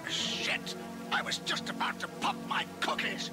Shit! I was just about to pop my cookies!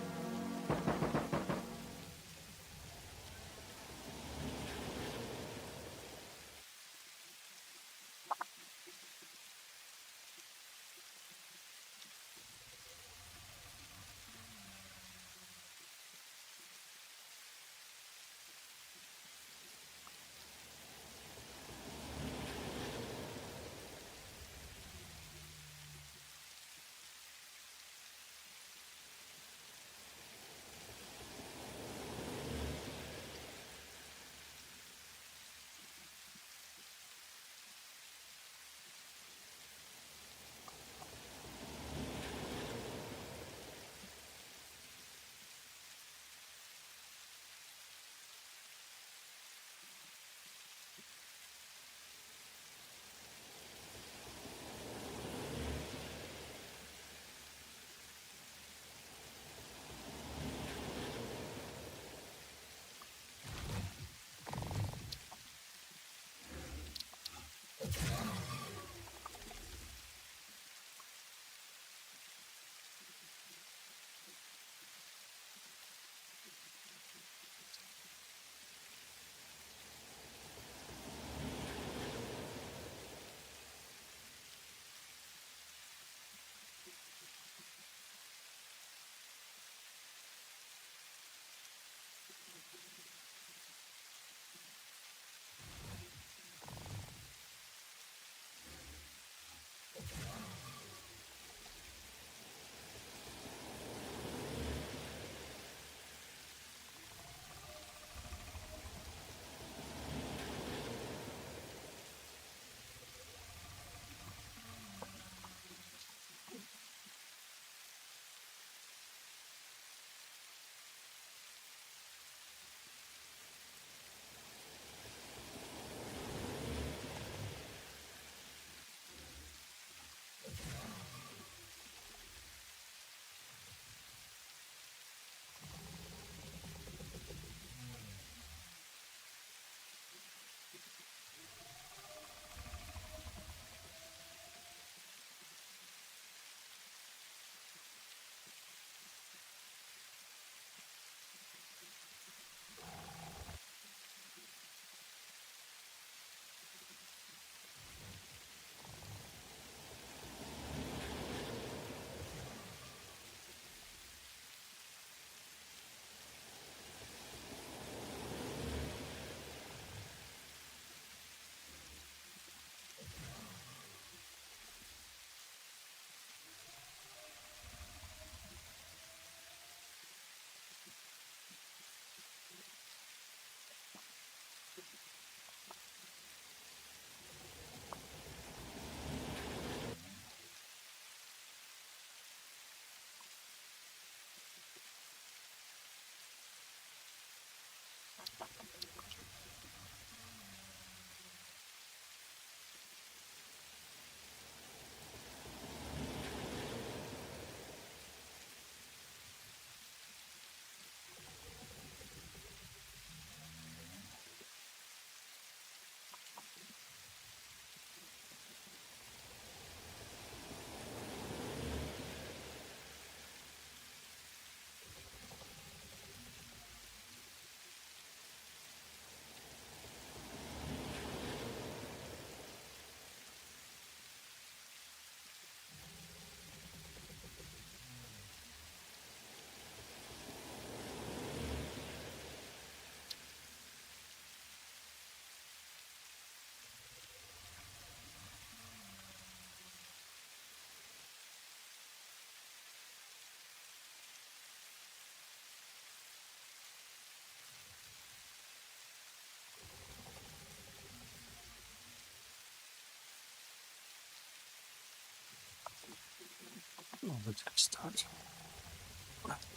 Oh, let's start.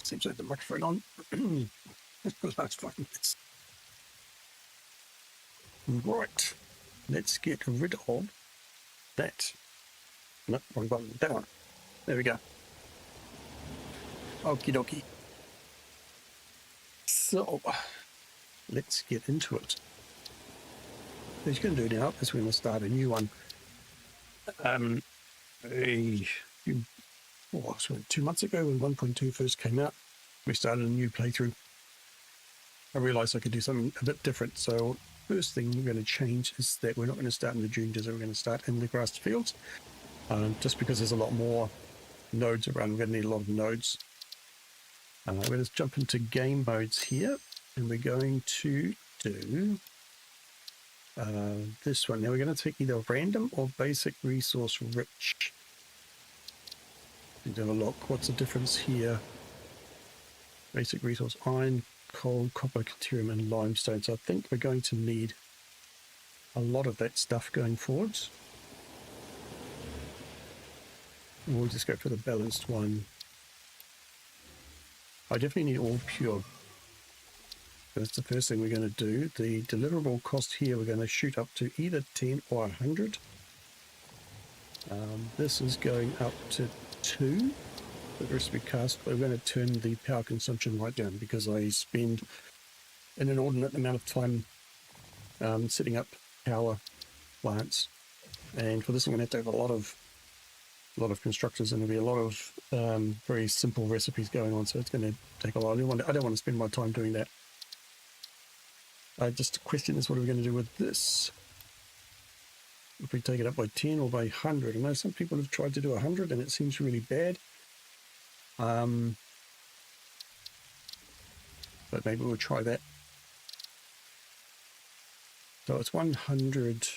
Seems like the microphone on. The last 5 minutes. Right. Let's get rid of that. No, wrong button. That one. There we go. Okie dokie. So, let's get into it. What he's going to do now is we're going to start a new one. You so 2 months ago when 1.2 first came out, we started a new playthrough. I realized I could do something a bit different. So first thing we're going to change is that we're not going to start in the dune desert. We're going to start in the grassed fields, just because there's a lot more nodes around. We're going to need a lot of nodes. We're going to jump into game modes here, and we're going to do this one. Now we're going to take either random or basic resource rich. And have a look. What's the difference here? Basic resource: iron, coal, copper, caterium, and limestone. So I think we're going to need a lot of that stuff going forwards. And we'll just go for the balanced one. I definitely need all pure. That's the first thing we're going to do. The deliverable cost here, we're going to shoot up to either 10 or 100. This is going up to 2. The recipe cast, but we're going to turn the power consumption right down because I spend an inordinate amount of time setting up power plants, and for this I'm going to have a lot of constructors, and there'll be a lot of very simple recipes going on, so it's going to take a lot. I don't want to spend my time doing that. Just the question is, what are we going to do with this? If we take it up by 10 or by 100? I know some people have tried to do 100 and it seems really bad. But maybe we'll try that. So it's 100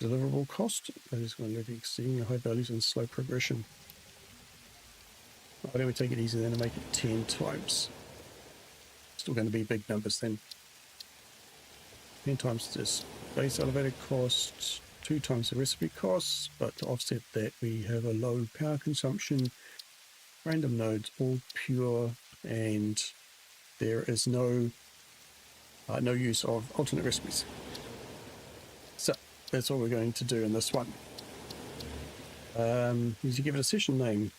deliverable cost. That is going to be exceeding high values and slow progression. Why don't we take it easy then and make it 10 times? Still going to be big numbers then. 10 times this base elevator cost, 2 times the recipe costs, but to offset that we have a low power consumption, random nodes, all pure, and there is no use of alternate recipes. So that's all we're going to do in this one. Need to give it a session name.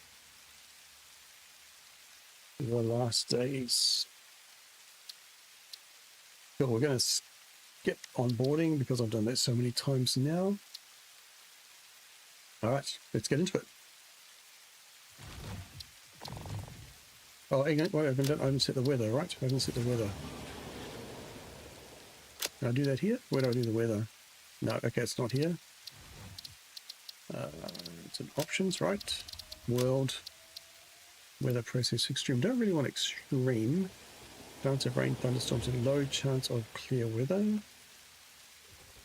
The last days. So we're going to skip onboarding because I've done that so many times now. All right, let's get into it. Oh, I haven't set the weather, right? I haven't set the weather. Can I do that here? Where do I do the weather? No, okay, it's not here. It's in options, right? World, weather process extreme. Don't really want extreme. Chance of rain, thunderstorms, and low chance of clear weather.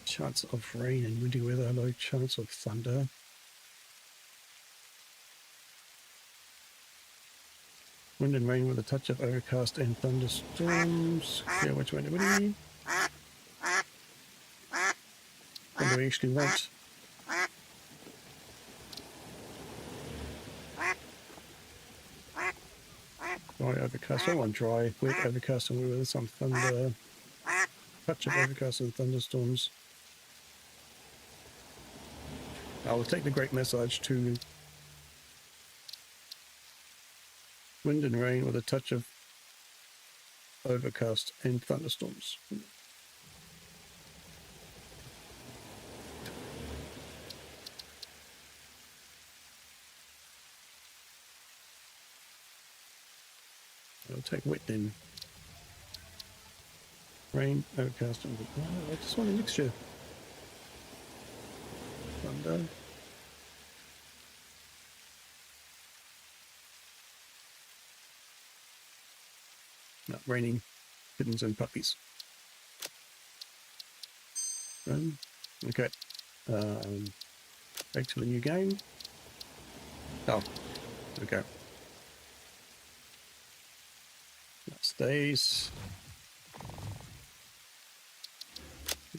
Chance of rain and windy weather, low chance of thunder. Wind and rain with a touch of overcast and thunderstorms. Yeah, which one do we need? What do we actually want? Dry overcast. I want dry, wet overcast and with some thunder. Touch of overcast and thunderstorms. I will take the great massage to wind and rain with a touch of overcast and thunderstorms. I'll take wet then. Rain, overcast, and I just want a mixture. Thunder. Not raining, kittens and puppies. Okay. Back to the new game. Oh, okay. That stays.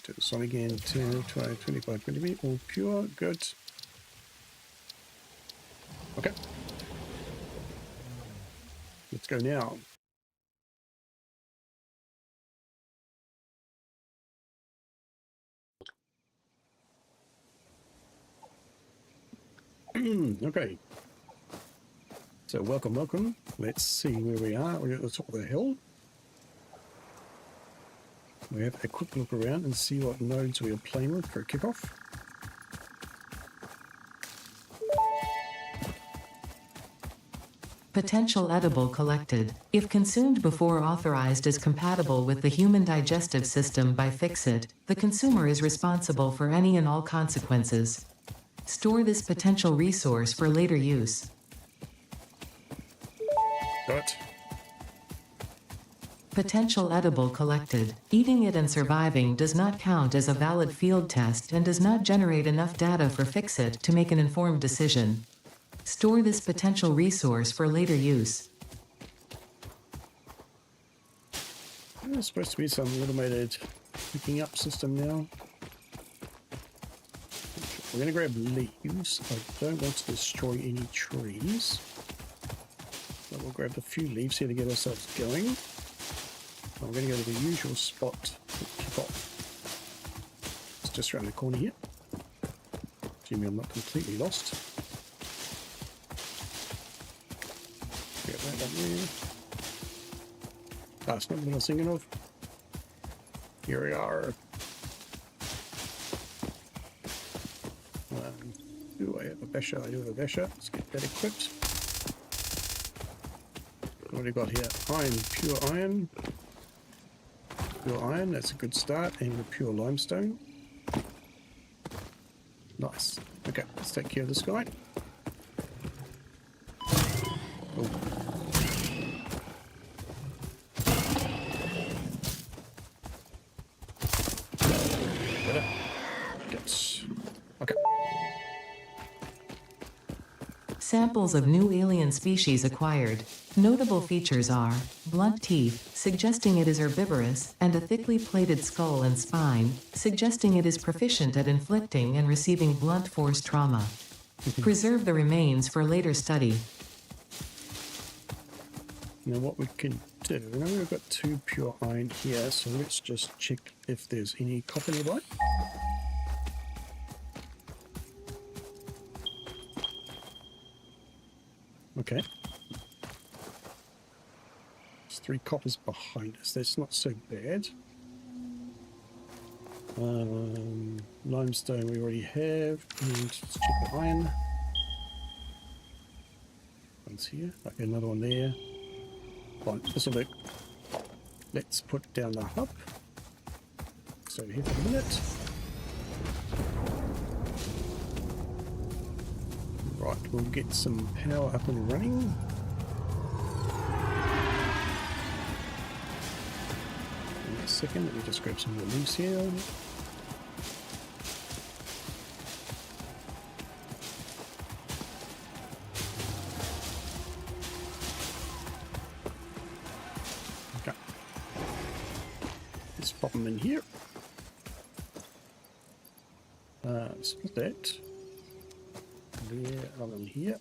To the sun again, 10, 20, 25, 20, all pure, good. Okay. Let's go now. Okay. So welcome. Let's see where we are. We're at the top of the hill. We have a quick look around and see what nodes we are playing with for a kickoff. Potential edible collected. If consumed before authorized as compatible with the human digestive system by Fixit, the consumer is responsible for any and all consequences. Store this potential resource for later use. Got it. Potential edible collected. Eating it and surviving does not count as a valid field test and does not generate enough data for Fixit to make an informed decision. Store this potential resource for later use. There's supposed to be some automated picking up system now. We're going to grab leaves. I don't want to destroy any trees. But we'll grab a few leaves here to get ourselves going. I'm going to go to the usual spot to kick off. It's just around the corner here. Assuming I'm not completely lost. Get that up there. That's not what I was thinking of. Here we are. Do I have a Vesher? I do have a Vesher. Let's get that equipped. What have we got here? Iron, pure iron. Pure iron, that's a good start. And a pure limestone. Nice. Okay, let's take care of this guy. Oh. Okay. Samples of new alien species acquired. Notable features are blunt teeth, suggesting it is herbivorous, and a thickly plated skull and spine, suggesting it is proficient at inflicting and receiving blunt force trauma. Preserve the remains for later study. Now what we can do, I know we've got 2 pure iron here, so let's just check if there's any copper nearby. Okay. There's 3 coppers behind us. That's not so bad. Limestone we already have. And let's check the iron. One's here. Okay, another one there. Right, this will do. Let's put down the hub. So over here for a minute. Right, we'll get some power up and running. In a second, let me just grab some more leaves here. Okay. Let's pop them in here. Split that. There, oven here.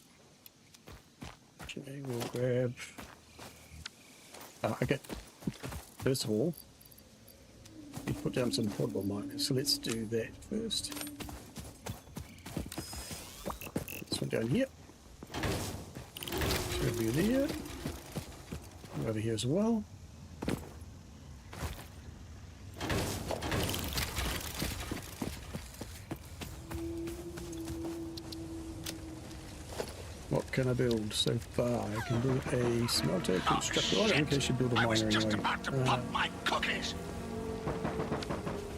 Okay, we'll grab. Okay. First of all, we put down some portable miners, so let's do that first. This one down here. Over there. Over here as well. What can I build so far? I can build a smelter, constructor. I don't think I should build a I was miner just anyway. about to pop my cookies.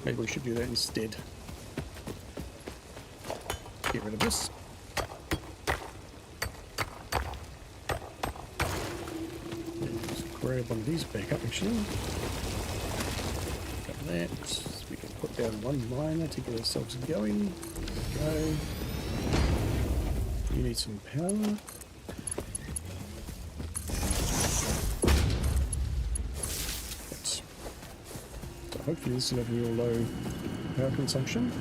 Maybe we should do that instead. Get rid of this. Let's grab one of these back up actually. Got that. So we can put down one miner to get ourselves going. There we go. You need some power. Yes. So hopefully this will have real low power consumption.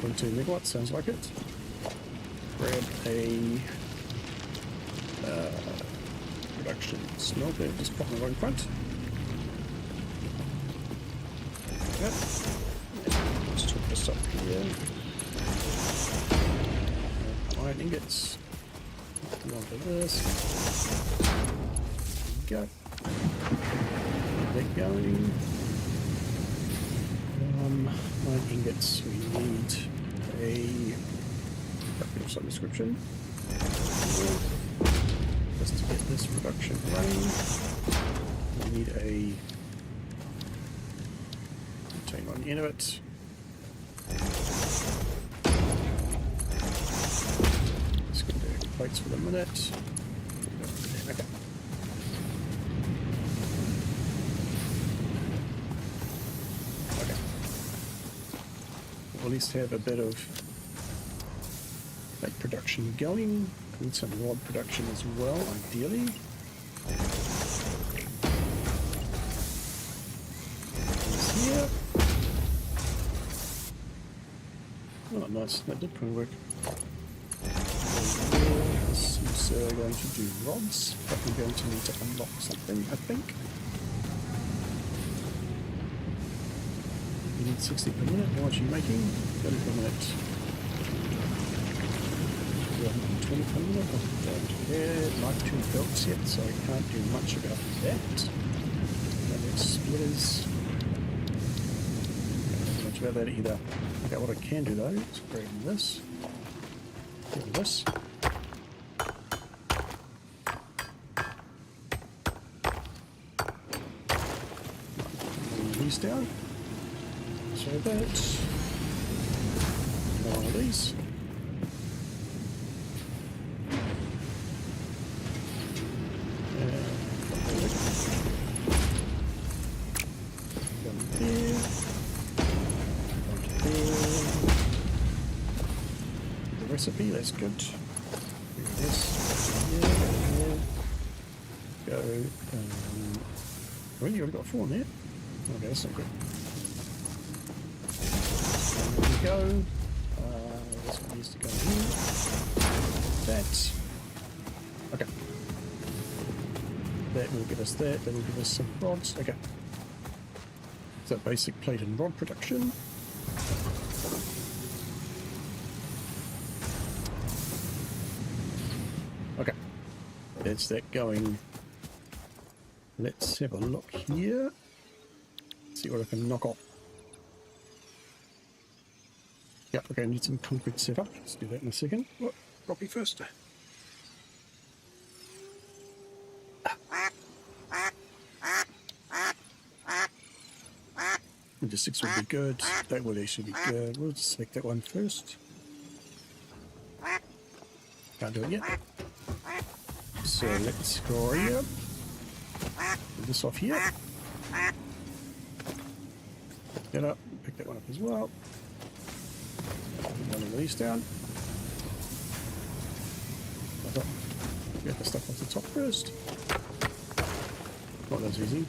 0.2 megawatts, sounds like it. Grab a production smelter, just pop it right in front. Yep. Let's took this up here. Iron ingots. One for this. Go. Get going. Iron ingots. We need a some description. just to get this production running. We need a container on the end of it. Just going to do plates for the minute. Okay. Okay. We'll at least have a bit of plate production going. Need some rod production as well, ideally. Here. Oh, nice. That did pretty work. This is going to do rods, but we're going to need to unlock something, I think. You need 60 per minute. How much are you making? 30 per minute. 120 per minute. I don't have like 2 belts yet, so I can't do much about that. And it's splitters. Can't do much about that either. Okay, what I can do though is grab this. Grab this. Move these down. So that. One of these. Recipe, that's good. Do this. Yeah. Go. Well, you already got 4 in there. Okay, that's not good. There we go. This one needs to go here. That. Okay. That will give us that. That will give us some rods. Okay. So basic plate and rod production. Okay, that's that going. Let's have a look here. See what I can knock off. Yeah, okay, I need some concrete setup. Let's do that in a second. What? Rocky first. The 6 would be good. That would actually be good. We'll just select that one first. Can't do it yet. So let's go here. Put this off here. Pick that up. Pick that one up as well. Put one of these down. Get the stuff off the top first. Not as easy.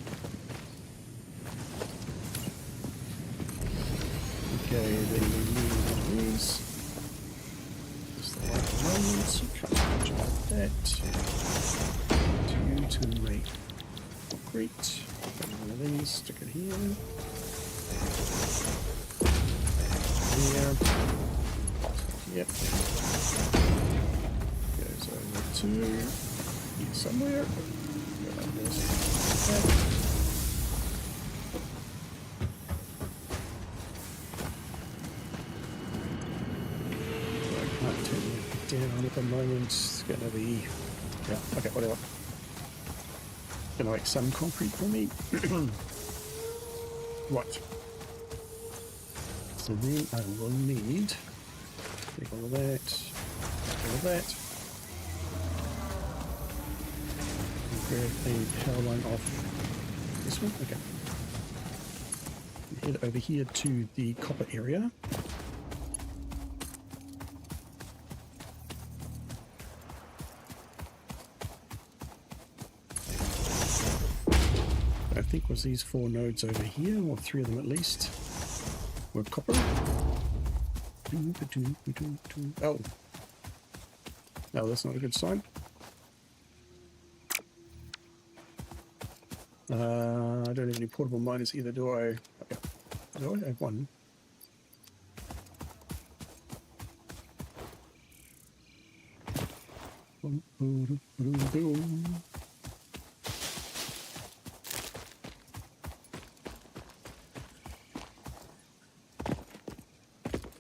Okay, then we need one of these. Just the right moments. Cut much like that. To make concrete. Put one of these, stick it here. Here. Yep. Goes over to here somewhere. Go like this. Like that. Down at the moment, it's gonna be, yeah, okay, whatever. Gonna make some concrete for me. Right. So then I will need, take all of that, all of that. And grab a power line off this one, okay. Head over here to the copper area. I think was these 4 nodes over here, or 3 of them at least, were copper. Oh. No, that's not a good sign. I don't have any portable miners either, do I? Okay. Do I have one?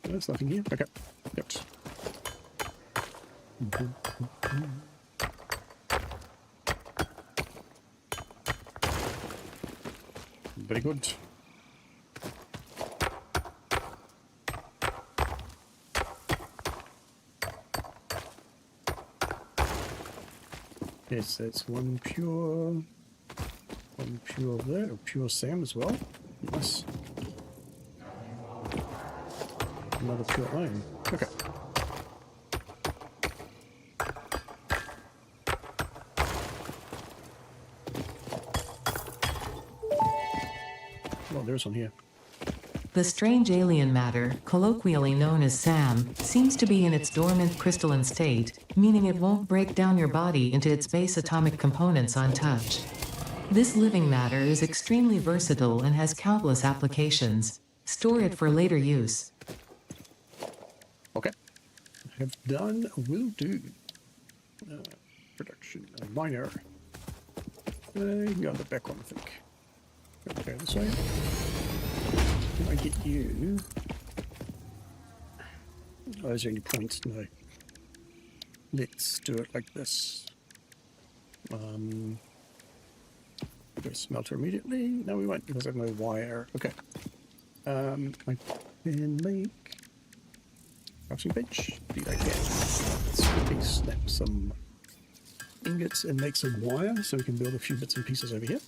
There's nothing here. Okay. Yep. very good. Yes, that's one pure there, pure sand as well. Nice. Another pure iron. Okay. Well, there's one here. The strange alien matter, colloquially known as SAM, seems to be in its dormant crystalline state, meaning it won't break down your body into its base atomic components on touch. This living matter is extremely versatile and has countless applications. Store it for later use. Okay. Have done, will do. Production, miner. You can go on the back one, I think. Go this way. Can I get you? Oh, there's any points? No. Let's do it like this. Go smelter immediately. No, we won't because I have no wire. Okay. I can make crafting bench. Indeed, I can. Let's quickly snap some ingots and make some wire so we can build a few bits and pieces over here.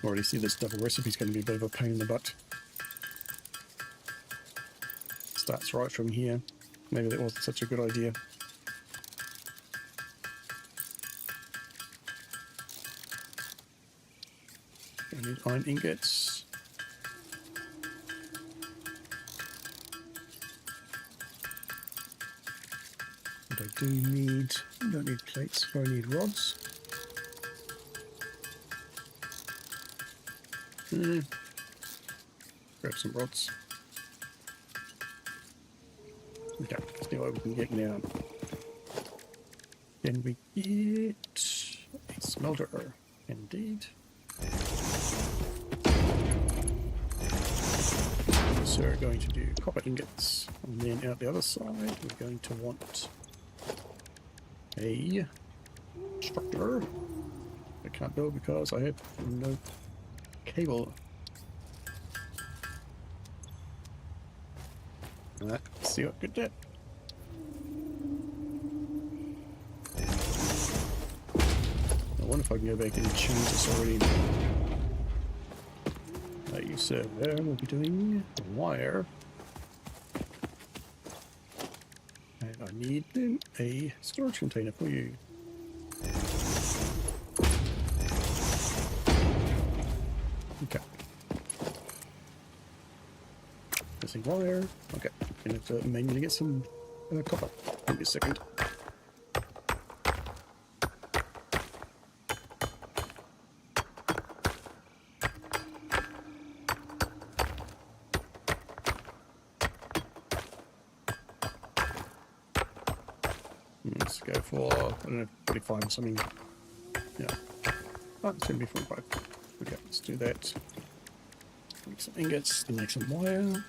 Already see this double recipe is going to be a bit of a pain in the butt. Starts right from here. Maybe that wasn't such a good idea. I need iron ingots. And I don't need plates, but I need rods. Grab some rods. Okay, let's see what we can get now. Then we get a smelter. Indeed. So we're going to do copper ingots. And then out the other side, we're going to want a structure. I can't build because I have no cable. Let's see what we get. I wonder if I can go back and change this already. Like you said, there we'll be doing wire. And I need a storage container for you. Okay. Missing wire. Okay. Gonna have to manually get some copper. Give me a second. Let's go for, I don't know, 45 or something. Yeah. Oh, it's going to be 45. Okay, let's do that. Make some ingots and make some wire.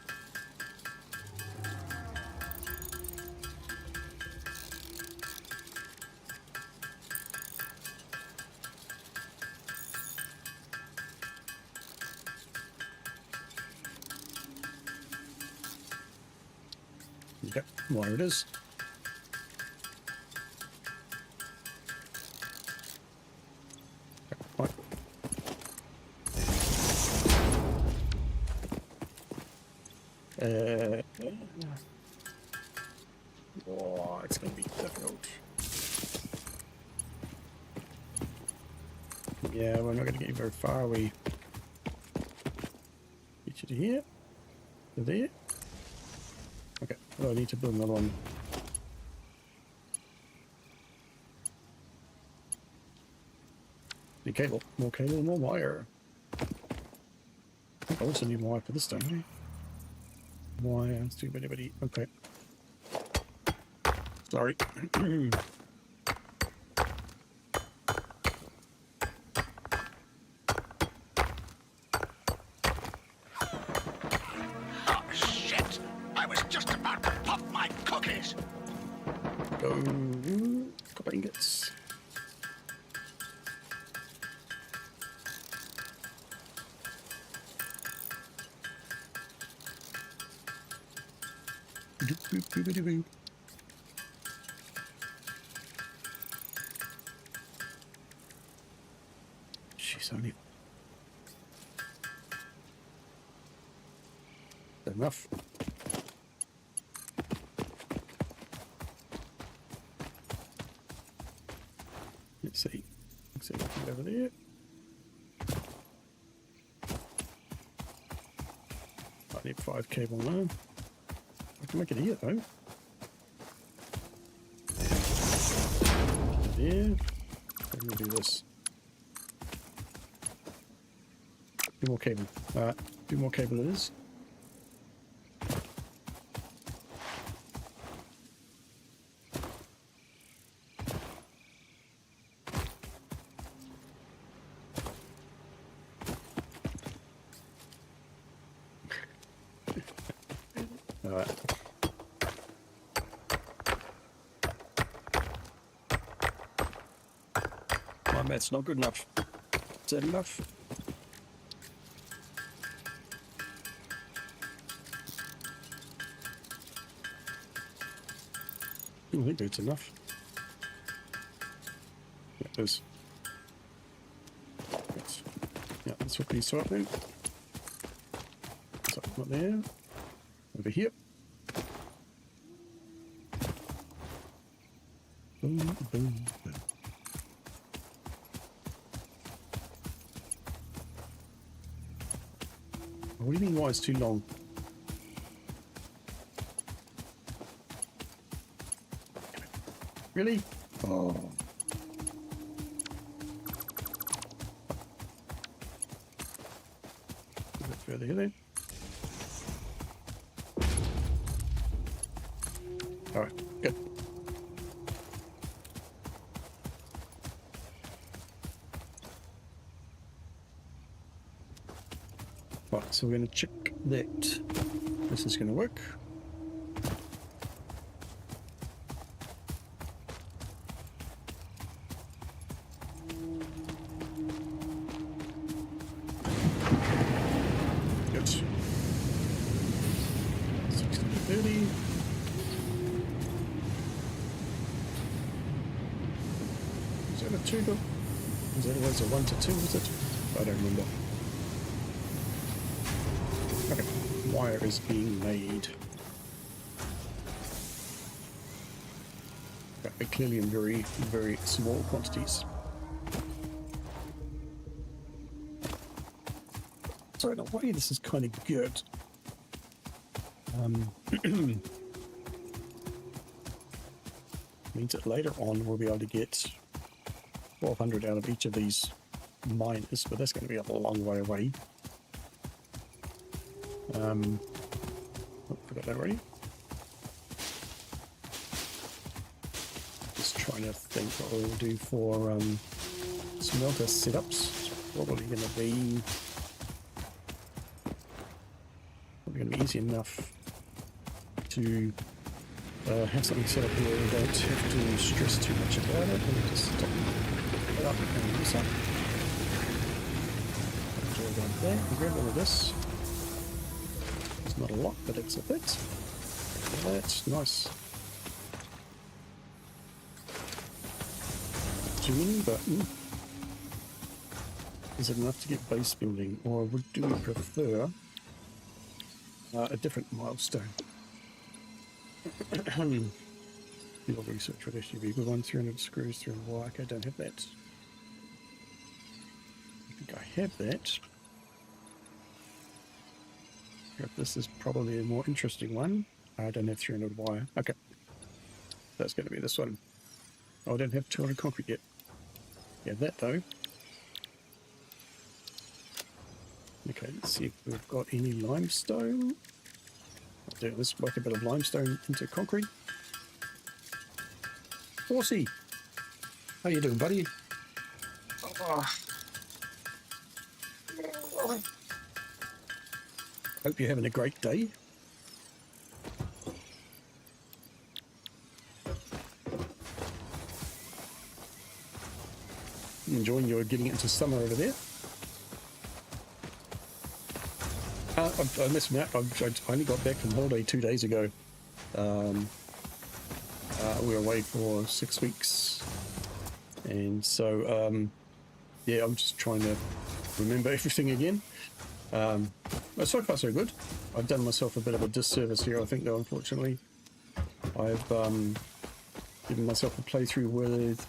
Okay, wire it is. Right. Oh, it's going to be difficult. Yeah, we're not going to get very far, are we? Get you to here, to there. Okay, well, I need to build another one. Need cable, more wire. I also need wire for this, don't I? Wire, let's do bitty. Okay. Sorry. Oh, shit! I was just about to pop my go. Copper ingots. She's only enough. Let's see. Let's see if I can get over there. I need 5 cable now. I can make it here though. There. I'm gonna do this. 2 more cable. Alright, 2 more cable it is. Alright. My math's not good enough. Is that enough? I think that's enough. Yeah, it is. Yeah, let's hook these up then. So, not there. Over here. Boom, boom, boom. What do you mean why it's too long? Really? Oh. A bit further here then. Alright, good. Right, so we're going to check that this is going to work. Good. 60 to 30. Is that a 2 though? Is that always a 1 to 2, is it? I don't remember. Okay, wire is being made. But clearly in very, very small quantities. So in a way this is kind of good. Means that later on we'll be able to get 1200 out of each of these miners, but that's going to be a long way away. Oh, forgot that already. Just trying to think what we'll do for smelter setups. Probably going to be easy enough to have something set up here where we don't have to stress too much about it. Let me just stop that up and this up. There, grab all of this. It's not a lot, but it's a bit. That's nice. Tuning button. Is it enough to get base building, or do we prefer a different milestone? Field research with SUV. We run 300 screws through a wire. Okay, I don't have that. I think I have that. This is probably a more interesting one. I don't have 300 wire. Okay. That's going to be this one. Oh, I don't have 200 concrete yet. Yeah, that though. Okay, let's see if we've got any limestone. Let's work a bit of limestone into concrete. Horsey! How you doing, buddy? Hope you're having a great day. enjoying your getting into summer over there. I missed out. I only got back from holiday 2 days ago. We were away for 6 weeks, and so yeah, I'm just trying to remember everything again. But so far so good. I've done myself a bit of a disservice here, I think, though. Unfortunately, I've given myself a playthrough with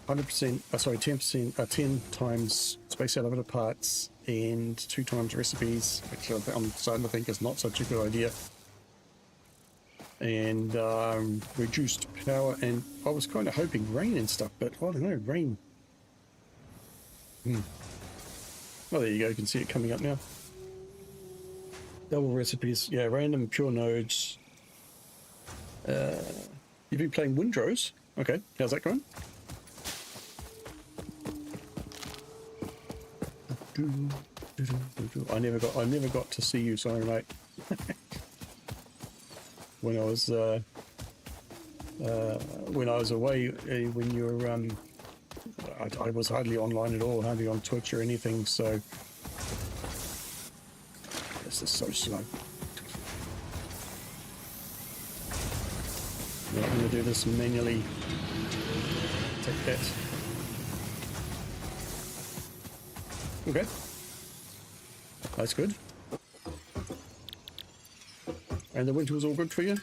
100%, 10 times Space Elevator parts and 2 times recipes, which I'm starting to think is not such a good idea. And reduced power, and I was kind of hoping rain and stuff, but I don't know, rain. Well, there you go, you can see it coming up now. Double recipes, yeah, random pure nodes. You've been playing Windrose? Okay, how's that going? I never got to see you, sorry mate. When I was away, when you were I was hardly online at all, hardly on Twitch or anything, so this is so slow. I'm not going to do this manually. Take that. Okay, that's good. And the winter was all good for you?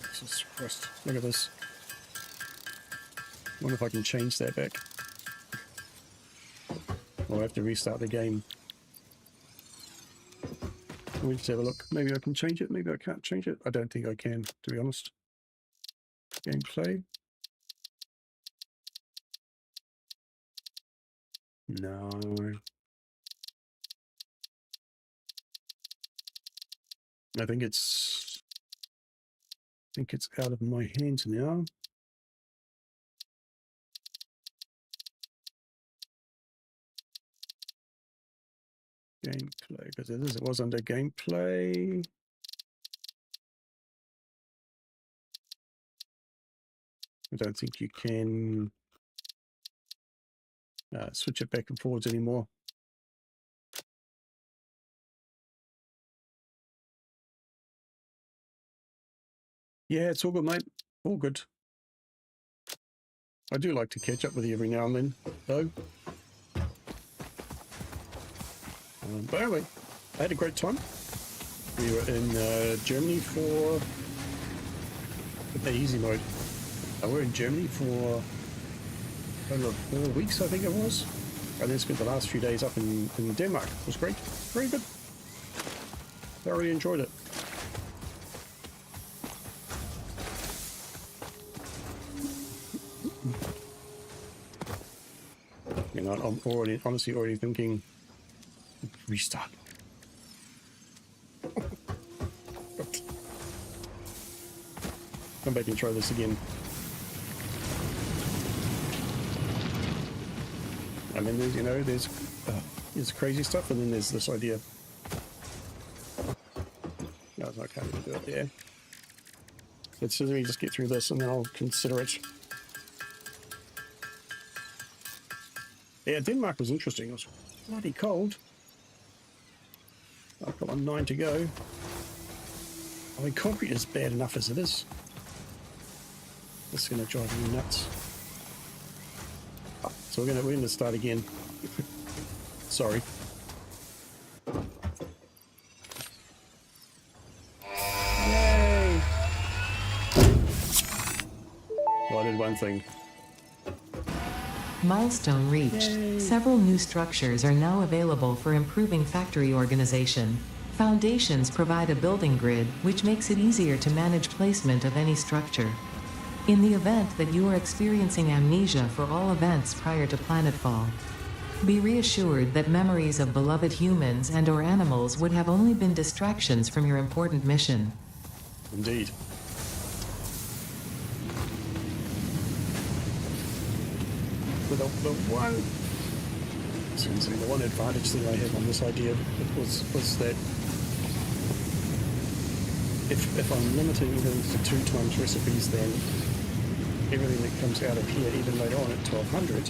Jesus Christ, look at this. I wonder if I can change that back. I'll have to restart the game. We'll just have a look. Maybe I can change it, maybe I can't change it. I don't think I can, to be honest. Gameplay. No. I think it's out of my hands now. Gameplay, because it was under gameplay. I don't think you can switch it back and forwards anymore. Yeah, it's all good, mate. All good. I do like to catch up with you every now and then, though. But anyway, I had a great time. We were in Germany for the easy mode. We were in Germany for over 4 weeks, I think it was. And then spent the last few days up in Denmark. It was great. Very good. Thoroughly enjoyed it. You know, I'm honestly already thinking, restart. Come back and try this again. I mean, there's, you know, there's crazy stuff, and then there's this idea. No, I can't even do it there. Let's let me just get through this, and then I'll consider it. Yeah, Denmark was interesting. It was bloody cold. I've got 9 to go. I mean, concrete is bad enough as it is. This is going to drive me nuts. So we're going to start again. Sorry. Yay! Well, I did one thing. Milestone reached. Yay. Several new structures are now available for improving factory organization. Foundations provide a building grid, which makes it easier to manage placement of any structure. In the event that you are experiencing amnesia for all events prior to planetfall, be reassured that memories of beloved humans and/or animals would have only been distractions from your important mission. Indeed. But the one advantage that I have on this idea was that if I'm limiting them to 2 times recipes, then everything that comes out of here, even later on at 1200,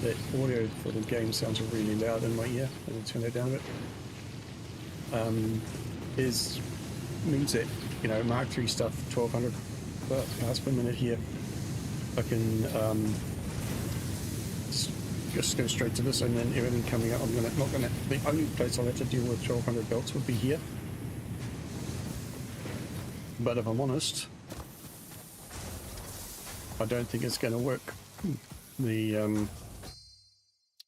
that audio for the game sounds really loud in my ear. I'm going to turn that down a bit. Means that, you know, Mark III stuff, 1200 parts per minute here. I can just go straight to this, and then everything coming out, the only place I'll have to deal with 1200 belts would be here. But if I'm honest, I don't think it's going to work. The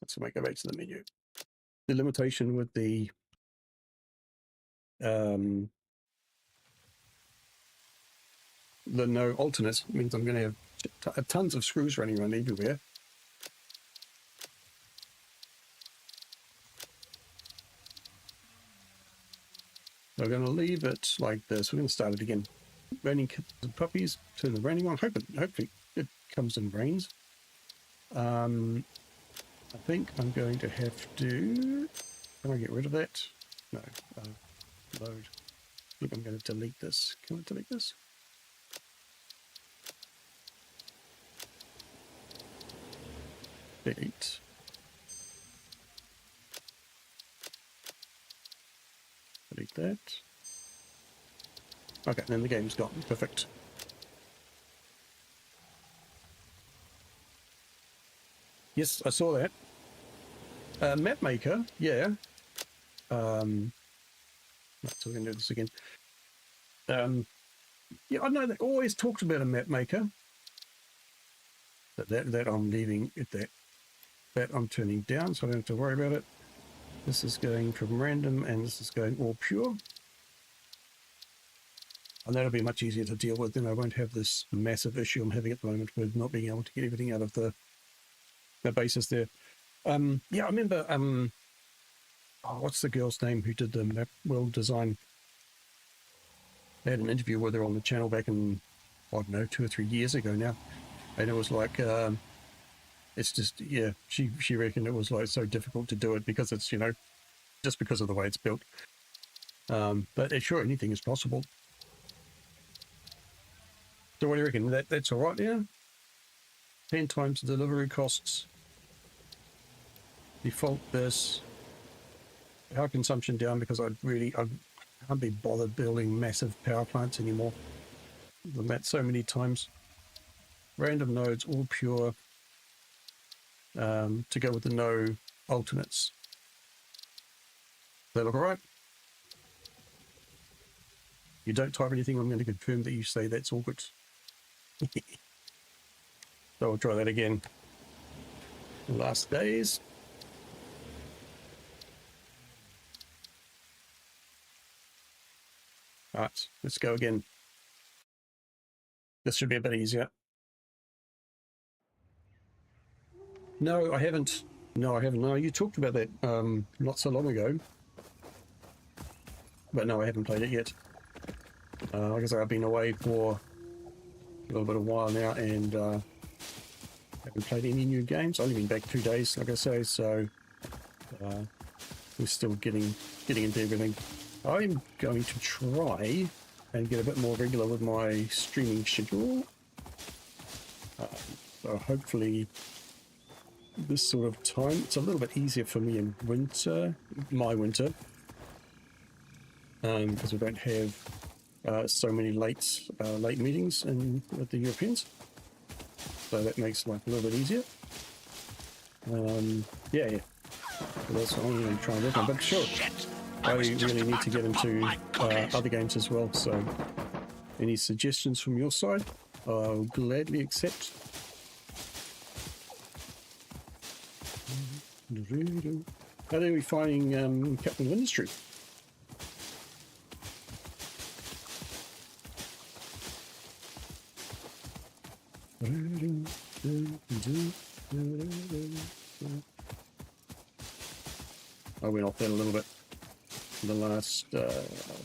let's go back to the menu. The limitation with the no alternate means I'm going to have tons of screws running around everywhere. So we're going to leave it like this. We're going to start it again. Raining kittens and puppies. Turn the raining on. Hopefully it comes and rains. I think I'm going to have to... Can I get rid of that? No. Load. I think I'm going to delete this. Can I delete this? Delete. Delete that. Okay, then the game's gone. Perfect. Yes, I saw that. Map Maker, yeah. So we're going to do this again. Yeah, I know they always talked about a Map Maker. But that I'm leaving at that. That I'm turning down, so I don't have to worry about it. This is going from random, and this is going all pure. And that'll be much easier to deal with, then I won't have this massive issue I'm having at the moment with not being able to get everything out of the bases there. Yeah, I remember, what's the girl's name who did the map world design? I had an interview with her on the channel back in, I don't know, 2 or 3 years ago now. And it was like, it's just, yeah, she reckoned it was like so difficult to do it because it's, you know, just because of the way it's built. But sure, anything is possible. So what do you reckon? That's all right, yeah? 10 times the delivery costs. Default this. Power consumption down because I can't be bothered building massive power plants anymore. I've done that so many times. Random nodes, all pure. To go with the no alternates. They look all right. You don't type anything, I'm going to confirm that you say that's all good. So I'll try that again. Last days. All right, let's go again. This should be a bit easier. No, I haven't. No, I haven't. No, you talked about that not so long ago. But no, I haven't played it yet. Like I say, I've been away for a little bit of a while now, and haven't played any new games. I've only been back 2 days, like I say, so we're still getting into everything. I'm going to try and get a bit more regular with my streaming schedule. So hopefully this sort of time, it's a little bit easier for me in winter, my winter, because we don't have so many late meetings with the Europeans. So that makes life a little bit easier. Yeah. So that's what I'm going to try and work on. But sure, I really need to get into other games as well. So any suggestions from your side, I'll gladly accept. How are we finding Captain of Industry? I went off that a little bit the last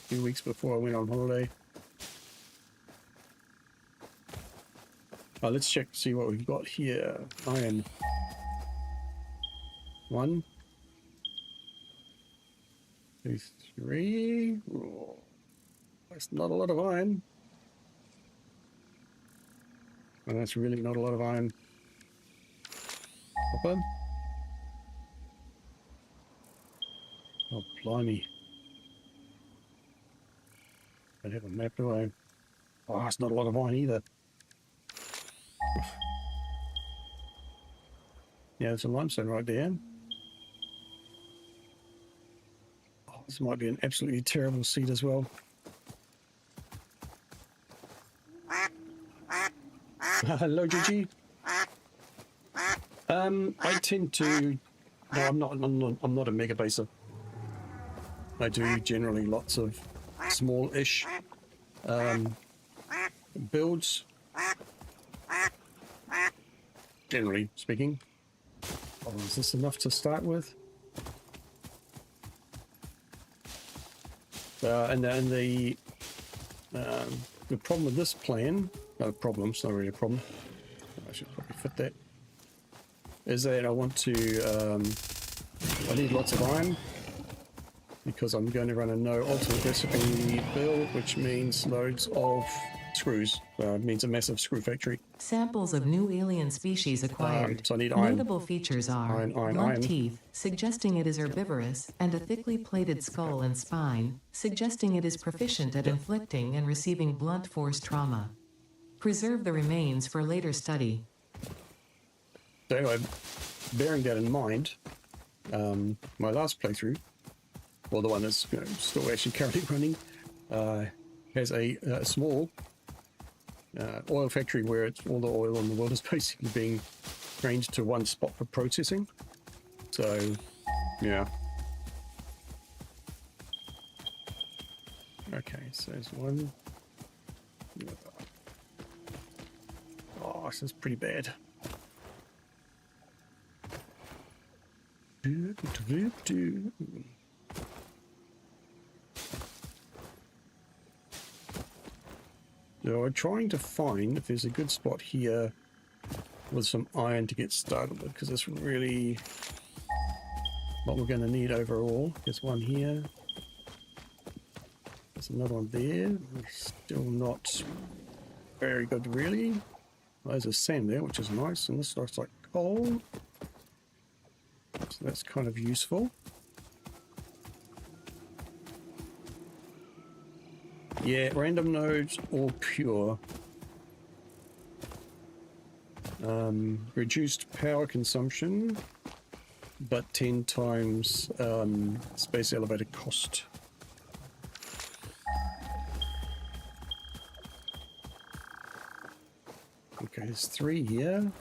few weeks before I went on holiday. Let's check, see what we've got here. Iron. 1, 2, 3. Oh, that's not a lot of iron. And that's really not a lot of iron. Copper. Oh, blimey. I don't have a map, do I? Oh, it's not a lot of iron either. Yeah, there's a limestone right there. Oh, this might be an absolutely terrible seed as well. Hello, Gigi. I tend to. No, I'm not a mega baser. I do generally lots of small-ish builds. Generally speaking. Oh, is this enough to start with? And then the problem with this plan, no problem, it's not really a problem. I should probably fit that. Is that I want to, I need lots of iron because I'm going to run a no alternate recipe build, which means loads of screws. It means a massive screw factory. Samples of new alien species acquired. So I need iron. Notable features are Iron, blunt teeth, suggesting it is herbivorous, and a thickly plated skull and spine, suggesting it is proficient at inflicting and receiving blunt force trauma. Preserve the remains for later study. So anyway, bearing that in mind, my last playthrough, well, the one that's still actually currently running, has a small oil factory where it's all the oil in the world is basically being trained to one spot for processing. So, yeah. Okay, so there's one. Oh, this is pretty bad. So we're trying to find if there's a good spot here with some iron to get started with, because that's really what we're going to need overall. There's one here. There's another one there. Still not very good, really. There's a sand there, which is nice, and this looks like coal. So that's kind of useful. Yeah, random nodes or pure. Reduced power consumption, but 10 times space elevator cost. Okay, there's 3 here.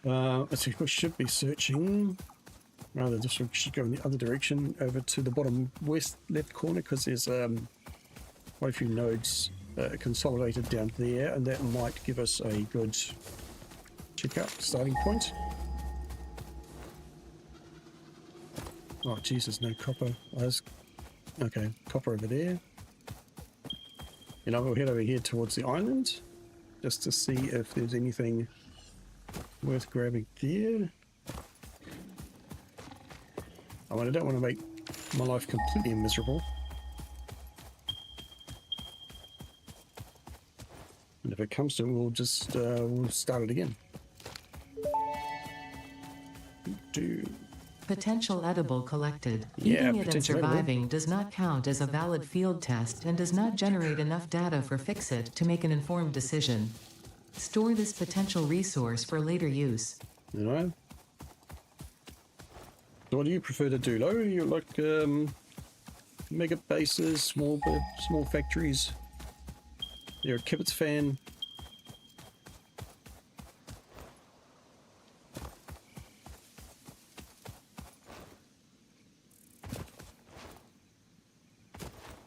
Let's see, we should be searching. Rather, this should go in the other direction over to the bottom west left corner, because there's quite a few nodes consolidated down there, and that might give us a good checkout starting point. Oh Jesus, no copper. Okay, copper over there. You know, we'll head over here towards the island just to see if there's anything worth grabbing there. I mean, I don't want to make my life completely miserable. And if it comes to it, we'll just we'll start it again. Potential edible collected. Yeah, Eating it and potential edible. surviving does not count as a valid field test and does not generate enough data for Fixit to make an informed decision. Store this potential resource for later use. You know? So what do you prefer to do, Lo? You like mega bases, small factories? You're a Kibitz fan?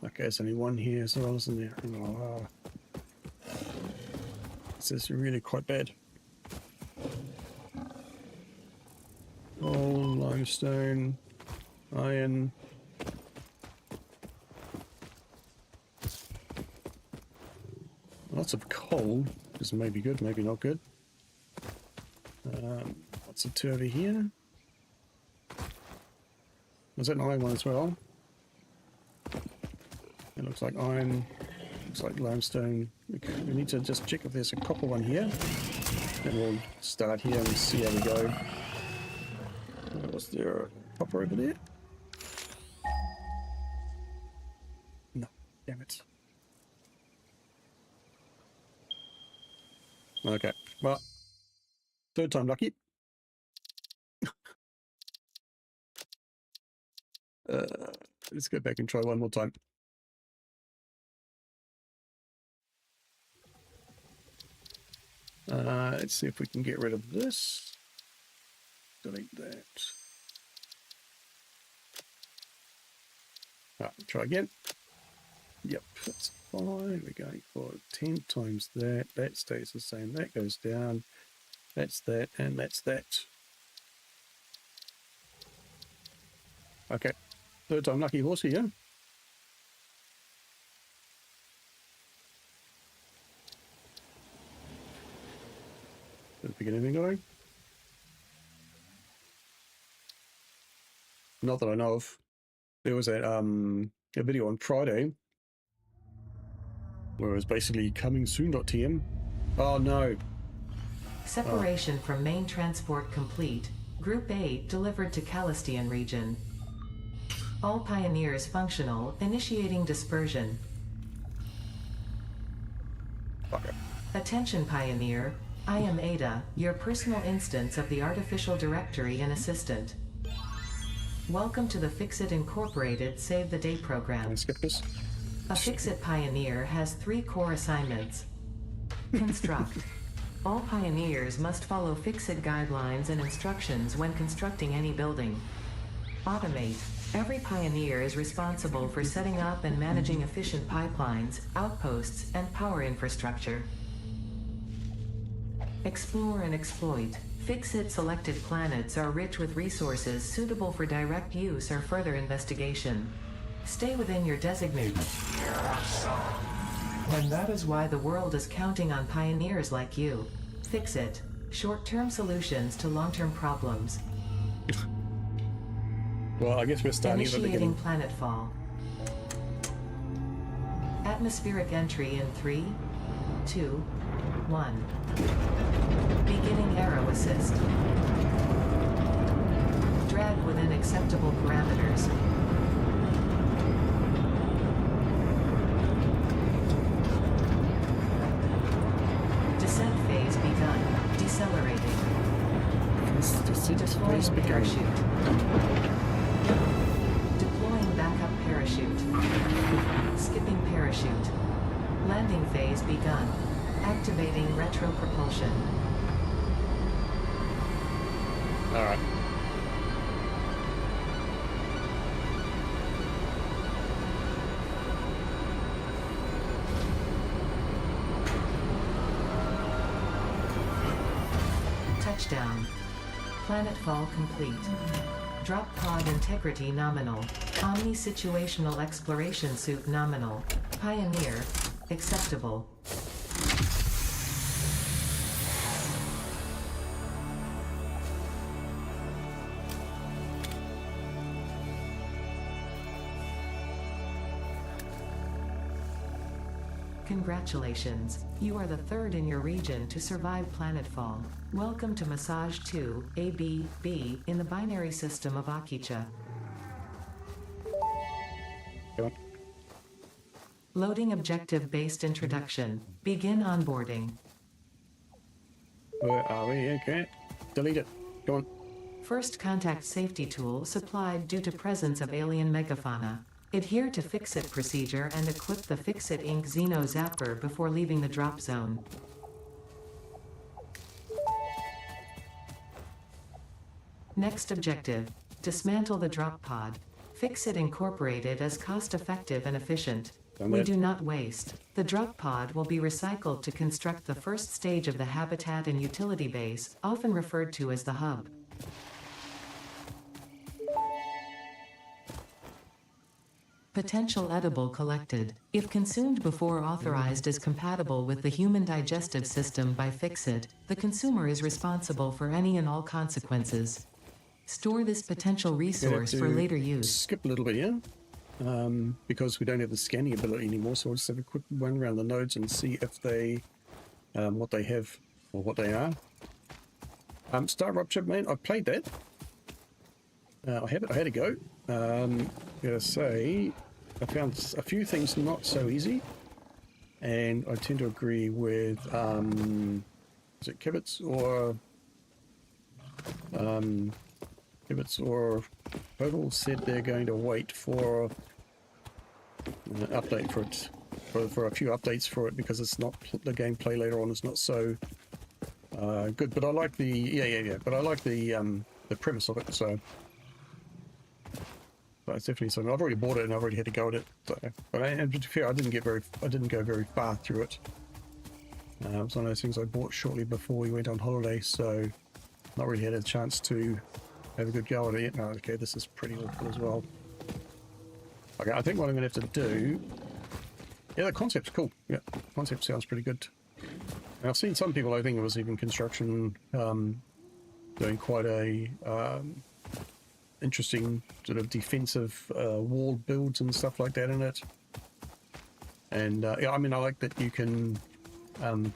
Okay, there's only one here as well, isn't there? Oh, this is really quite bad. Coal, limestone, iron. Lots of coal, which is maybe good, maybe not good. Lots of 2 over here. Was that an iron one as well? It looks like iron. Looks like limestone. Okay, we need to just check if there's a copper one here. And we'll start here and see how we go. Was there a copper over there? No, damn it. Okay, well, third time lucky. Let's go back and try one more time. Let's see if we can get rid of this. Delete that. Try again. Yep, that's fine. We're going for 10 times that. That stays the same. That goes down. That's that, and that's that. Okay, third time lucky horse here. Didn't we get anything going? Not that I know of. There was a video on Friday where it was basically coming soon.tm. Oh no. Separation from main transport complete. Group 8 delivered to Calistian region. All pioneers functional, initiating dispersion. Okay. Attention Pioneer, I am Ada, your personal instance of the artificial directory and assistant. Welcome to the Fixit Incorporated Save the Day program. Let's skip this. A Fixit Pioneer has 3 core assignments. Construct. All pioneers must follow Fixit guidelines and instructions when constructing any building. Automate. Every pioneer is responsible for setting up and managing efficient pipelines, outposts, and power infrastructure. Explore and exploit. Fixit selected planets are rich with resources suitable for direct use or further investigation. Stay within your designated. And that is why the world is counting on pioneers like you. Fixit. Short-term solutions to long-term problems. Well, I guess we're starting at the Initiating beginning. planetfall. Atmospheric entry in 3, 2, 1. Beginning aero assist. Drag within acceptable parameters. Descent phase begun. Decelerating. Deploying Phase begun. parachute. Deploying backup parachute. Skipping parachute. Landing phase begun. Activating retro propulsion. All right. Touchdown. Planetfall complete. Drop pod integrity nominal. Omni situational exploration suit nominal. Pioneer. Acceptable. Congratulations, you are the third in your region to survive planetfall. Welcome to Massage 2, AB-B, in the binary system of Akicha. Go on. Loading objective-based introduction. Begin onboarding. Where are we? Okay. Delete it. Go on. First contact safety tool supplied due to presence of alien megafauna. Adhere to Fixit procedure and equip the Fixit Inc. Xeno Zapper before leaving the drop zone. Next objective. Dismantle the drop pod. Fixit Incorporated is cost-effective and efficient. We do not waste. The drop pod will be recycled to construct the first stage of the habitat and utility base, often referred to as the hub. Potential edible collected. If consumed before authorized as compatible with the human digestive system by Fixit, the consumer is responsible for any and all consequences. Store this potential resource for later use. Skip a little bit, yeah? because we don't have the scanning ability anymore. So I'll just have a quick run around the nodes and see if they, what they have or what they are. Star Rupture, man, I played that. I had a go. Gotta say, I found a few things not so easy, and I tend to agree with is it Kibitz or Total said they're going to wait for an update for it, for a few updates for it, because it's not, the gameplay later on is not so good. But I like the but I like the premise of it. So it's definitely something. I've already bought it and I've already had to go at it. So, but and to be fair, I didn't go very far through it. It was one of those things I bought shortly before we went on holiday, so not really had a chance to have a good go at it. No, okay, this is pretty awful as well. Okay, I think what I'm going to have to do... Yeah, the concept's cool. Yeah, concept sounds pretty good. And I've seen some people, I think it was even construction, doing quite a interesting sort of defensive wall builds and stuff like that in it. And yeah, I mean, I like that you can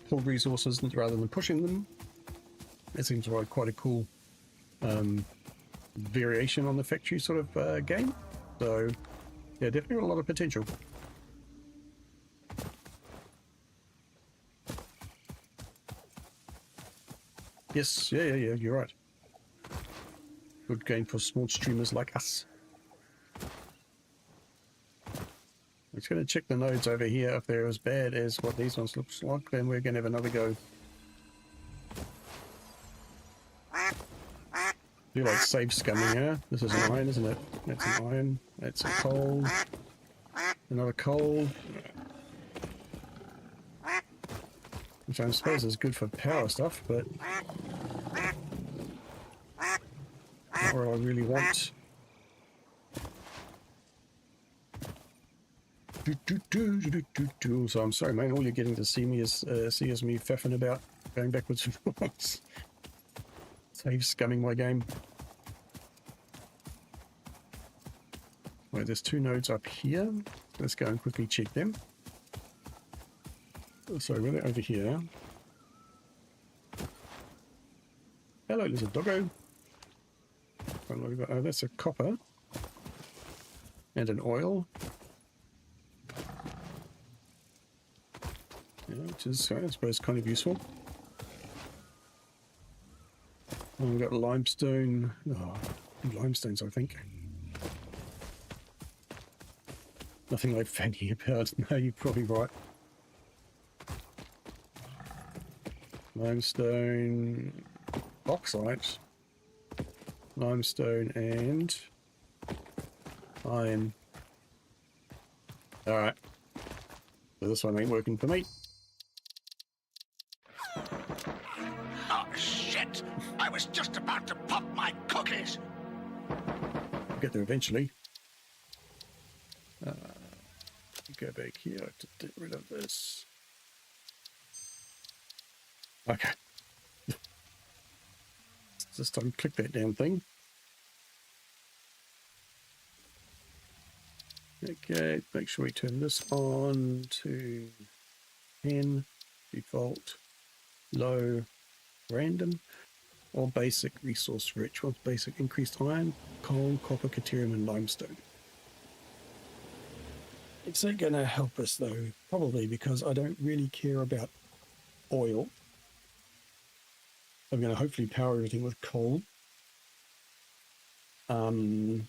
pull resources rather than pushing them. It seems like quite a cool variation on the factory sort of game. So yeah, definitely got a lot of potential. Yes, yeah, you're right. Good game for small streamers like us. I'm just going to check the nodes over here. If they're as bad as what these ones looks like, then we're going to have another go. Do like save scumming here. This is an iron, isn't it? That's an iron. That's a coal. Another coal. Which I suppose is good for power stuff, but not what I really want. So I'm sorry, mate. All you're getting to see me is me faffing about, going backwards and forwards. Save scumming my game. Right, there's two nodes up here. Let's go and quickly check them. Sorry, we're over here. Hello, little doggo. Oh, that's a copper. And an oil. Yeah, which is, I suppose, kind of useful. And we've got limestone. Oh, limestones, I think. Nothing like fanning about. No, you're probably right. Limestone, bauxite, limestone, and iron. Alright. So this one ain't working for me. Oh, shit! I was just about to pop my cookies! I'll get there eventually. Go back here to get rid of this. Okay. This time, click that damn thing. Okay, make sure we turn this on to 10, default, low, random, or basic resource rich. What's basic? Increased iron, coal, copper, caterium, and limestone. It's not going to help us though, probably because I don't really care about oil. I'm going to hopefully power everything with coal. The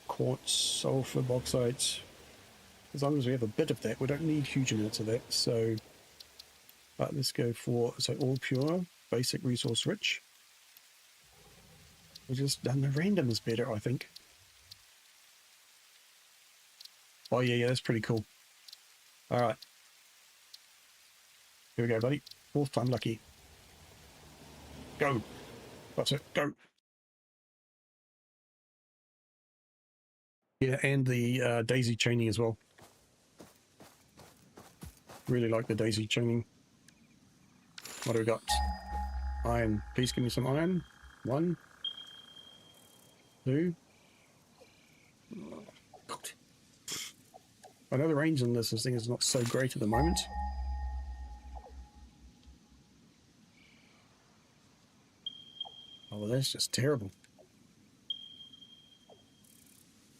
quartz, sulfur, bauxite. As long as we have a bit of that, we don't need huge amounts of that. So, but let's go for, so all pure, basic resource rich. We just done the random is better, I think. Oh yeah, that's pretty cool. All right. Here we go, buddy. Fourth time lucky. Go. That's it. Go. Yeah, and the daisy chaining as well. Really like the daisy chaining. What do we got? Iron. Please give me some iron. 1, 2, God. I know the range on this thing is not so great at the moment. Oh, well, that's just terrible.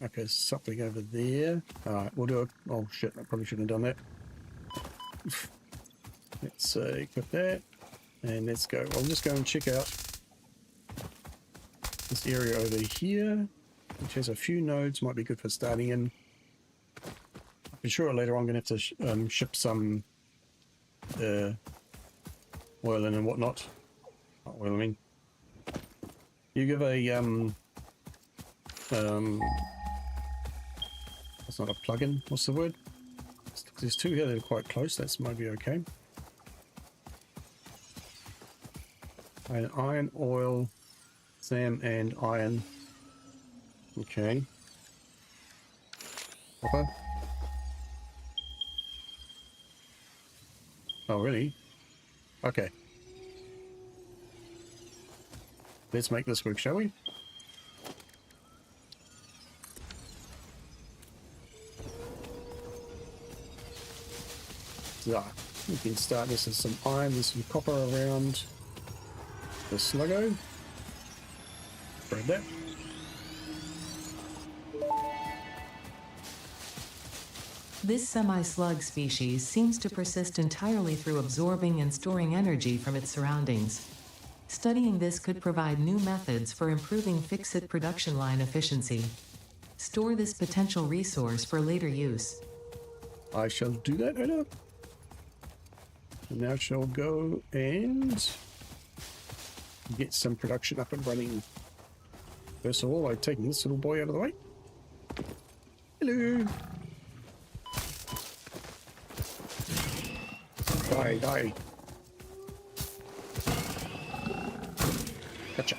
Okay, there's something over there. Alright, we'll do it. Oh shit, I probably shouldn't have done that. Let's equip that. And let's go. I'll just go and check out this area over here, which has a few nodes. Might be good for starting in. I'm sure later on I'm going to have to ship some oil in and whatnot. Not oil, I mean. You give a that's not a plug-in. What's the word? There's two here that are quite close. That's maybe okay. And iron, oil, SAM, and iron. Okay. Copper. Oh, really? Okay. Let's make this work, shall we? So, we can start this with some iron, there's some copper around the sluggo. Grab that. This semi-slug species seems to persist entirely through absorbing and storing energy from its surroundings. Studying this could provide new methods for improving fixit production line efficiency. Store this potential resource for later use. I shall do that, Anna. And now shall go and get some production up and running. First of all, I'm taking this little boy out of the way. Hello. Die, die. Gotcha.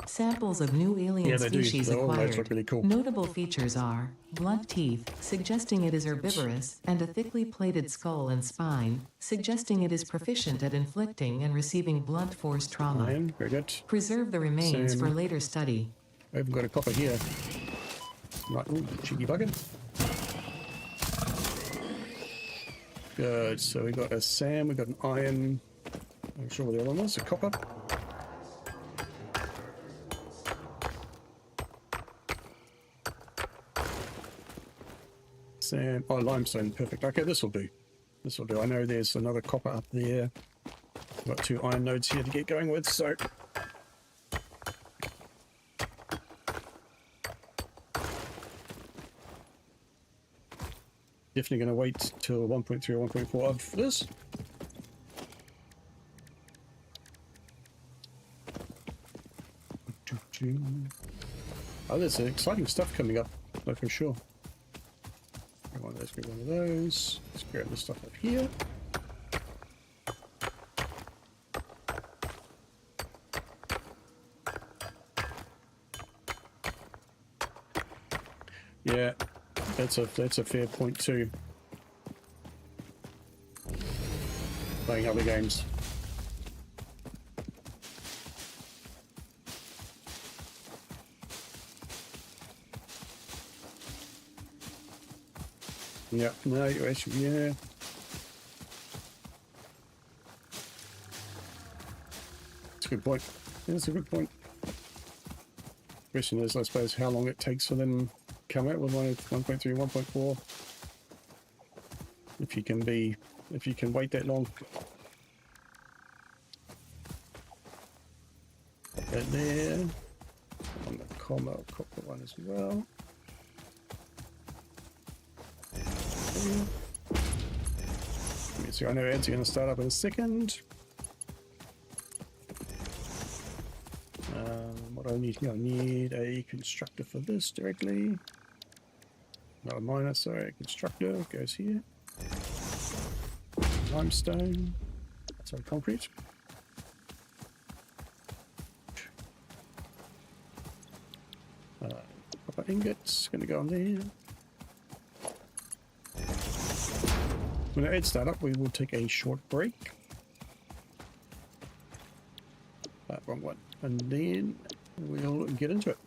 Samples of new alien Yeah, they do. species They all acquired. look really cool. Notable features are blunt teeth, suggesting it is herbivorous, and a thickly plated skull and spine, suggesting it is proficient at inflicting and receiving blunt force trauma. Iron, very good. Preserve the remains Same. for later study. I haven't got a copper here. Right, ooh, cheeky bugger. Good, so we got a SAM, we got an iron. I'm not sure what the other one was, a copper. SAM, oh, limestone, perfect. Okay, this will do. This will do. I know there's another copper up there. Got two iron nodes here to get going with, so. Definitely going to wait till 1.3 or 1.4 for this. Oh, there's exciting stuff coming up, no, for sure. Grab one of those, grab one of those. Let's grab the stuff up here. Yeah, that's a fair point too. Playing other games. Yeah, no, you actually, yeah. That's a good point. Yeah, that's a good point. Question is, I suppose, how long it takes for them to come out with 1.3, 1.4. If you can wait that long. Right there. On the copper one as well. So I know ads are going to start up in a second. What do I need here? I need a constructor for this directly. Not a miner, sorry, a constructor goes here. Limestone. Sorry, concrete. Copper ingots, going to go on there. When the ads start up, we will take a short break. Wrong one. And then we'll get into it.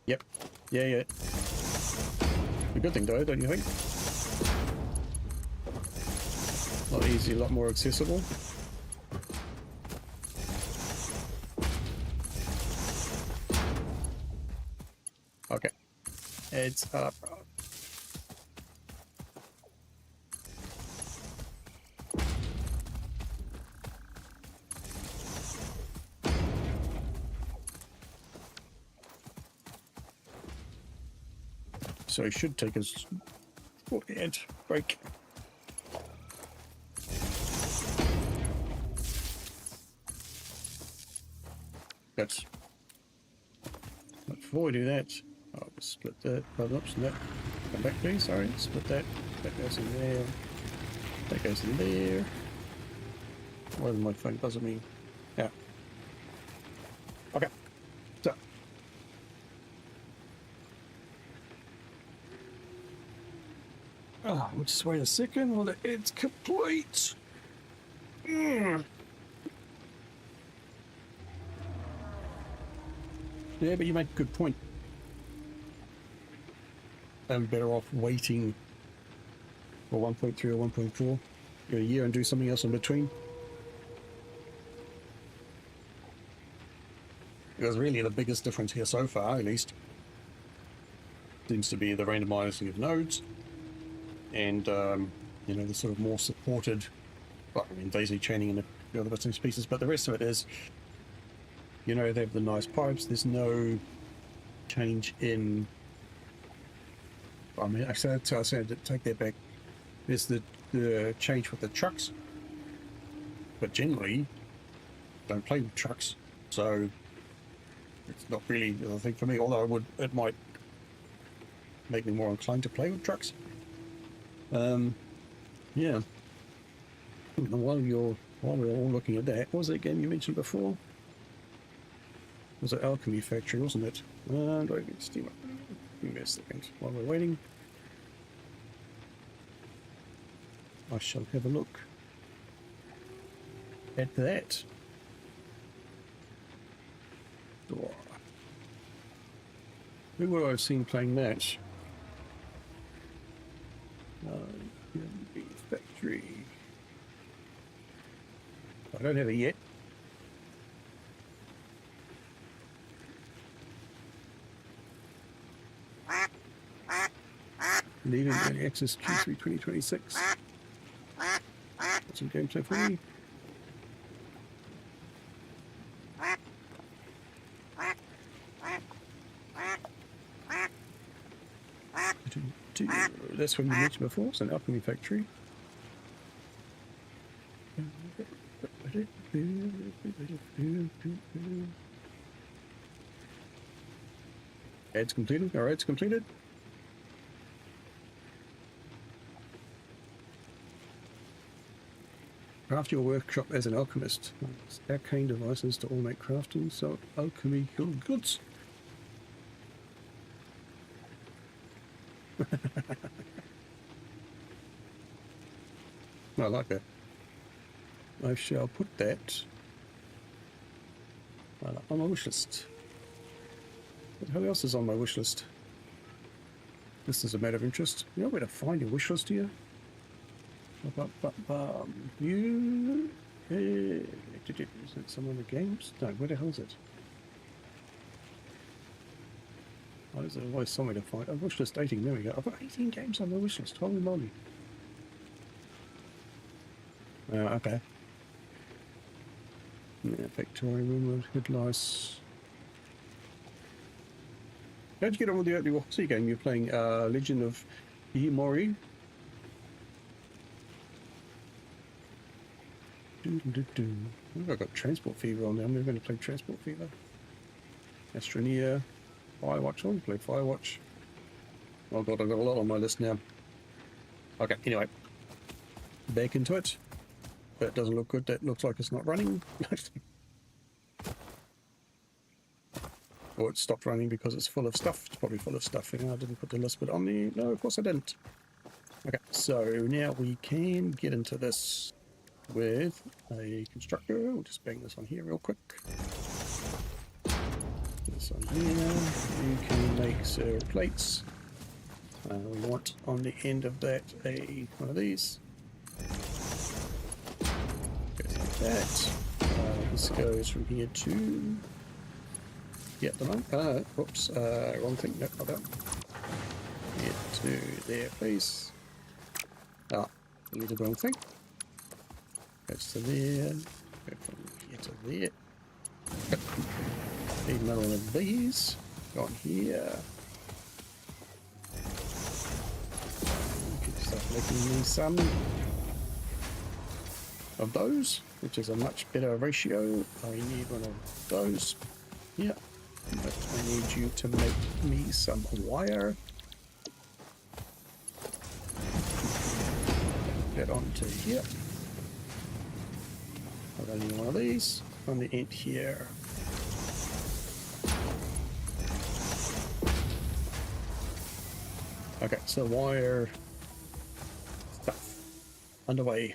Yep. Yeah. A good thing though, don't you think? A lot easier, a lot more accessible. Okay. It's up. So it should take us 48 break. But before we do that, I'll split that. Oops, no. Come back, please. Sorry, split that. That goes in there. That goes in there. Why is my phone buzzing me? Yeah. Okay. So. Oh, we'll just wait a second while it's complete. Yeah, but you make a good point. I'm better off waiting for 1.3 or 1.4 a year and do something else in between. Because really the biggest difference here so far, at least, seems to be the randomizing of nodes and, you know, the sort of more supported, well, I mean, daisy chaining and a few other bits and pieces, but the rest of it is, you know, they have the nice pipes. There's no change in. I mean, I said to take that back. There's the change with the trucks, but generally, don't play with trucks, so it's not really the thing for me. Although it might make me more inclined to play with trucks. Yeah. While we're all looking at that, what was that game you mentioned before? It was an Alchemy Factory, wasn't it? Do I get Steam up? Give me a second while we're waiting. I shall have a look at that. Oh. Who would I have seen playing that? Alchemy Factory. I don't have it yet. Leaving early access Q3 2026. Got some gameplay for me. That's what you mentioned before. It's an Alchemy Factory. Ads completed. All right, it's completed. Craft your workshop as an alchemist. Arcane devices to automate crafting, so alchemy goods. I like that. I shall put that on my wish list. But who else is on my wish list? This is a matter of interest. You know where to find your wish list here? You... Is it some of the games? No, where the hell is it? Why is there always somewhere to find? Oh, wish list 18, there we go. I've got 18 games on my wish list, holy moly. Okay. Yeah, Victoria Rumored, Headlights. How'd you get on with the Oakley Odyssey game? You're playing Legend of Ihimori. I've got Transport Fever on there. I'm never going to play Transport Fever. Astroneer, Firewatch. I want to play Firewatch. Oh god, I've got a lot on my list now. Okay, anyway. Back into it. That doesn't look good. That looks like it's not running. Or it stopped running because it's full of stuff. It's probably full of stuff. You know, I didn't put the list bit on there. No, of course I didn't. Okay, so now we can get into this. with a constructor. We'll just bang this on here real quick. This on here. You can make server plates. We want on the end of that one of these. Goes like that. This goes from here to... Yeah, the one. Whoops, wrong thing. No, not that. Here to there, please. Ah, I need the wrong thing. Goes to there. Go from here to there. Need another one of these. Go on here. You can start making me some of those, which is a much better ratio. I need one of those. Yeah. But I need you to make me some wire. Get onto here. I need one of these on the end here. Okay, so wire stuff underway.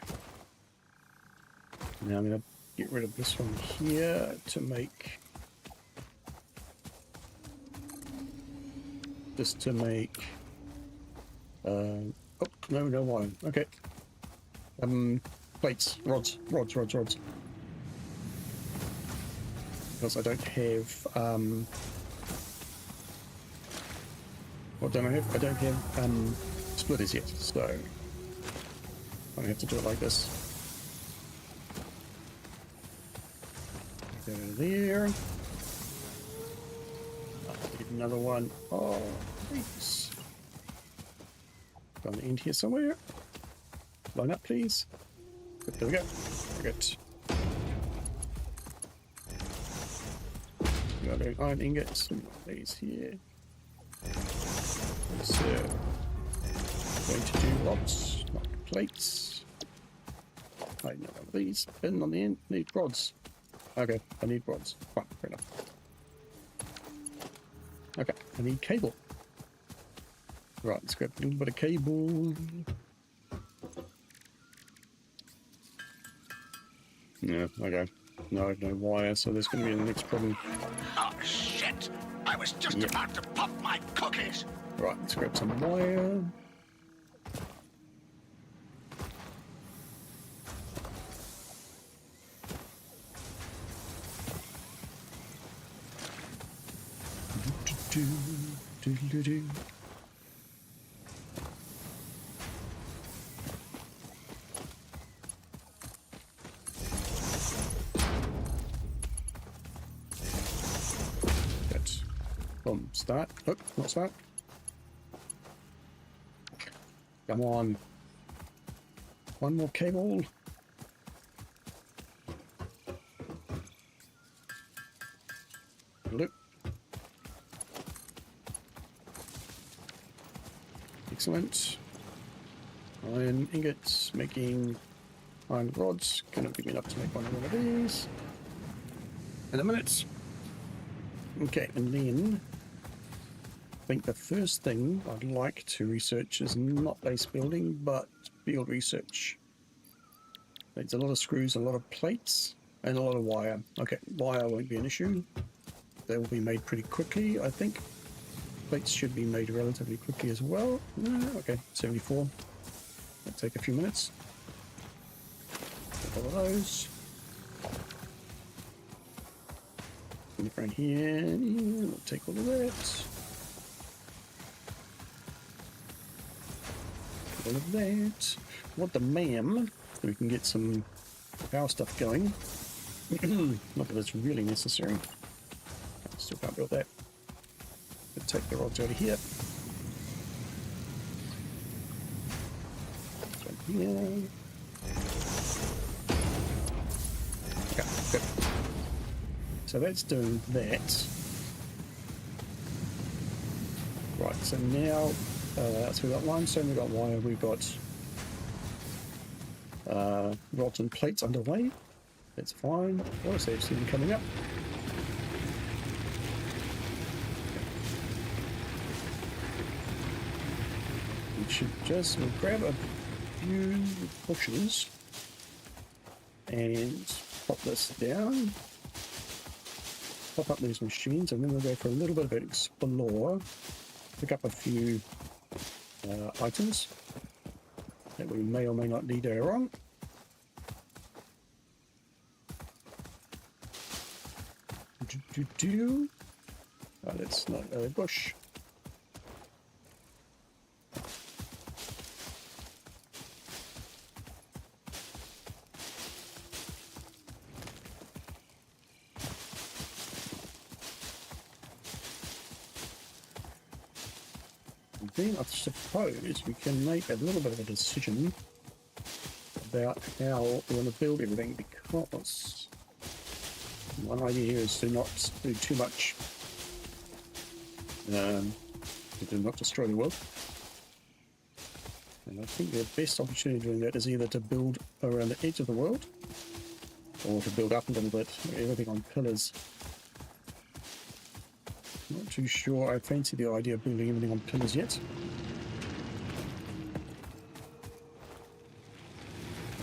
Now I'm going to get rid of this one here to make this to make oh no wire. Okay. Plates, rods. Because I don't have what don't I have? I don't have splitters yet, so I have to do it like this. Go there. I need another one. Oh, please. On the end here somewhere. Line up, please. Good, there we go. Very good. We got an iron ingot. These here. So, going to do rods, not plates. I know one of these. Pin on the end. Need rods. Okay, I need rods. Fine, fair enough. Okay, I need cable. Right, let's grab a little bit of cable. Yeah, okay. No wire, so there's going to be the next problem. Oh, shit! I was just about to pop my cookies! Right, let's grab some wire. Do. Good. Boom. Start. Oh, not start. Come on. One more cable. Loop. Excellent. Iron ingots, making iron rods. Gonna give me enough to make one of these. In a minute. Okay, and then I think the first thing I'd like to research is not base building, but field research. Needs a lot of screws, a lot of plates, and a lot of wire. Okay, wire won't be an issue. They will be made pretty quickly, I think. Plates should be made relatively quickly as well. Okay, 74. That'll take a few minutes. All of those. Right here, we'll take all of that. All of that. Want the MAM, so we can get some power stuff going. Not that it's really necessary. Still can't build that. But take the rods out of here. This one here. Okay, good. So that's doing that. Right, so now, so we've got limestone, we've got wire, we've got rods and plates underway. That's fine. Water save soon coming up. We should just grab a few bushes. and pop this down. Pop up these machines, and then we'll go for a little bit of an explore. Pick up a few items that we may or may not need later on. Oh, that's not a bush. Then I suppose we can make a little bit of a decision about how we want to build everything, because one idea here is to not do too much, to not destroy the world. And I think the best opportunity of doing that is either to build around the edge of the world, or to build up a little bit, everything on pillars. Not too sure I fancy the idea of building everything on pillars yet.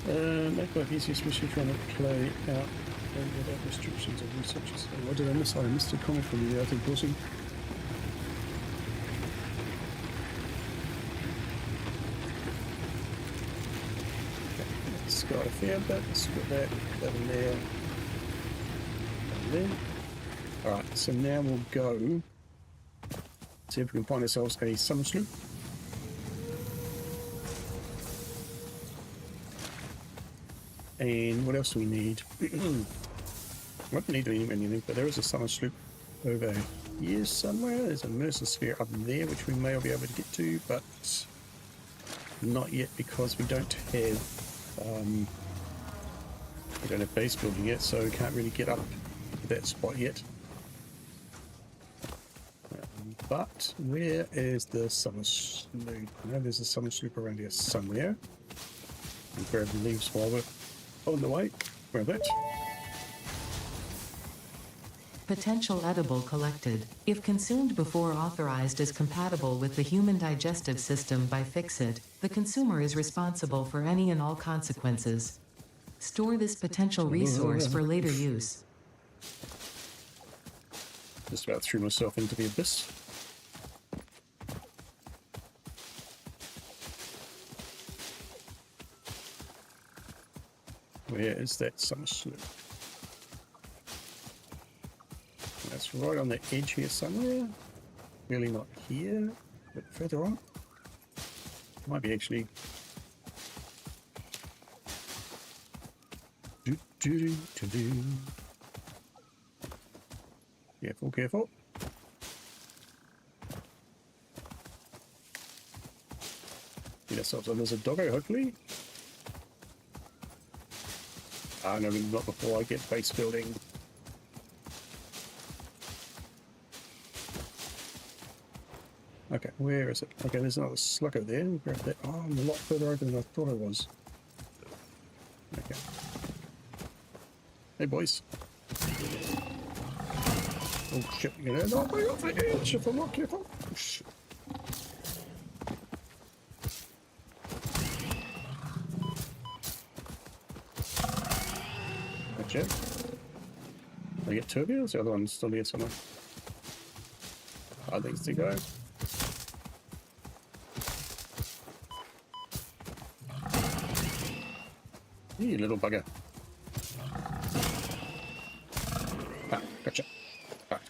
Make life easier, especially if you want to play out without restrictions of researchers. What did I miss? I missed a comment from you there, I think, Bossy. Let's go a fair bit. Let's put that in there. And then. Alright, so now we'll go see if we can find ourselves a summer sloop. And what else do we need? We don't need anything, but there is a summer sloop over here somewhere. There's a Mercer sphere up there, which we may be able to get to, but not yet, because we don't have base building yet, so we can't really get up to that spot yet. But where is the summer sloop? I know there's a summer sloop around here somewhere. We'll grab the leaves while we're on the way. Grab that. Potential edible collected. If consumed before authorized as compatible with the human digestive system by Fixit, the consumer is responsible for any and all consequences. Store this potential resource for later use. Just about threw myself into the abyss. Where is that summer sloop? That's right on the edge here somewhere. Really not here, but further on. Might be actually. Careful, careful. Get ourselves on as a doggo, hopefully. Ah, no, not before I get base building. Okay, where is it? Okay, there's another slugger there. We'll grab that. Oh, I'm a lot further over than I thought I was. Okay. Hey, boys. Oh, shit. You know, knock me off the edge if I'm not careful. Oh, shit. Gotcha. I get two of you? Or is the other one still here somewhere? I think to go. You little bugger. Ah, gotcha. Right.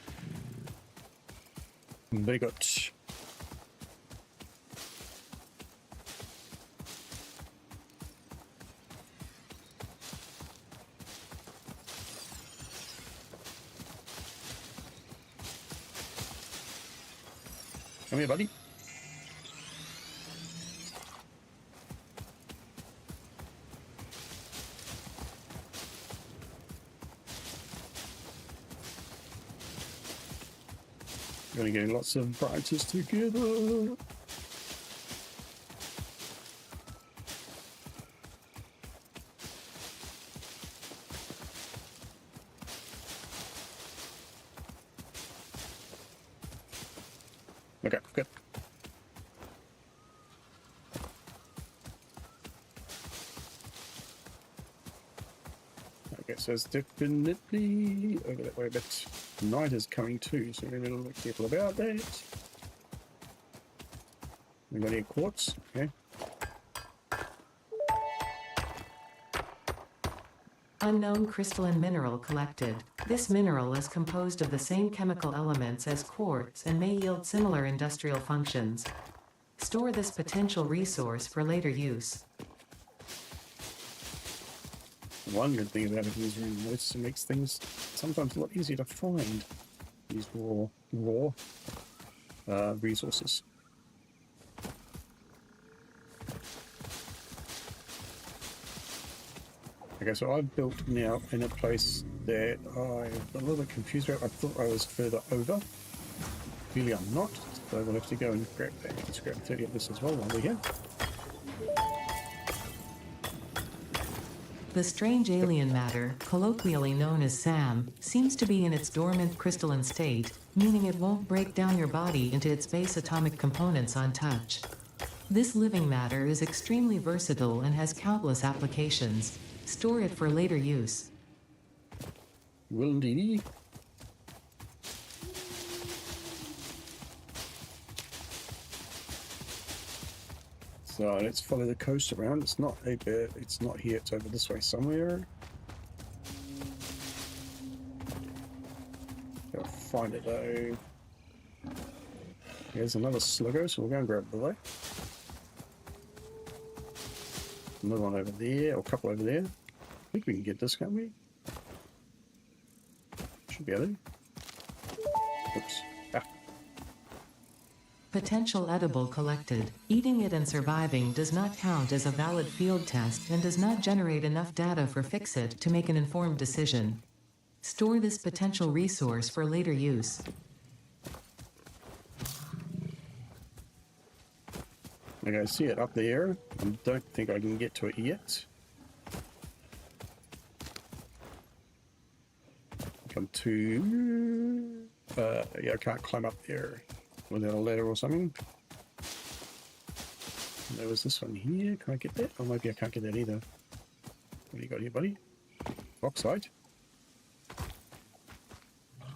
Very good. Come here, buddy. Gonna get lots of branches together. Okay, good. so it's definitely over that way, but night is coming too, so we're going to be careful about that. We got any quartz? Okay. Unknown crystalline mineral collected. This mineral is composed of the same chemical elements as quartz and may yield similar industrial functions. Store this potential resource for later use. One good thing about it is it makes things sometimes a lot easier to find these raw resources. Okay, so I've built now in a place that I'm a little bit confused about. I thought I was further over. Really, I'm not. So we'll have to go and grab that. Let's grab 30 of this as well while we're here. The strange alien matter, colloquially known as SAM, seems to be in its dormant crystalline state, meaning it won't break down your body into its base atomic components on touch. This living matter is extremely versatile and has countless applications. Store it for later use. Will indeed. So let's follow the coast around. It's not a bit. It's not here. It's over this way somewhere. Gotta find it though. Here's another sluggo, so we'll go and grab the way. Another one over there, or a couple over there. I think we can get this, can't we? Should be able to. Oops. Ah. Potential edible collected. Eating it and surviving does not count as a valid field test and does not generate enough data for Fixit to make an informed decision. Store this potential resource for later use. Okay, I see it up there. I don't think I can get to it yet. Come to... yeah, I can't climb up there without a ladder or something. There was this one here. Can I get that? Or maybe I can't get that either. What do you got here, buddy? Bauxite.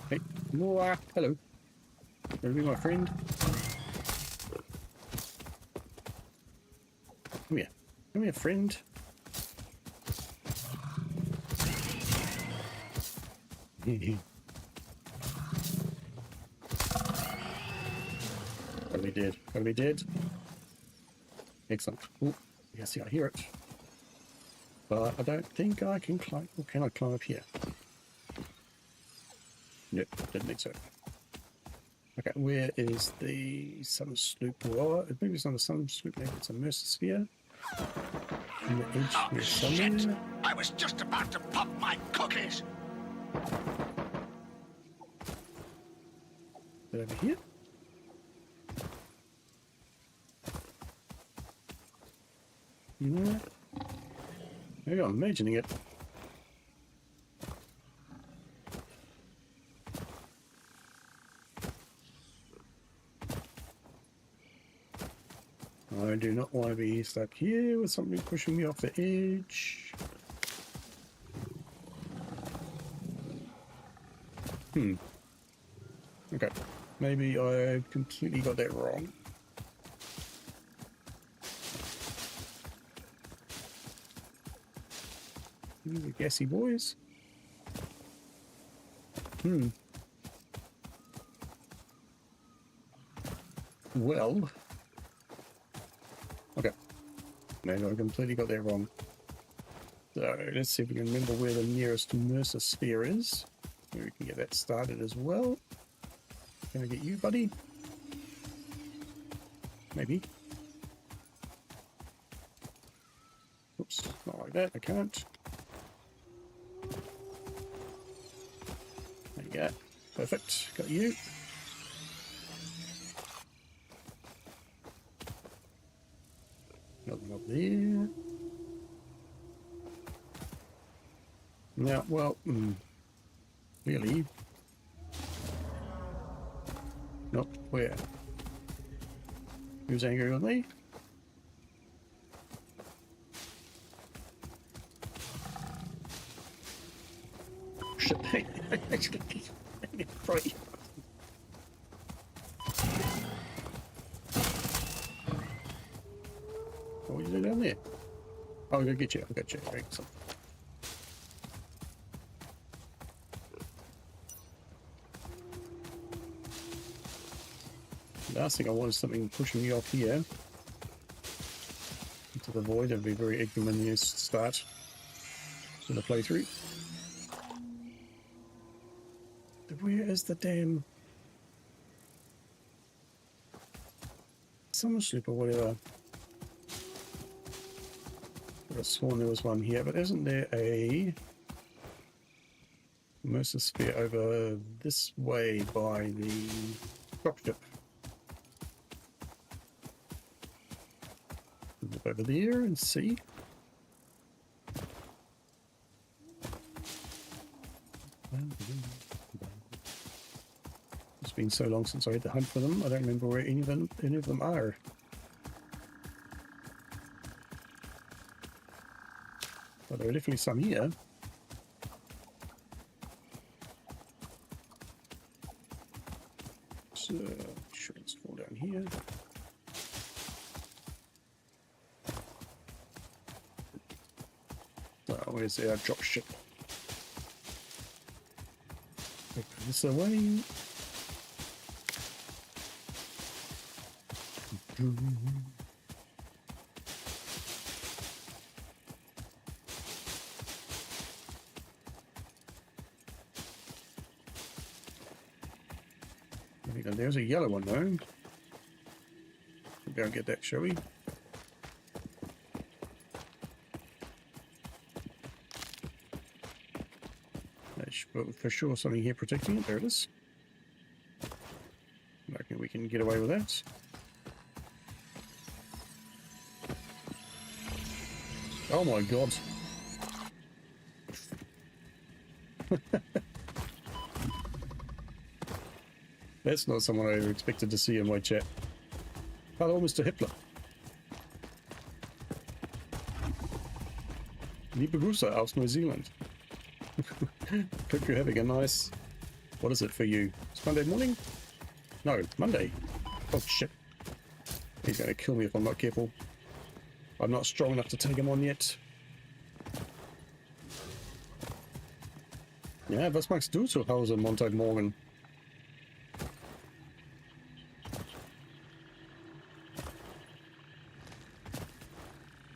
Hey, Noah. Hello. Wanna be my friend? Come here. Come here, friend. Gotta be dead. Gotta be dead. Excellent. Oh, yeah, see, I hear it. But I don't think I can climb. Or can I climb up here? Nope, didn't think so. Okay, where is the Southern Sloop? Well, maybe it's not a Southern Sloop, maybe it's a Mercer Sphere. On the edge Oh, here shit! somewhere. I was just about to pop my cookies. Is it over here? No. Maybe I'm imagining it. I do not want to be stuck here with something pushing me off the edge. Okay. Maybe I completely got that wrong. The gassy boys. Well. Okay. Maybe I completely got that wrong. So let's see if we can remember where the nearest Mercer Sphere is. Maybe we can get that started as well. Can I get you, buddy? Maybe. Oops, not like that. I can't. There you go. Perfect. Got you. Another one up there. Now, well, really? Nope, where? Who's angry with me? shit. Right. What are you doing down there? Oh, I'm gonna get you. I'll get you. Excellent. Last thing I want is something pushing me off here into the void. That'd be a very ignominious start to the playthrough. Where is the damn summer sloop or whatever? I could have sworn there was one here, but isn't there a Mercer sphere over this way by the dropship? Look over there and see. It's been so long since I had to hunt for them. I don't remember where any of them are. But there are definitely some here. So, sure, let's fall down here. Where's our drop ship? Open this away. There's a yellow one though. We'll go and get that, shall we? There's for sure something here protecting it. There it is. I reckon we can get away with that. Oh my god. That's not someone I ever expected to see in my chat. Hello, Mr. Hitler. Liebe Grüße aus New Zealand. Hope you're having a nice... What is it for you? It's Monday morning? No, Monday. Oh shit. He's going to kill me if I'm not careful. I'm not strong enough to take him on yet. Ja, was magst du zu Hause Montagmorgen?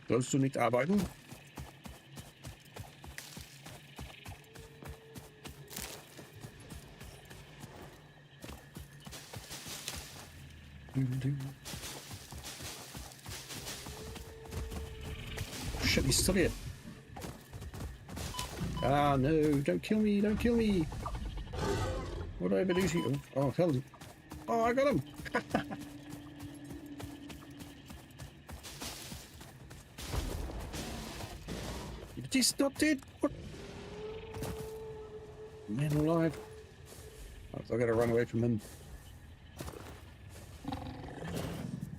Sollst du nicht arbeiten? Shit, he's still here. Ah, no, don't kill me, don't kill me. What did I ever do to you? Oh, hell. Oh, I got him. He's not dead. What? Man alive. Oh, so I gotta run away from him.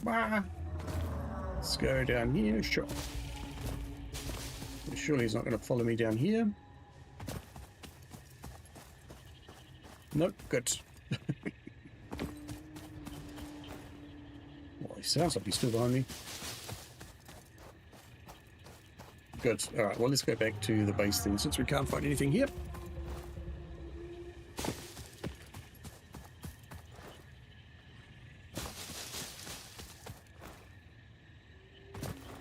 Ah. Let's go down here. Sure. Surely he's not going to follow me down here. Nope, good. Well, he sounds like he's still behind me. Good. Alright, well, let's go back to the base then, since we can't find anything here.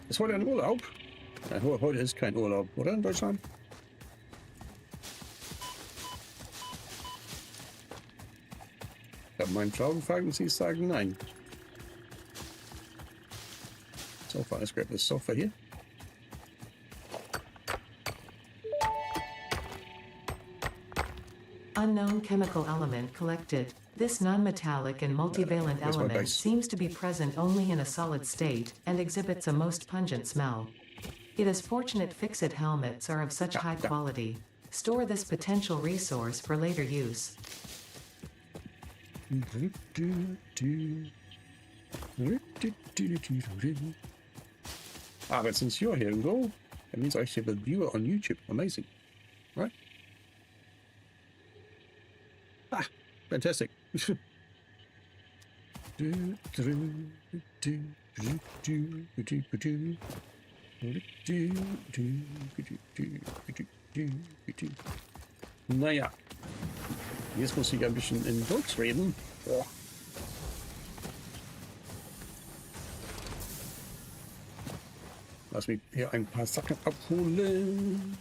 Es war ein Urlaub. Heute ist kein Urlaub, oder in Deutschland? Ich habe meinen Frau gefragt und sie sagen nein. Sofa, let's grab this sofa here. Unknown chemical element collected. This non-metallic and multivalent Where's my element base? seems to be present only in a solid state and exhibits a most pungent smell. It is fortunate fixit helmets are of such high quality. Store this potential resource for later use. Ah, but since you're here, Go, that means I should have a viewer on YouTube. Amazing. Right? Ah, fantastic. Naja, jetzt muss ich ein bisschen in Deutsch reden. Oh. Lass mich hier ein paar Sachen abholen.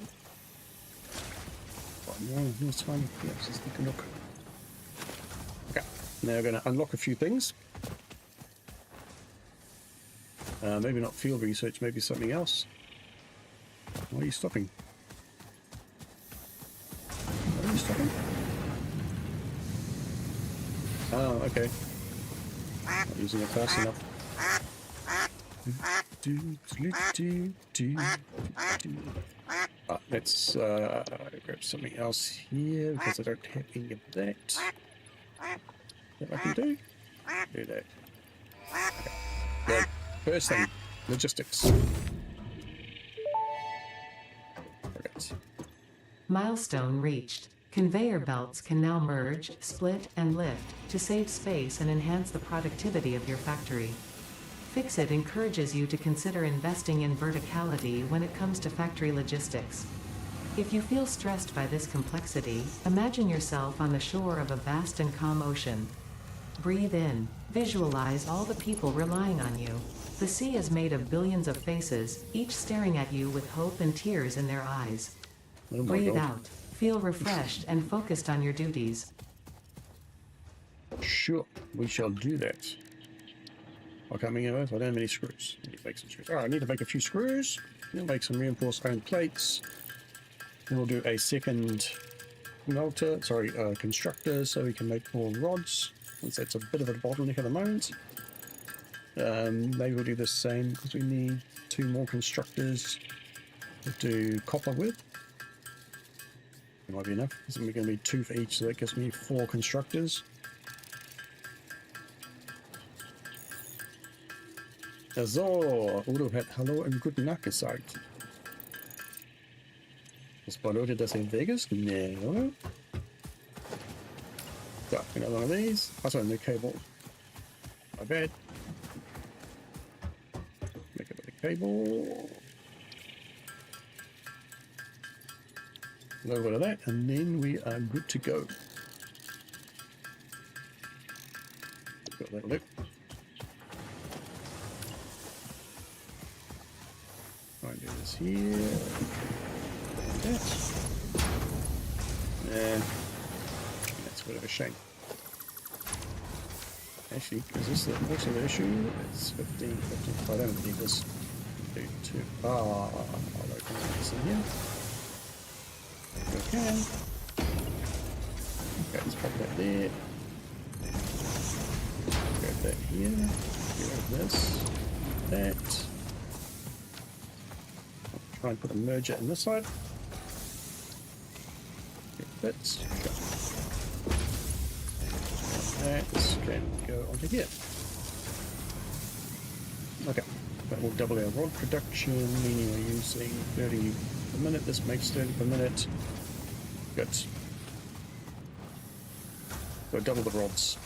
Oh, no, this one. Yes, it's not enough. Okay, now we're going to unlock a few things. Maybe not field research, maybe something else. Why are you stopping? Why are you stopping? Oh, okay. Not using it fast enough. Let's grab something else here because I don't have any of that. That I can do? Do that. Okay. Good. First thing, logistics. Right. Milestone reached. Conveyor belts can now merge, split, and lift to save space and enhance the productivity of your factory. Fixit encourages you to consider investing in verticality when it comes to factory logistics. If you feel stressed by this complexity, imagine yourself on the shore of a vast and calm ocean. Breathe in. Visualize all the people relying on you. The sea is made of billions of faces, each staring at you with hope and tears in their eyes. Oh my Breathe God. out. Feel refreshed and focused on your duties. Sure, we shall do that. I can't make it. I don't have any screws. I need to make some screws. Alright, I need to make a few screws. We'll make some reinforced iron plates. Then we'll do a second melter, constructor, so we can make more rods. Since that's a bit of a bottleneck at the moment. Maybe we'll do the same because we need 2 more constructors to do copper with. It might be enough. It's going to be 2 for each, so that gives me 4 constructors. So, Udo hat Hallo und guten Nacht gesagt. Das bedeutet, dass er weg ist? Nee, oder? So, another one of these. Also, a new cable. My bad. Make a bit of cable. A little bit of that, and then we are good to go. Got that look. Try and do this here. That. Yeah. That's a bit of a shame. Actually, is this also the issue? It's 15, 15. I don't need this. 32. I'll open this in here. Okay. Okay, let's pop that there. Grab that here. Grab this. That. I'll try and put a merger in this side. Get bits. That can go onto here. Okay. That will double our rod production, meaning we're using 30 per minute. This makes 30 per minute. Good. So double the rods.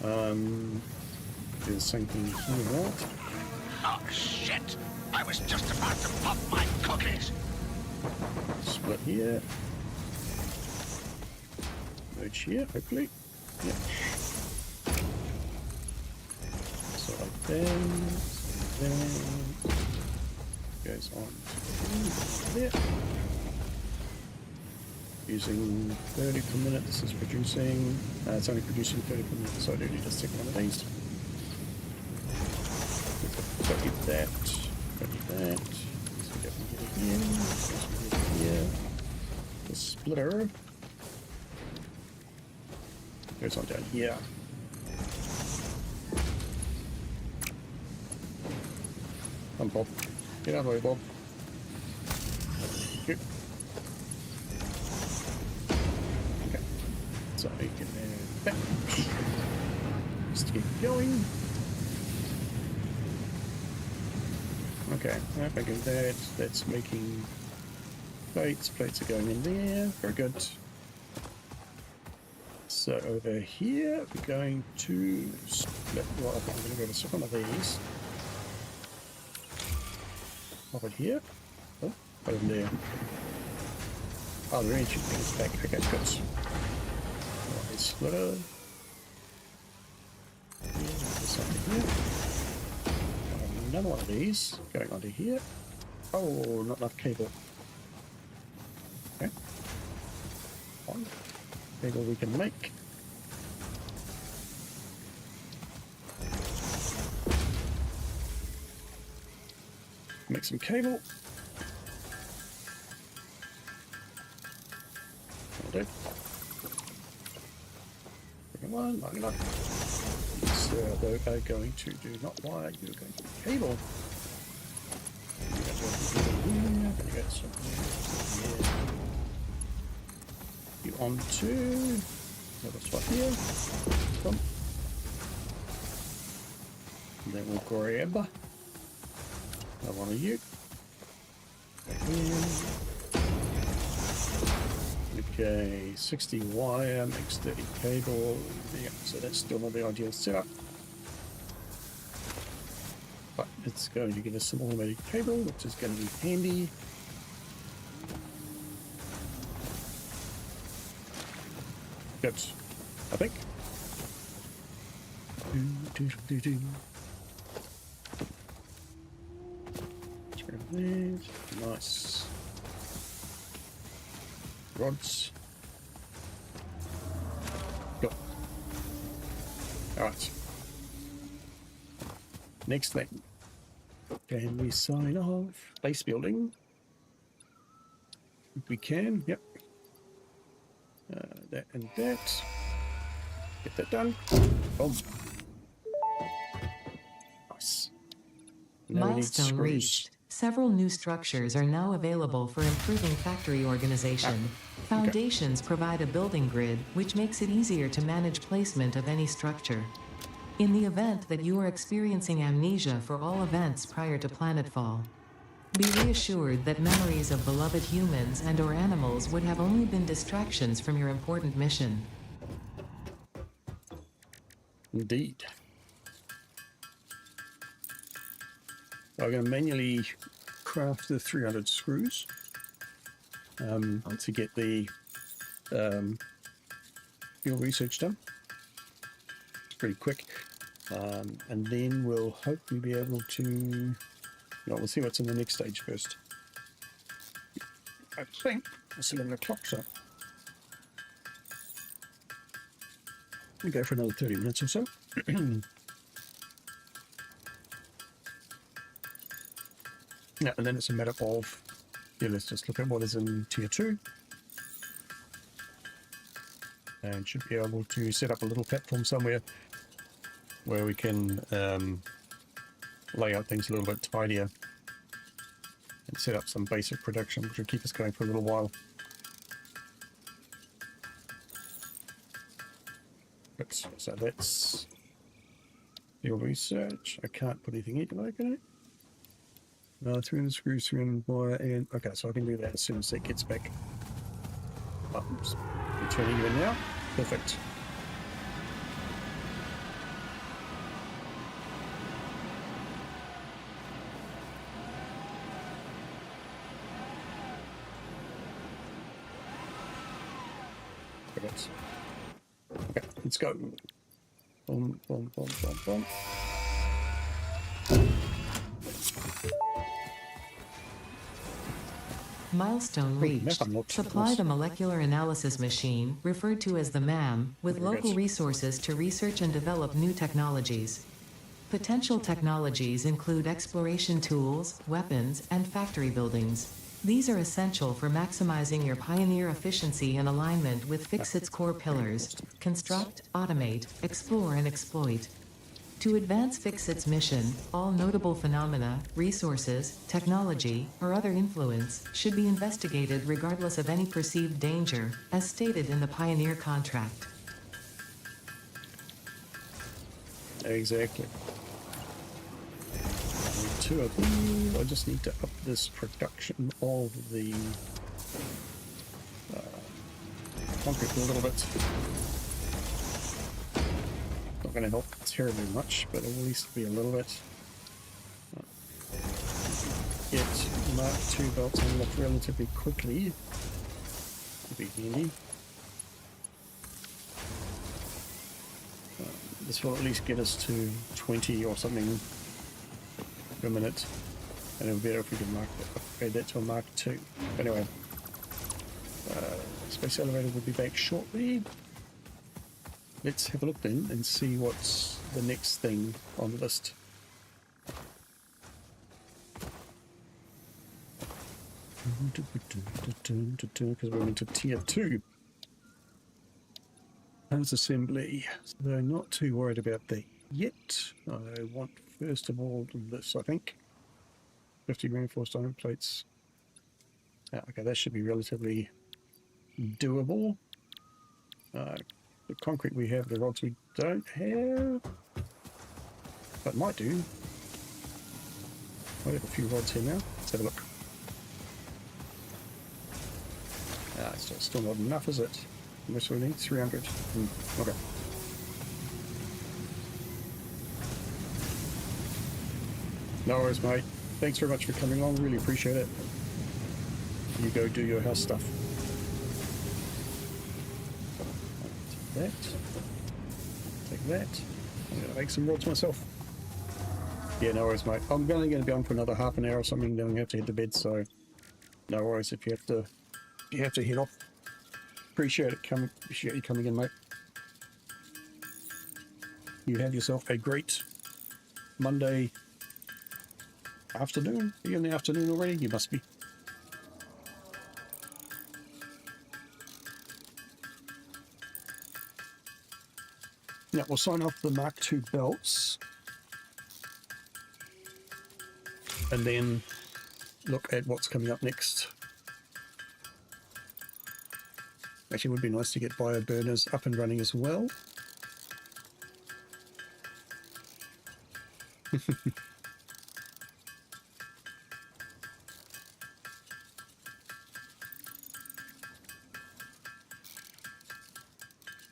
Do the same thing here, right? Oh, shit! I was just about to pop my cookies! Split here. Merge here, hopefully. Yeah. So like then goes on to there. Using 30 per minute, this is producing, it's only producing 30 per minute, so I do need to stick one of these. Copy that, copy that, so we get here, the splitter goes on down here. Come Bob, get out of the way, Bob. Good. Okay, so we can back. Just keep going. Okay, if I go that, that's making plates. Plates are going in there. Very good. So over here, we're going to split. Well, I'm going to go to one of these. Over here. Oh, over there. Oh, the range thing's back. Okay, good. Alright, splitter. This over here. Another one of these going onto here. Oh, not enough cable. Okay. One cable we can make. Make some cable. That'll do. Bring one, line it up. So they are going to do not wire, you're going to do cable. Gonna get something here. You onto another spot here. Come. And then we'll grab another one of you. Back in. Okay, 60 wire makes 30 cable. Yeah, so that's still not the ideal setup. But it's going to give us some automated cable, which is going to be handy. Good, I think. Nice. Rods. Go. Alright. Next thing. Can we sign off? Base building. If we can, yep. That and that. Get that done. Boom. Nice. Now we need Milestone screws. reached. Several new structures are now available for improving factory organization. Foundations provide a building grid, which makes it easier to manage placement of any structure. In the event that you are experiencing amnesia for all events prior to planetfall, be reassured that memories of beloved humans and/or animals would have only been distractions from your important mission. Indeed. I'm going to manually craft the 300 screws to get the field research done. It's pretty quick. And then we'll hopefully be able to... Well, we'll see what's in the next stage first. I think it's 11 o'clock, so... We'll go for another 30 minutes or so. Yeah, and then it's a matter of, yeah, let's just look at what is in tier 2. And should be able to set up a little platform somewhere where we can lay out things a little bit tidier and set up some basic production, which will keep us going for a little while. Oops, so that's field research. I can't put anything in, can I? 300 screws, 300 wire, and okay, so I can do that as soon as it gets back. Oops. We're turning even now. Perfect. Perfect. Okay, let's go. Boom, boom, boom, boom, boom. Milestone reached. unlocked. Supply Nice. the molecular analysis machine, referred to as the MAM, with Very local good. resources to research and develop new technologies. Potential technologies include exploration tools, weapons, and factory buildings. These are essential for maximizing your Pioneer efficiency in alignment with Fixit's core pillars: construct, automate, explore, and exploit. To advance Fixit's mission, all notable phenomena, resources, technology, or other influence should be investigated regardless of any perceived danger, as stated in the Pioneer contract. Exactly. I need 2 of these. I just need to up this production of the concrete a little bit. going to help terribly much, but it will at least be a little bit. Get Mark II belts unlocked relatively quickly. Would be handy. This will at least get us to 20 or something per minute, and it would be better if we could upgrade that to a Mark II. Anyway, Space Elevator will be back shortly. Let's have a look then and see what's the next thing on the list. Because we're into tier 2. House assembly. So not too worried about that yet. I want first of all this, I think. 50 reinforced iron plates. Okay, that should be relatively doable. The concrete we have, the rods we don't have. But might do. I have a few rods here now. Let's have a look. It's still not enough, is it? How much do we need? 300. Okay. No worries, mate. Thanks very much for coming along. Really appreciate it. You go do your house stuff. Take that. Take that. I'm going to make some rods myself. Yeah, no worries, mate. I'm only going to be on for another half an hour or something, then we have to head to bed, so no worries if you have to head off. Appreciate you coming in, mate. You have yourself a great Monday afternoon. Are you in the afternoon already? You must be. Now we'll sign off the Mark II belts and then look at what's coming up next. Actually, it would be nice to get bio burners up and running as well.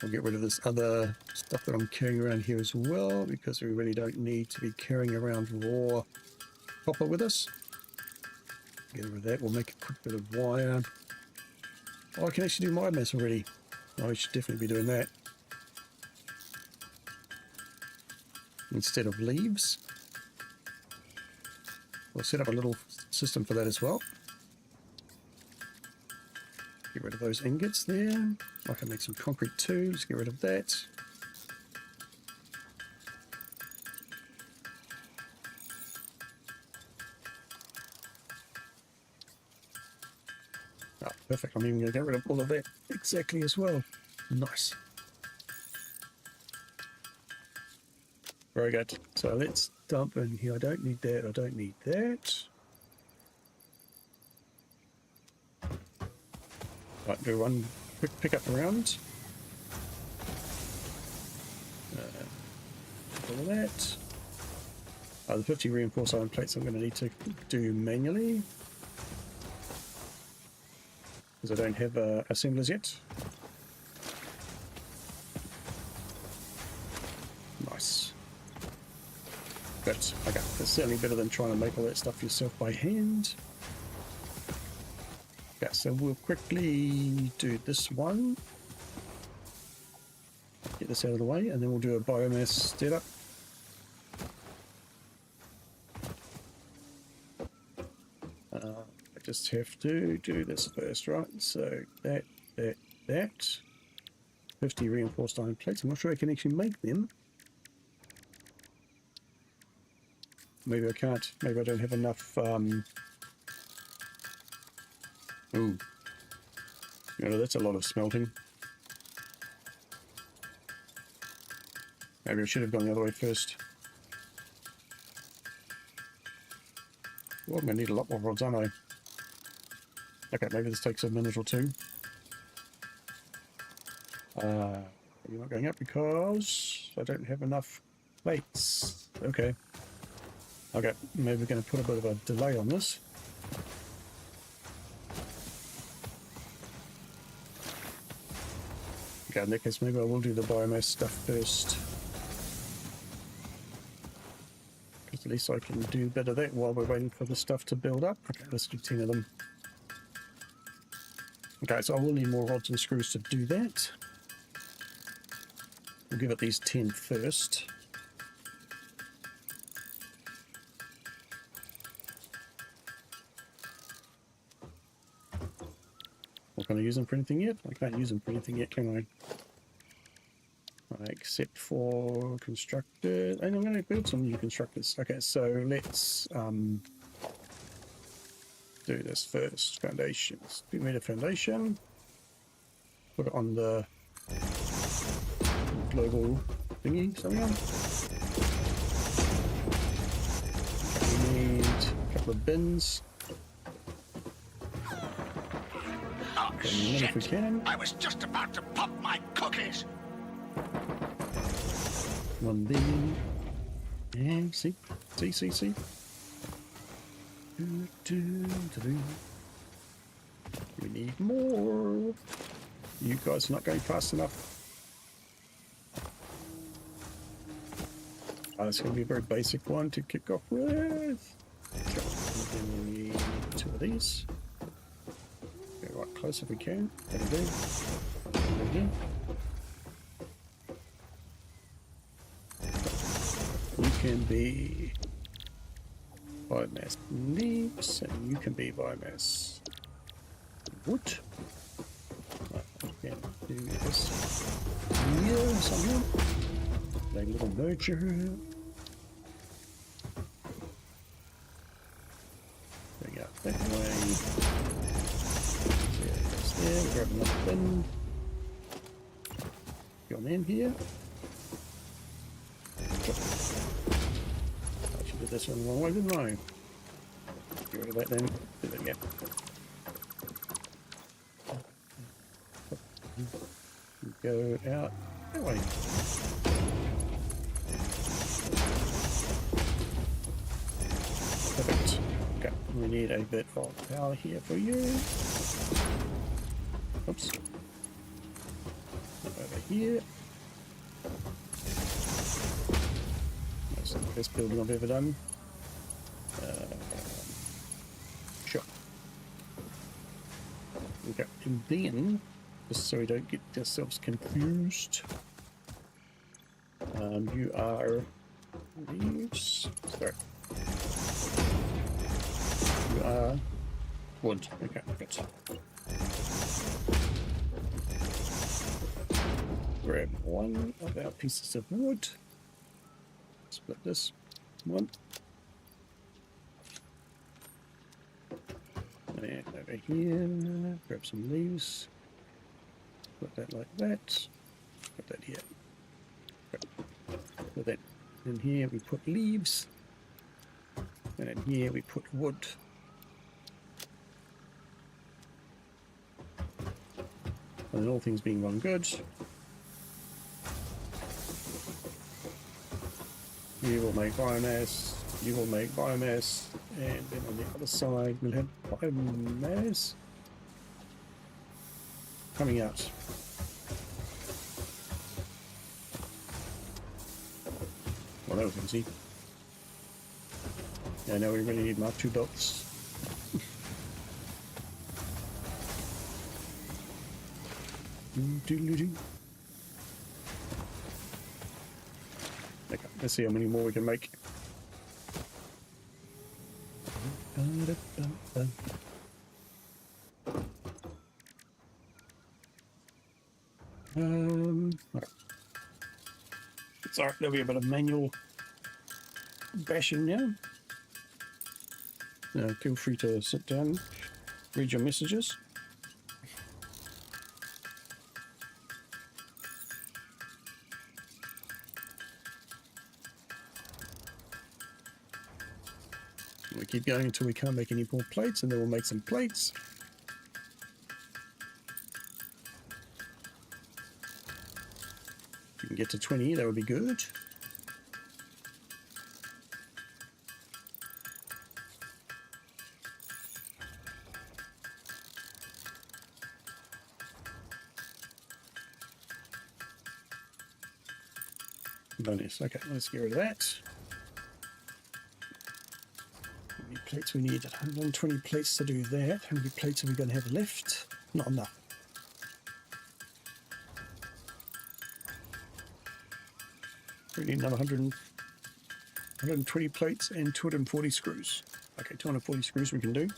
I'll get rid of this other stuff that I'm carrying around here as well, because we really don't need to be carrying around raw copper with us. Get rid of that. We'll make a quick bit of wire. Oh, I can actually do biomass already. Oh, I should definitely be doing that. Instead of leaves. We'll set up a little system for that as well. Get rid of those ingots there. I can make some concrete too. Just get rid of that. Oh, perfect. I'm even going to get rid of all of that exactly as well. Nice. Very good. So let's dump in here. I don't need that. I don't need that. Right, do one quick pickup around. All of that. The 50 reinforced iron plates I'm going to need to do manually, because I don't have assemblers yet. Nice. Good. Okay, that's certainly better than trying to make all that stuff yourself by hand. Okay, so we'll quickly do this one. Get this out of the way, and then we'll do a biomass setup. I just have to do this first, right? So that. 50 reinforced iron plates. I'm not sure I can actually make them. Maybe I can't. Maybe I don't have enough. Ooh. You know, that's a lot of smelting. Maybe I should have gone the other way first. Well, I'm going to need a lot more rods, aren't I? Okay, maybe this takes a minute or two. You're not going up because I don't have enough plates. Okay. Okay, maybe we're going to put a bit of a delay on this. Okay, in that case, maybe I will do the biomass stuff first. At least I can do a bit of that while we're waiting for the stuff to build up. Okay, let's do 10 of them. Okay, so I will need more rods and screws to do that. We'll give it these 10 first. Not going to use them for anything yet. I can't use them for anything yet, can I? Except for constructed. And I'm going to build some new constructors. Okay, so let's do this first. Foundations. We made a foundation. Put it on the global thingy somehow. We need a couple of bins. Oh, If we shit! can. I was just about to pop my cookies. One bin. And see. We need more. You guys are not going fast enough. It's going to be a very basic one to kick off with. Then we need 2 of these. Go right close if we can. That'll do. Again. You can be biomass leaves, and you can be biomass wood. I can do this here somehow. Like a little merger. Bring out that way. There, that's there. Grab another bin. Go on in here. I should do this one the wrong way, didn't I? Get rid of that then. Do that again. Go out that way. Perfect. Okay, we need a bit of power here for you. Oops. Over here. That's the best building I've ever done. Sure. Okay, and then, just so we don't get ourselves confused, you are leaves. Sorry. You are wood. Okay, good. Grab one of our pieces of wood. Split this one. And over here, grab some leaves. Put that like that. Put that here. Put that in here. We put leaves. And in here we put wood. And then all things being run good, you will make biomass, you will make biomass, and then on the other side we'll have biomass coming out. Well, that was easy. Yeah, now we really need Mark II belts. Okay, let's see how many more we can make. Okay. It's alright, there'll be a bit of manual bashing now. Feel free to sit down, read your messages. We keep going until we can't make any more plates, and then we'll make some plates. If we can get to 20, that would be good. Bonus. Okay, let's get rid of that. plates we need? 120 plates to do that. How many plates are we going to have left? Not enough. We need another 120 plates and 240 screws. Okay, 240 screws we can do.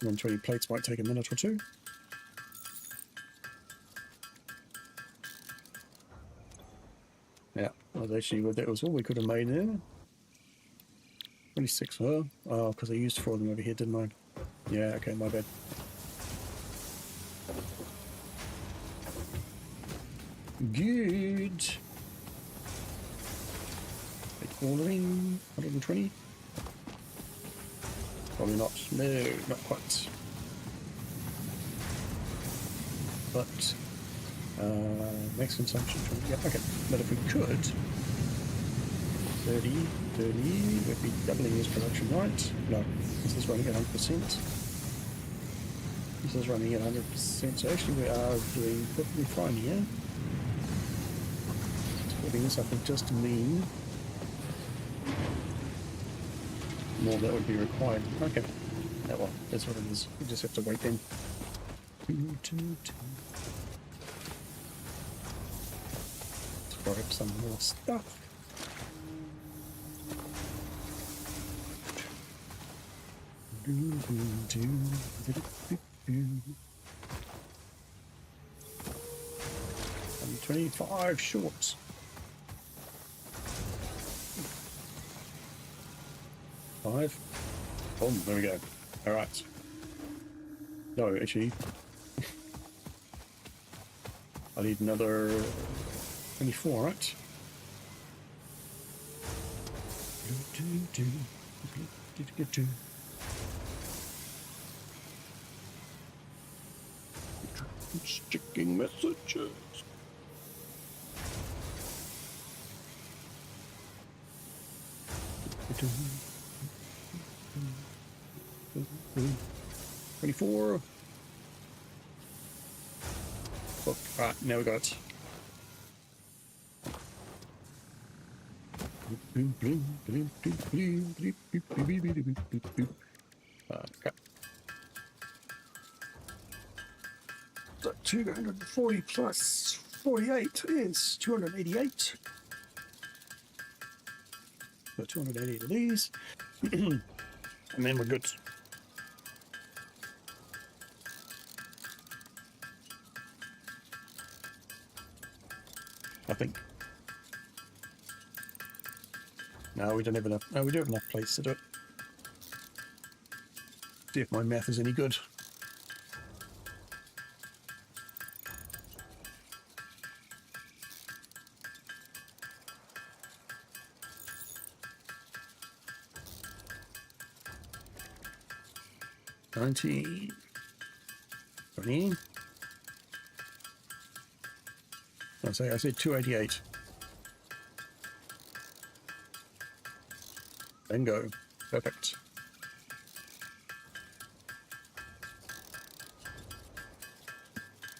120 plates might take a minute or two. Yeah, well, actually, that was all we could have made there. 26, oh, because I used 4 of them over here, didn't I? Yeah, okay, my bad. Good. Take all of them, 120. Probably not, no, not quite. But, max consumption, 20, yeah, okay. But if we could, 30, would be doubling this production, right? No, this is running at 100%. This is running at 100%, so actually we are doing perfectly fine here. Splitting this up would just mean more that would be required. Okay, yeah, well, that's what it is. We just have to wait then. Let's grab some more stuff. I'm 25 short. Five. Oh, there we go. All right. No, actually, I need another 24, right? Checking messages. $24. Look, right, now we got it. Okay. So 240 plus 48 is 288. So 288 of these. And then we're good. I think. No, we don't have enough. No, we do have enough plates to do it. See if my math is any good. $19, $20. I said 288. Bingo. Perfect.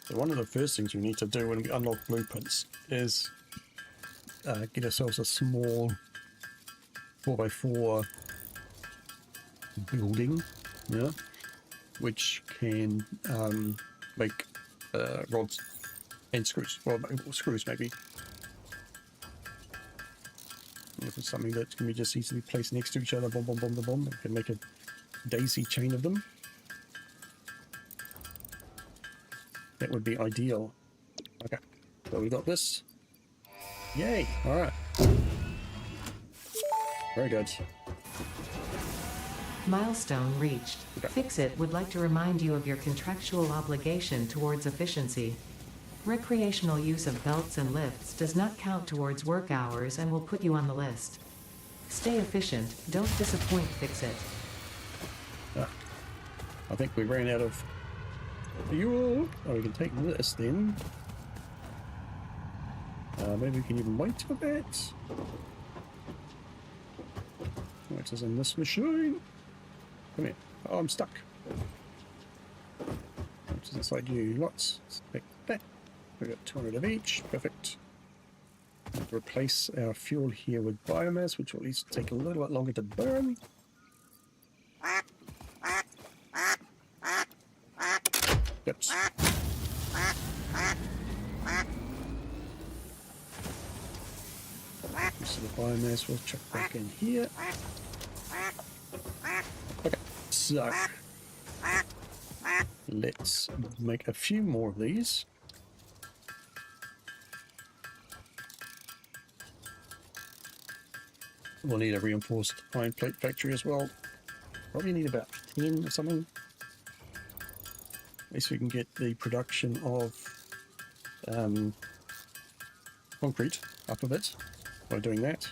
So one of the first things we need to do when we unlock blueprints is get ourselves a small 4x4 building, yeah, which can make rods and screws. Well, screws maybe. This is something that can be just easily placed next to each other. Boom, boom, boom, boom, boom. We can make a daisy chain of them. That would be ideal. Okay, so we got this. Yay! All right. Very good. Milestone reached. Okay. Fixit would like to remind you of your contractual obligation towards efficiency. Recreational use of belts and lifts does not count towards work hours and will put you on the list. Stay efficient, don't disappoint Fixit. I think we ran out of fuel. Oh, we can take this then. Maybe we can even wait a bit. What is in this machine? Come here. Oh, I'm stuck. What's inside you? Lots. Let's take that. We got 200 of each. Perfect. Replace our fuel here with biomass, which will at least take a little bit longer to burn. Oops. So the biomass will chuck back in here. Okay, so let's make a few more of these. We'll need a reinforced iron plate factory as well. Probably need about 10 or something. At least we can get the production of concrete up a bit by doing that.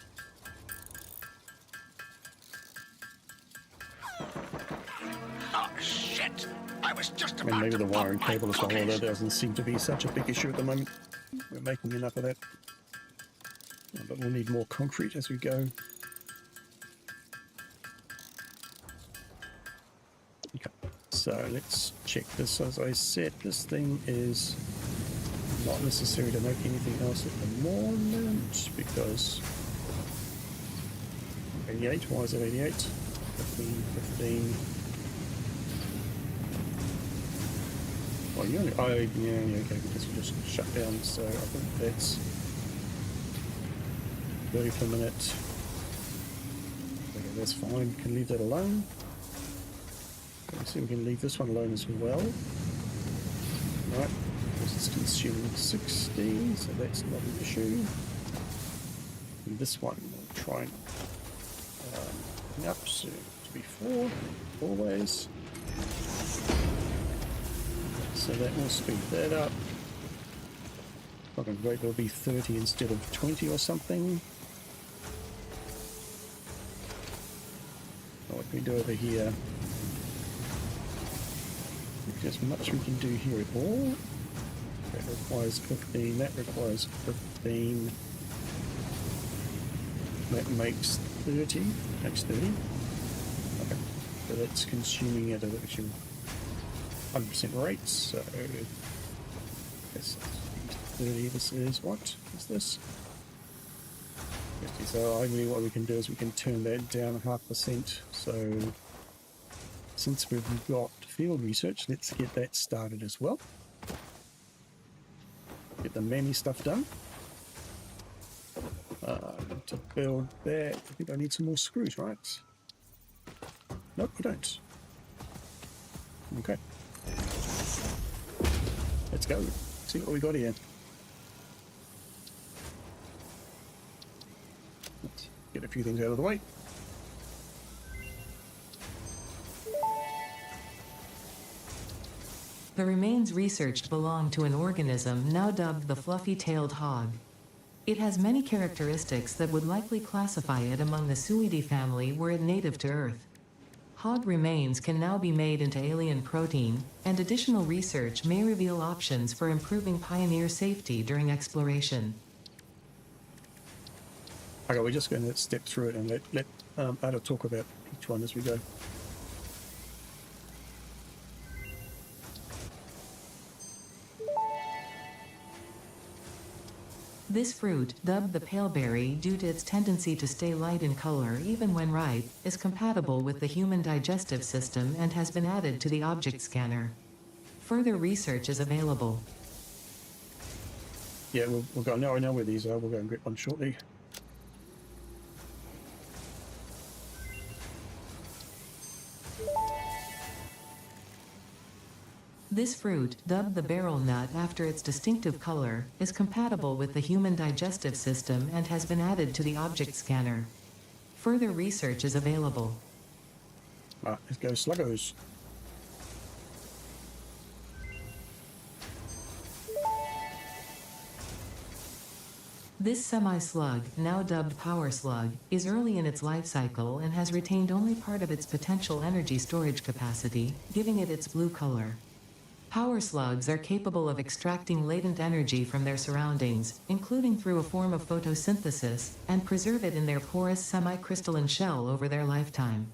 Oh, shit! I was just And about maybe to the pop wiring my cable as well, although cookies. that doesn't seem to be such a big issue at the moment. We're making enough of that. But we'll need more concrete as we go. Okay, so let's check this. As I said, this thing is not necessary to make anything else at the moment because 88, why is it 88? 15, 15. Well, you only, oh, yeah, okay, because you just shut down, so I think that's 30 per minute. Okay, that's fine, can leave that alone. Let's see if we can leave this one alone as well. Right, because it's consuming 60, so that's not an issue. And this one, we'll try and up so to be 4, always. So that will speed that up. Fucking great, it'll be 30 instead of 20 or something. What can we do over here? There's much we can do here at all. That requires 15, that requires 15. That makes 30, makes 30. Okay, so that's consuming at an actual 100% rate, so that's 30, this is, what is this? 50, so I believe what we can do is we can turn that down 0.5%, so since we've got field research, let's get that started as well. Get the mammy stuff done. To build that, I think I need some more screws, right? Nope, I don't. Okay. Let's go. See what we got here. Let's get a few things out of the way. The remains researched belong to an organism now dubbed the fluffy-tailed hog. It has many characteristics that would likely classify it among the Suidae family were it native to Earth. Hog remains can now be made into alien protein, and additional research may reveal options for improving Pioneer safety during exploration. Okay, we're just going to step through it and let Ada talk about each one as we go. This fruit, dubbed the paleberry due to its tendency to stay light in color even when ripe, is compatible with the human digestive system and has been added to the object scanner. Further research is available. Yeah, we'll go. Now I know where these are. We'll go and get one shortly. This fruit, dubbed the beryl nut after its distinctive color, is compatible with the human digestive system and has been added to the object scanner. Further research is available. Let's go sluggos. This semi-slug, now dubbed power slug, is early in its life cycle and has retained only part of its potential energy storage capacity, giving it its blue color. Power slugs are capable of extracting latent energy from their surroundings, including through a form of photosynthesis, and preserve it in their porous semi-crystalline shell over their lifetime.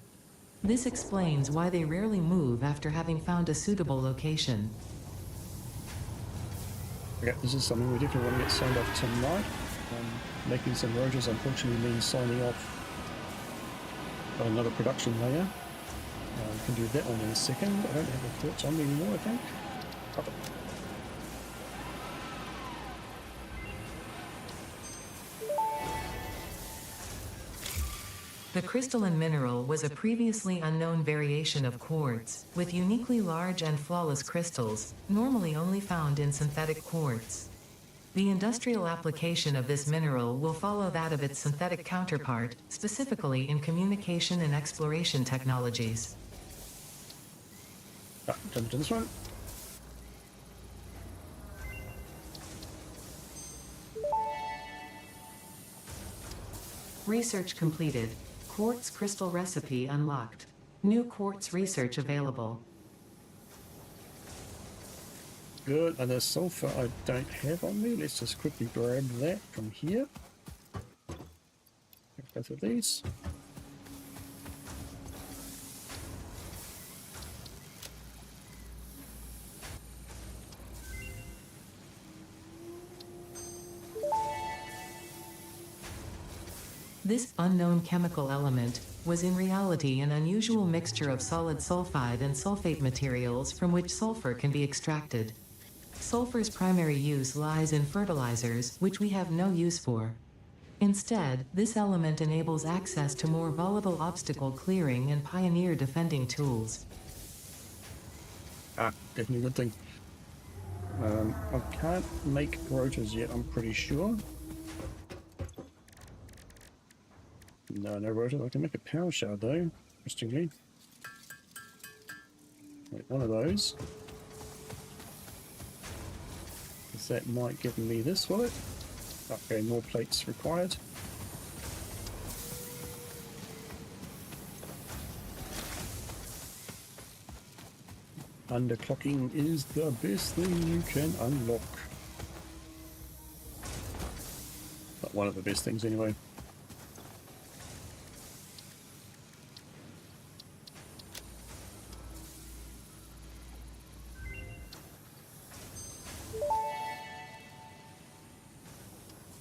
This explains why they rarely move after having found a suitable location. Okay, this is something we definitely want to get signed off tonight. Making some rotors unfortunately means signing off on another production layer. We can do that one in a second. I don't have the thoughts on me anymore, I think. Pop it. The crystalline mineral was a previously unknown variation of quartz, with uniquely large and flawless crystals, normally only found in synthetic quartz. The industrial application of this mineral will follow that of its synthetic counterpart, specifically in communication and exploration technologies. Jump to this one. Research completed. Quartz crystal recipe unlocked. New quartz research available. Good, and there's sulfur I don't have on me. Let's just quickly grab that from here. Both of these. This unknown chemical element was in reality an unusual mixture of solid sulfide and sulfate materials from which sulfur can be extracted. Sulfur's primary use lies in fertilizers, which we have no use for. Instead, this element enables access to more volatile obstacle clearing and pioneer defending tools. Definitely a good thing. I can't make rotors yet, I'm pretty sure. No rotor. I can make a power shard though, interestingly. Like one of those. That might give me this, will it? Okay, more plates required. Underclocking is the best thing you can unlock. But one of the best things anyway.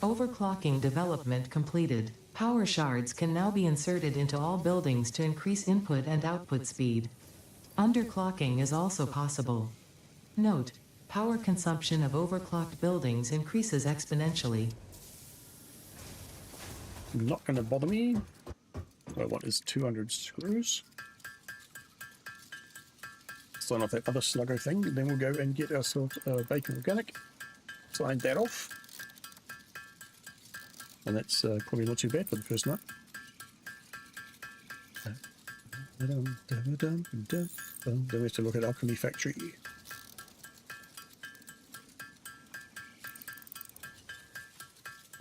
Overclocking development completed. Power shards can now be inserted into all buildings to increase input and output speed. Underclocking is also possible. Note: power consumption of overclocked buildings increases exponentially. Not going to bother me. What I want is 200 screws. Sign off that other sluggo thing, and then we'll go and get ourselves bacon organic. Sign that off. And that's probably not too bad for the first night. Then we have to look at Alchemy Factory.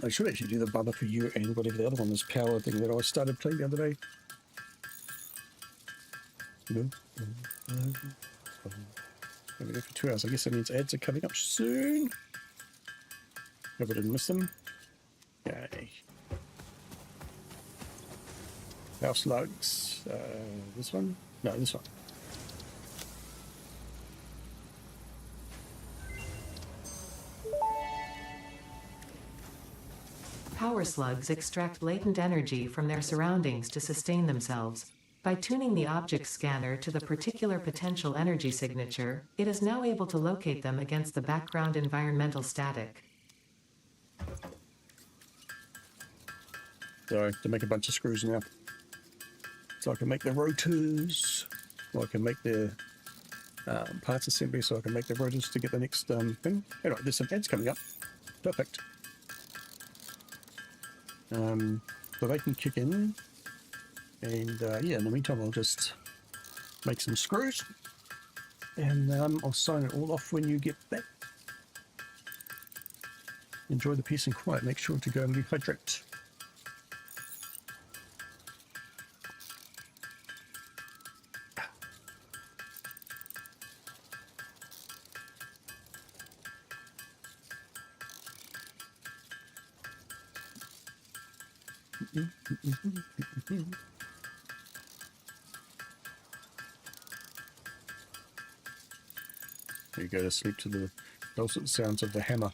I should actually do the Baba for You and whatever the other one was, Power thing that I started playing the other day. There we go for 2 hours. I guess that means ads are coming up soon. Hope I didn't miss them. Yay. House slugs. This one? No, this one. Power slugs extract latent energy from their surroundings to sustain themselves. By tuning the object scanner to the particular potential energy signature, it is now able to locate them against the background environmental static. So to make a bunch of screws now. So I can make the rotors. Well, I can make the parts assembly, so I can make the rotors to get the next thing. Anyway, there's some ads coming up. Perfect. So they can kick in. And yeah, in the meantime, I'll just make some screws. And I'll sign it all off when you get back. Enjoy the peace and quiet. Make sure to go and rehydrate. You go to sleep to the dulcet sounds of the hammer.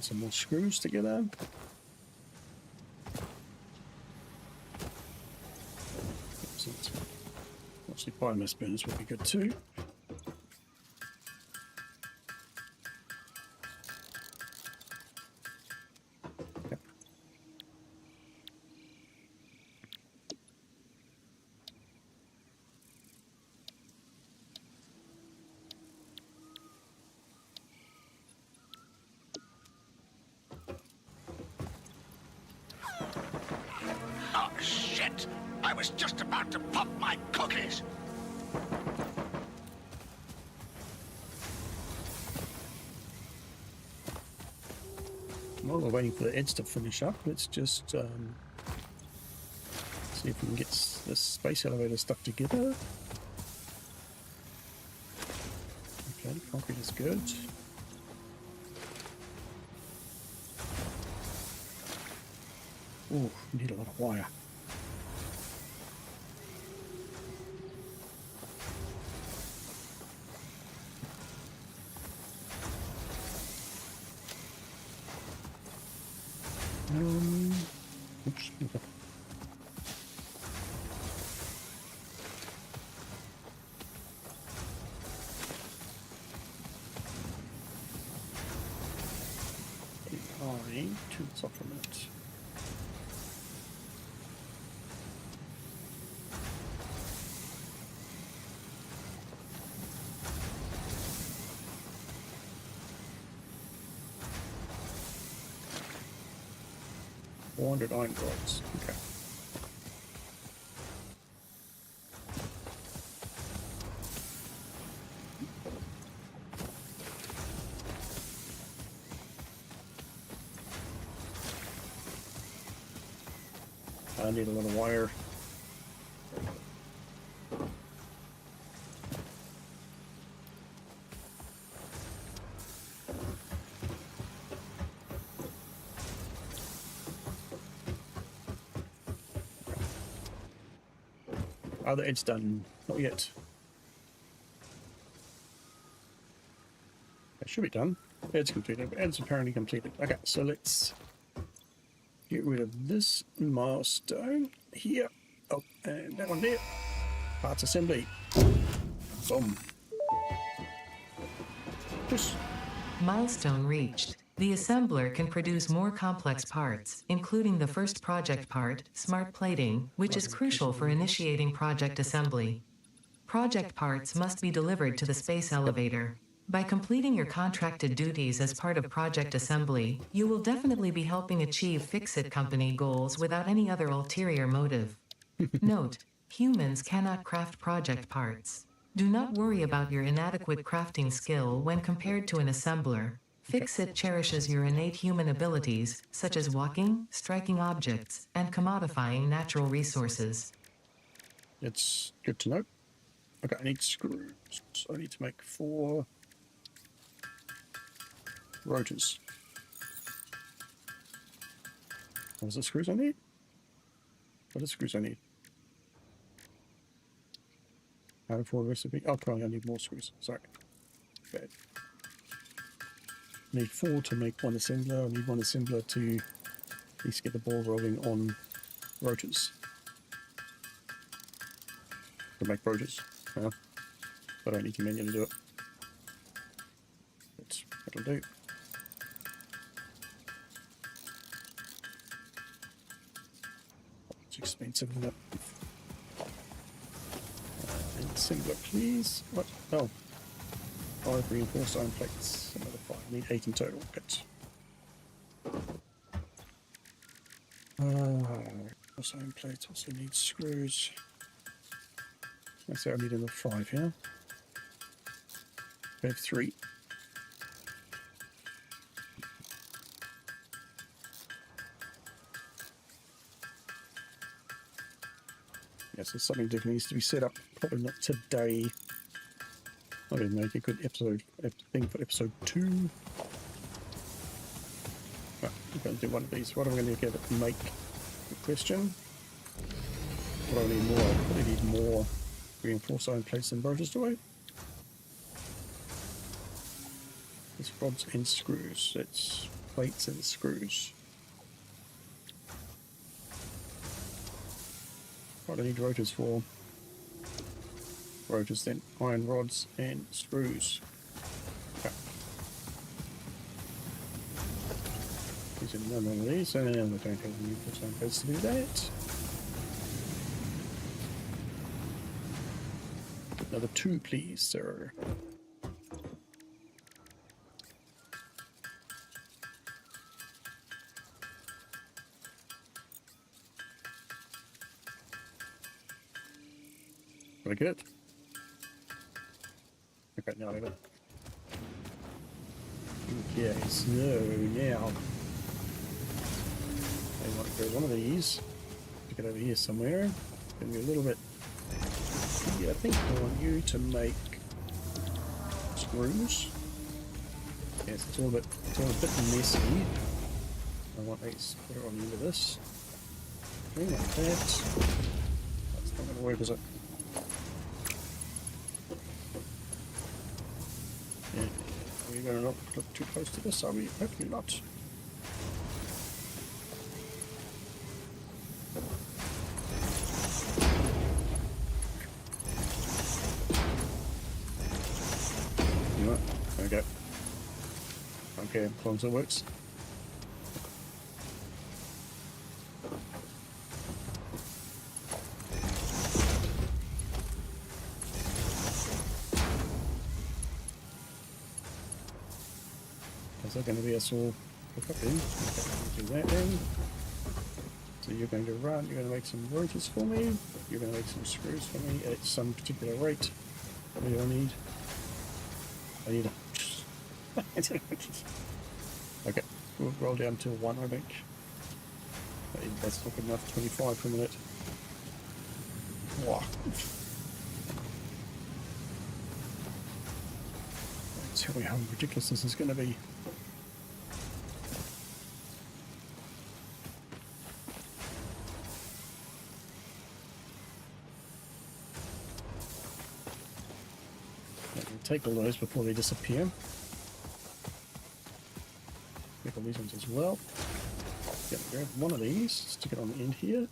Get some more screws together. Obviously, biomass burners would be good too. Yep. Oh, shit! I was just about to pop my cookies! While we're waiting for the edge to finish up, let's just see if we can get the space elevator stuck together. Okay, concrete is good. Oh, need a lot of wire. Oops. Okay. To the supplement. $400 iron rods. Okay. I need a little wire. Other edge done. Not yet. It should be done. Edge completed. Edge apparently completed. Okay, so let's get rid of this milestone here. Oh, and that one there. Parts assembly. Boom. Push. Milestone reached. The assembler can produce more complex parts, including the first project part, smart plating, which is crucial for initiating project assembly. Project parts must be delivered to the space elevator. By completing your contracted duties as part of project assembly, you will definitely be helping achieve Fix-It Company goals without any other ulterior motive. Note: humans cannot craft project parts. Do not worry about your inadequate crafting skill when compared to an assembler. Fix-It cherishes your innate human abilities, such as walking, striking objects, and commodifying natural resources. It's good to know. Okay, I need screws. So I need to make 4 rotors. What are the screws I need? What are the screws I need? Out of 4 recipe. Oh, probably I need more screws. Sorry. Bad. I need 4 to make 1 assembler. I need 1 assembler to at least get the ball rolling on rotors. To make rotors. I don't need to manually do it. That'll do. It's expensive, isn't it? Assembler, please. What? Oh. 5 reinforced iron plates. Another 5. I need 8 in total. Good. Also iron plates. Also need screws. I say I need another 5 here. We have 3. Yes, there's something different needs to be set up. Probably not today. I didn't make a good thing for episode 2. Right, I'm going to do one of these. What am I going to get it make? Good question. What do I need more? I probably need more reinforced iron plates and rotors, do I? It's rods and screws. Let's plates and screws. What do I need rotors for? Rotors, then iron rods and screws. Okay. These are none of these, and we don't have any full-time codes to do that. Another 2, please, sir. Did I get it? Okay, now I have it. Okay, so now I want to go one of these. Stick it over here somewhere. It's going to be a little bit. Yeah, I think I want you to make screws. Yes, it's all a bit messy. I want these. Put it on the end of this. Something like that. That's not going to work, is it? Yeah. Are you going to not look too close to this? Are we? Hopefully not. Okay. Okay, as long as it works. Is that going to be us all hook up in? Okay, do that then. So you're going to run, you're going to make some rotors for me, you're going to make some screws for me at some particular rate. What do I need? I need a... Okay, we'll roll down to 1, I think. That's not good enough. 25 per minute. Wow. Tell me how ridiculous this is going to be. Take all those before they disappear. Take all these ones as well. Grab one of these, stick it on the end here.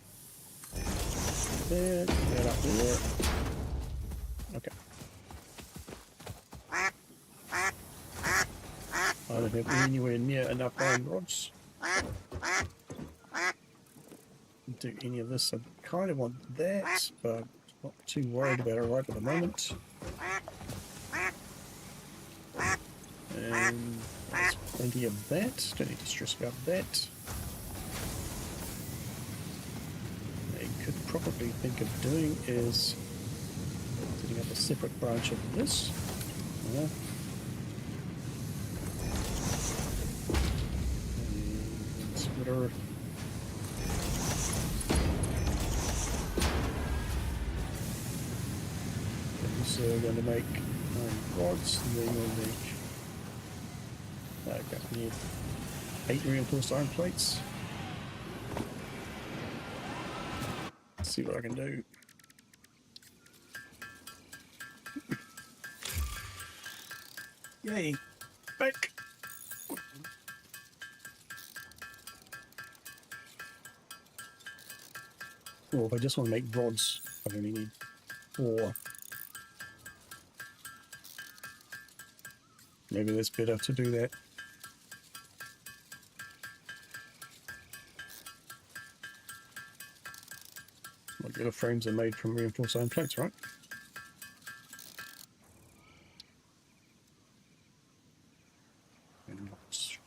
There, get up there. Okay. I don't have anywhere near enough iron rods to do any of this. I kind of want that, but not too worried about it right at the moment. And there's plenty of that. Don't need to stress about that. What I could probably think of doing is setting up a separate branch of this. And splitter. So we're going to make rods, and then we'll make. Okay, I need 8 reinforced iron plates. Let's see what I can do. Yay! Back! Well, if I just want to make rods, I only need 4. Maybe that's better to do that. Modular frames are made from reinforced iron plates, right?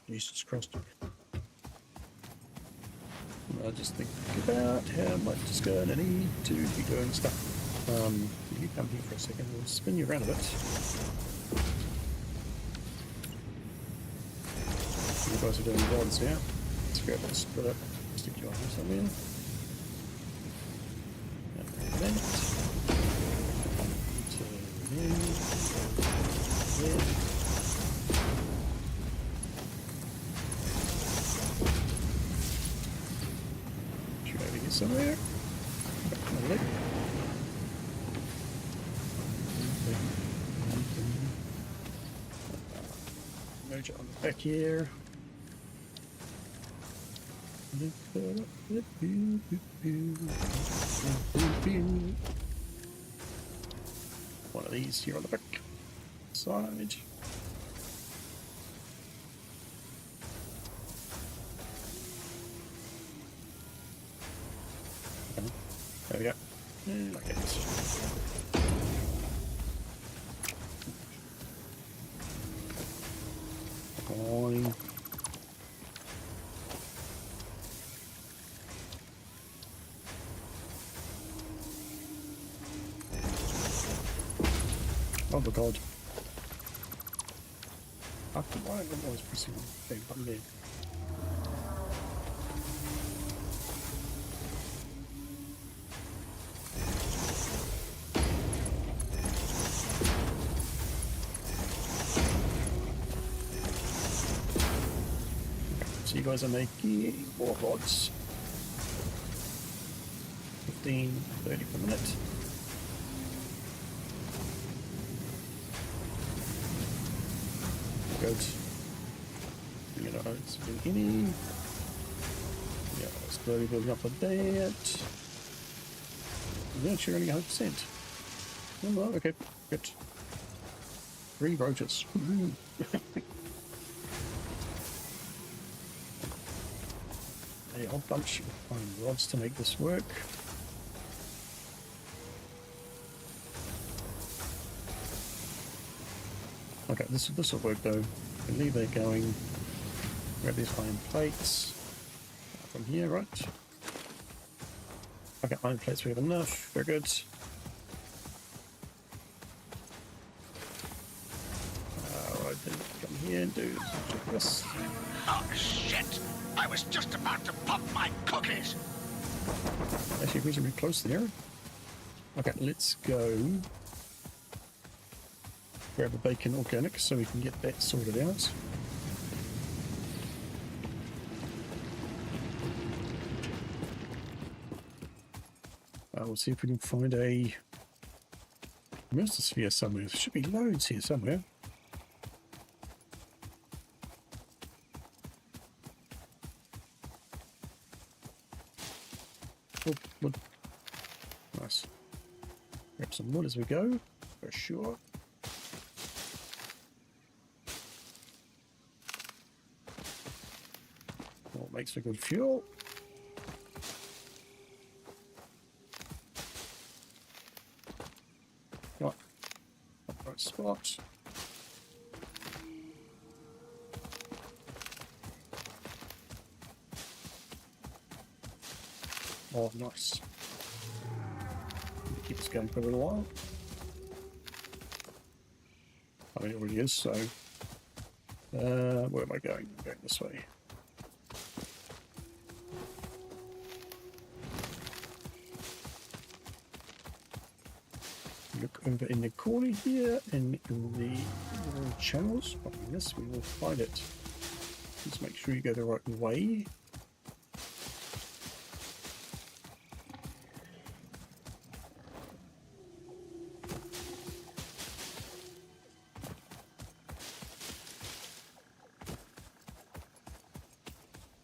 Jesus Christ. I'll just think about how much it's going to need to be doing stuff. You come here for a second, we'll spin you around a bit. You guys are doing rods now. Let's go and split it. Stick you on here somewhere. That. To there. Should I get somewhere? Merge it on the back here. One of these here on the back side. Okay. There we go. Okay. Fine. Oh my god. After why I was pressing the thing button there. So you guys are making more rods. 15, 30 per minute. Good. You know, it's beginning. Yeah, slowly building up a that. Yeah, you're only 100%. Oh, well, okay, good. 3 roaches. A whole bunch of fine rods to make this work. Okay, this will work though. We'll leave that going. Grab these iron plates from here, right? Okay, iron plates we have enough. Very good. Right, then come here and do this. Oh, shit! I was just about to pop my cookies! Actually, reasonably close there. Okay, let's go grab a bacon organic so we can get that sorted out. We'll see if we can find a Sphere somewhere. There should be loads here somewhere. Oh, wood. Nice. Grab some wood as we go, for sure. What makes for good fuel? Right. Right spot. Oh, nice. Keep us going for a little while. I mean, it already is, so... where am I going? I'm going this way. Look over in the corner here, and in the little channels. Following this, we will find it. Just make sure you go the right way.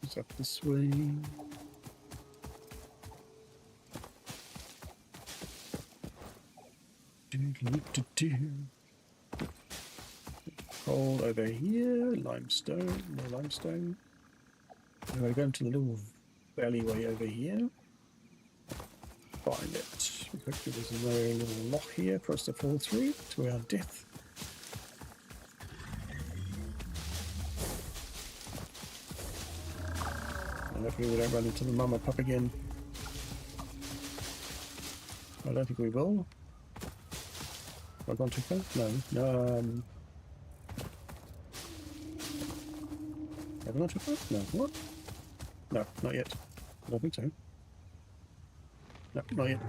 It's up this way. Coal over here, limestone, more limestone. And I go into the little alleyway over here. Find it. Hopefully there's another little lock here for us to fall through to our death. And hopefully we don't run into the mama pup again. I don't think we will. Have I gone too far? No. Have I gone too far? No. What? No, not yet. I don't think so. No, not yet.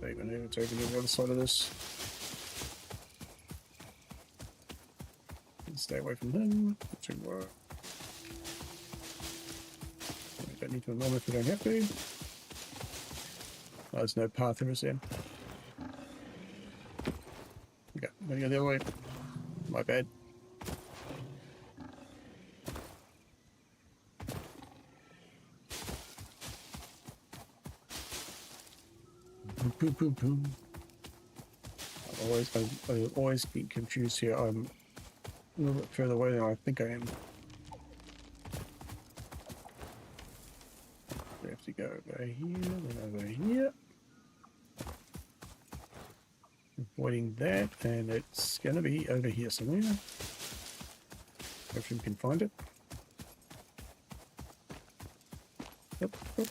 Even here, it's over the other side of this. Stay away from him. We don't need to alarm if we don't have to. Oh, there's no path there, is there? Okay, I'm gonna go the other way. My bad. Boom, boom, boom. I always get confused here. I'm a little bit further away than I think I am. We have to go over here, then over here. Avoiding that, and it's going to be over here somewhere. Hopefully we can find it. Yep, yep.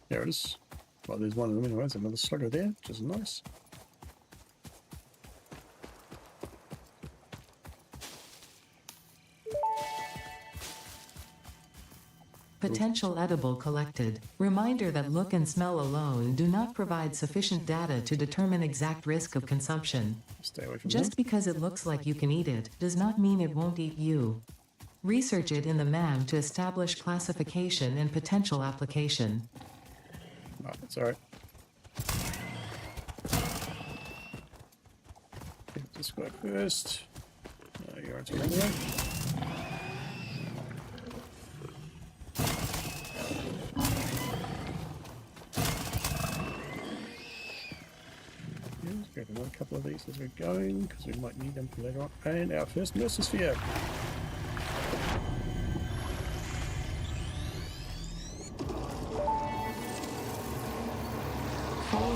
There it is. Well, there's one of them anyways, another slugger there, which is nice. Potential edible collected. Reminder that look and smell alone do not provide sufficient data to determine exact risk of consumption. Stay away from Just because it looks like you can eat it does not mean it won't eat you. Research it in the MAM to establish classification and potential application. Oh, that's alright. Get this guy first. You're on to the anyway. Grab another couple of these as we're going, because we might need them for later on. And our first Mercer Sphere.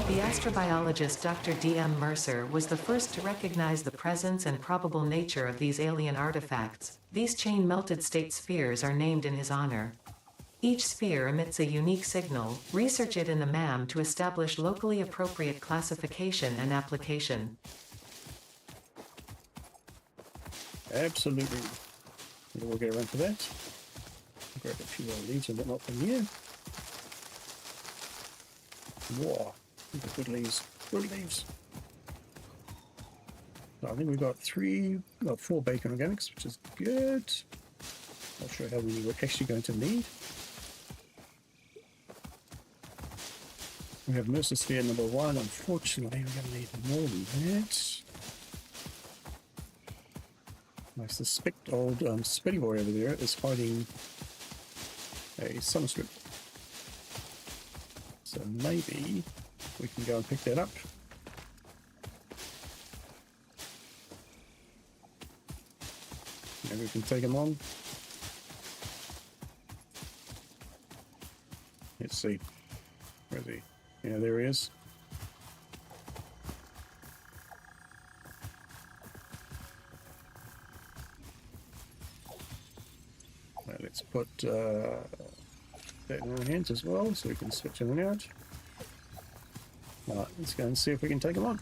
The astrobiologist Dr. D.M. Mercer was the first to recognize the presence and probable nature of these alien artifacts. These chain-melted state spheres are named in his honor. Each sphere emits a unique signal. Research it in the MAM to establish locally appropriate classification and application. Absolutely. We'll get around to that. Grab a few more leaves and whatnot from here. Whoa. Good leaves. Good leaves. So I think we've got 4 bacon organics, which is good. Not sure how many we're actually going to need. We have Mercer Sphere number 1. Unfortunately, we're going to need more than that. I suspect old Spitty Boy over there is hiding a summer strip. So maybe we can go and pick that up. Maybe we can take him on. Let's see. Where is he? Yeah, there he is. Now let's put that in our hands as well, so we can switch in and out. Alright, let's go and see if we can take him on.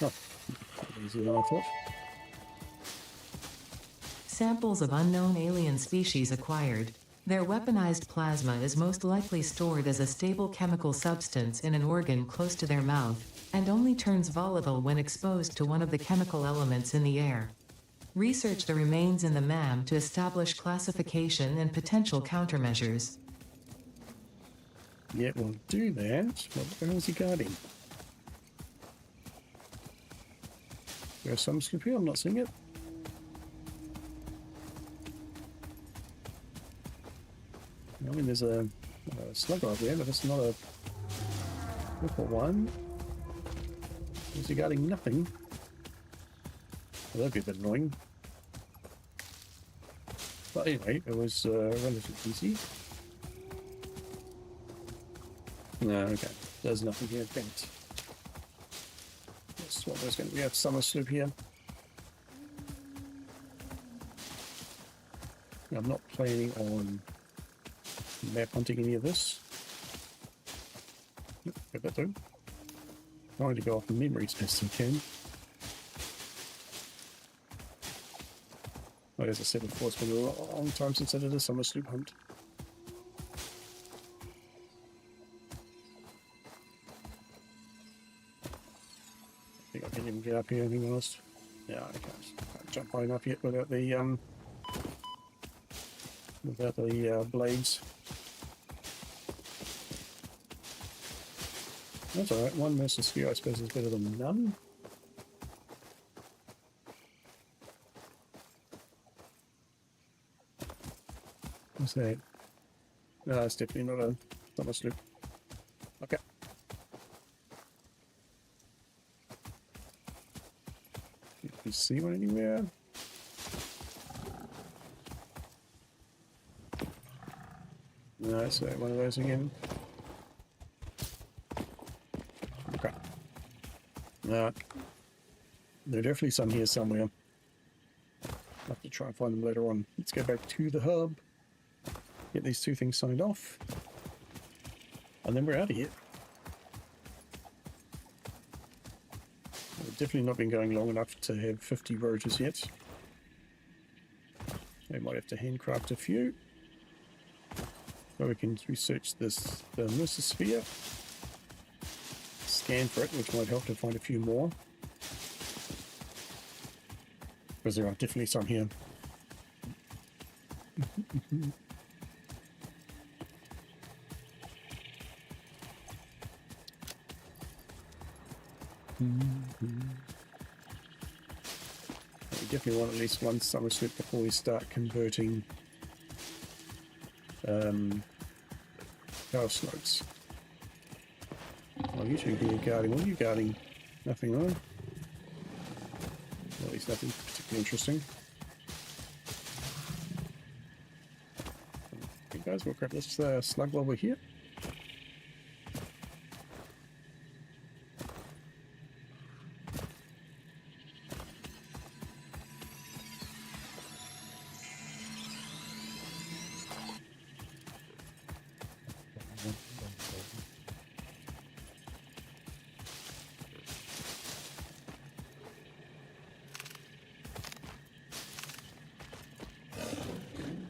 Oh, easier than I thought. Samples of unknown alien species acquired. Their weaponized plasma is most likely stored as a stable chemical substance in an organ close to their mouth, and only turns volatile when exposed to one of the chemical elements in the air. Research the remains in the MAM to establish classification and potential countermeasures. Yeah, we'll do that. What the hell is he guarding? There's some slip here, I'm not seeing it. I mean, there's a slugger up there, but it's not a triple one. Is he guarding nothing? Well, that'd be a bit annoying. But anyway, it was relatively easy. No, okay. There's nothing here. Bent. That's what there's going to be. We have summer sloop here. I'm not planning on map hunting any of this. Yep, get that through. Trying to go off the memory as best I can. But as I said before, it's been a long time since I did a summer sloop hunt. I think I can even get up here, being honest. Yeah, I can't jump high enough yet without the blades. That's alright. One versus few, I suppose, is better than none. What's that? No, it's definitely not a sloop. Okay. Can you see one anywhere? No, it's one of those again. Okay. No. There are definitely some here somewhere. I'll have to try and find them later on. Let's go back to the hub. Get these two things signed off. And then we're out of here. We've definitely not been going long enough to have 50 rotors yet. We might have to handcraft a few. So we can research the Mercer-sphere. Scan for it, which might help to find a few more. Because there are definitely some here. We definitely want at least one summer slip before we start converting power slopes. Well, you two here guarding. What are you guarding? Nothing on. At least nothing particularly interesting. Okay, guys, we'll grab this slug while we're here.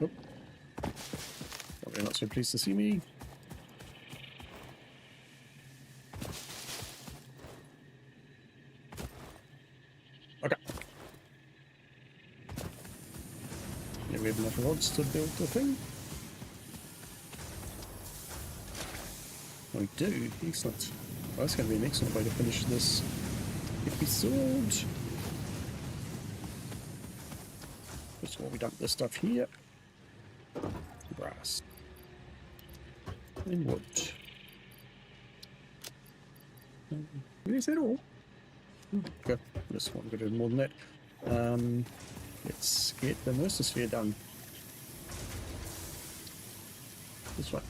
Nope. Probably not so pleased to see me. Okay. Yeah, we have enough rods to build the thing. We do. Excellent. Well, that's going to be an excellent way to finish this episode. First of all, we dump this stuff here. Grass. And wood. Is that all? Okay, this one could do more than that. Let's get the Mercer-sphere done. This one.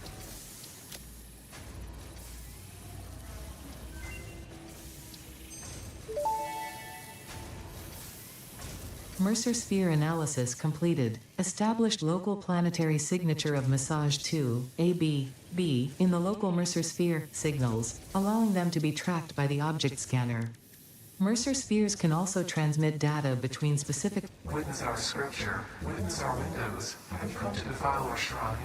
Mercer-sphere analysis completed. Established local planetary signature of Massage 2, AB, B, in the local Mercer-sphere signals, allowing them to be tracked by the object scanner. Mercer-spheres can also transmit data between specific. Witness our scripture, witness our windows, and come to defile our shrine.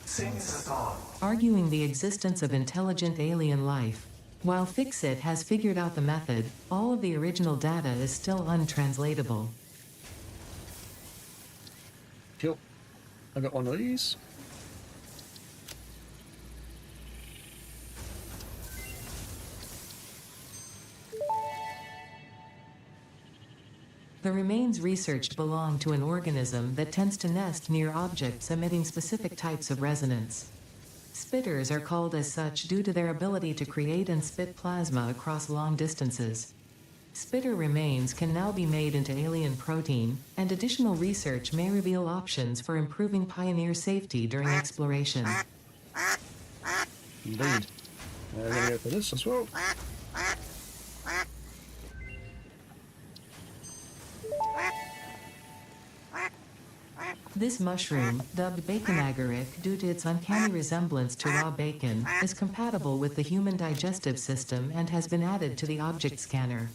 Sing us a song. Arguing the existence of intelligent alien life. While Fixit has figured out the method, all of the original data is still untranslatable. Cool. I got one of these. The remains researched belong to an organism that tends to nest near objects emitting specific types of resonance. Spitters are called as such due to their ability to create and spit plasma across long distances. Spitter remains can now be made into alien protein, and additional research may reveal options for improving Pioneer safety during exploration. Indeed. I'm going to go for this as well. This mushroom, dubbed bacon agaric due to its uncanny resemblance to raw bacon, is compatible with the human digestive system and has been added to the object scanner.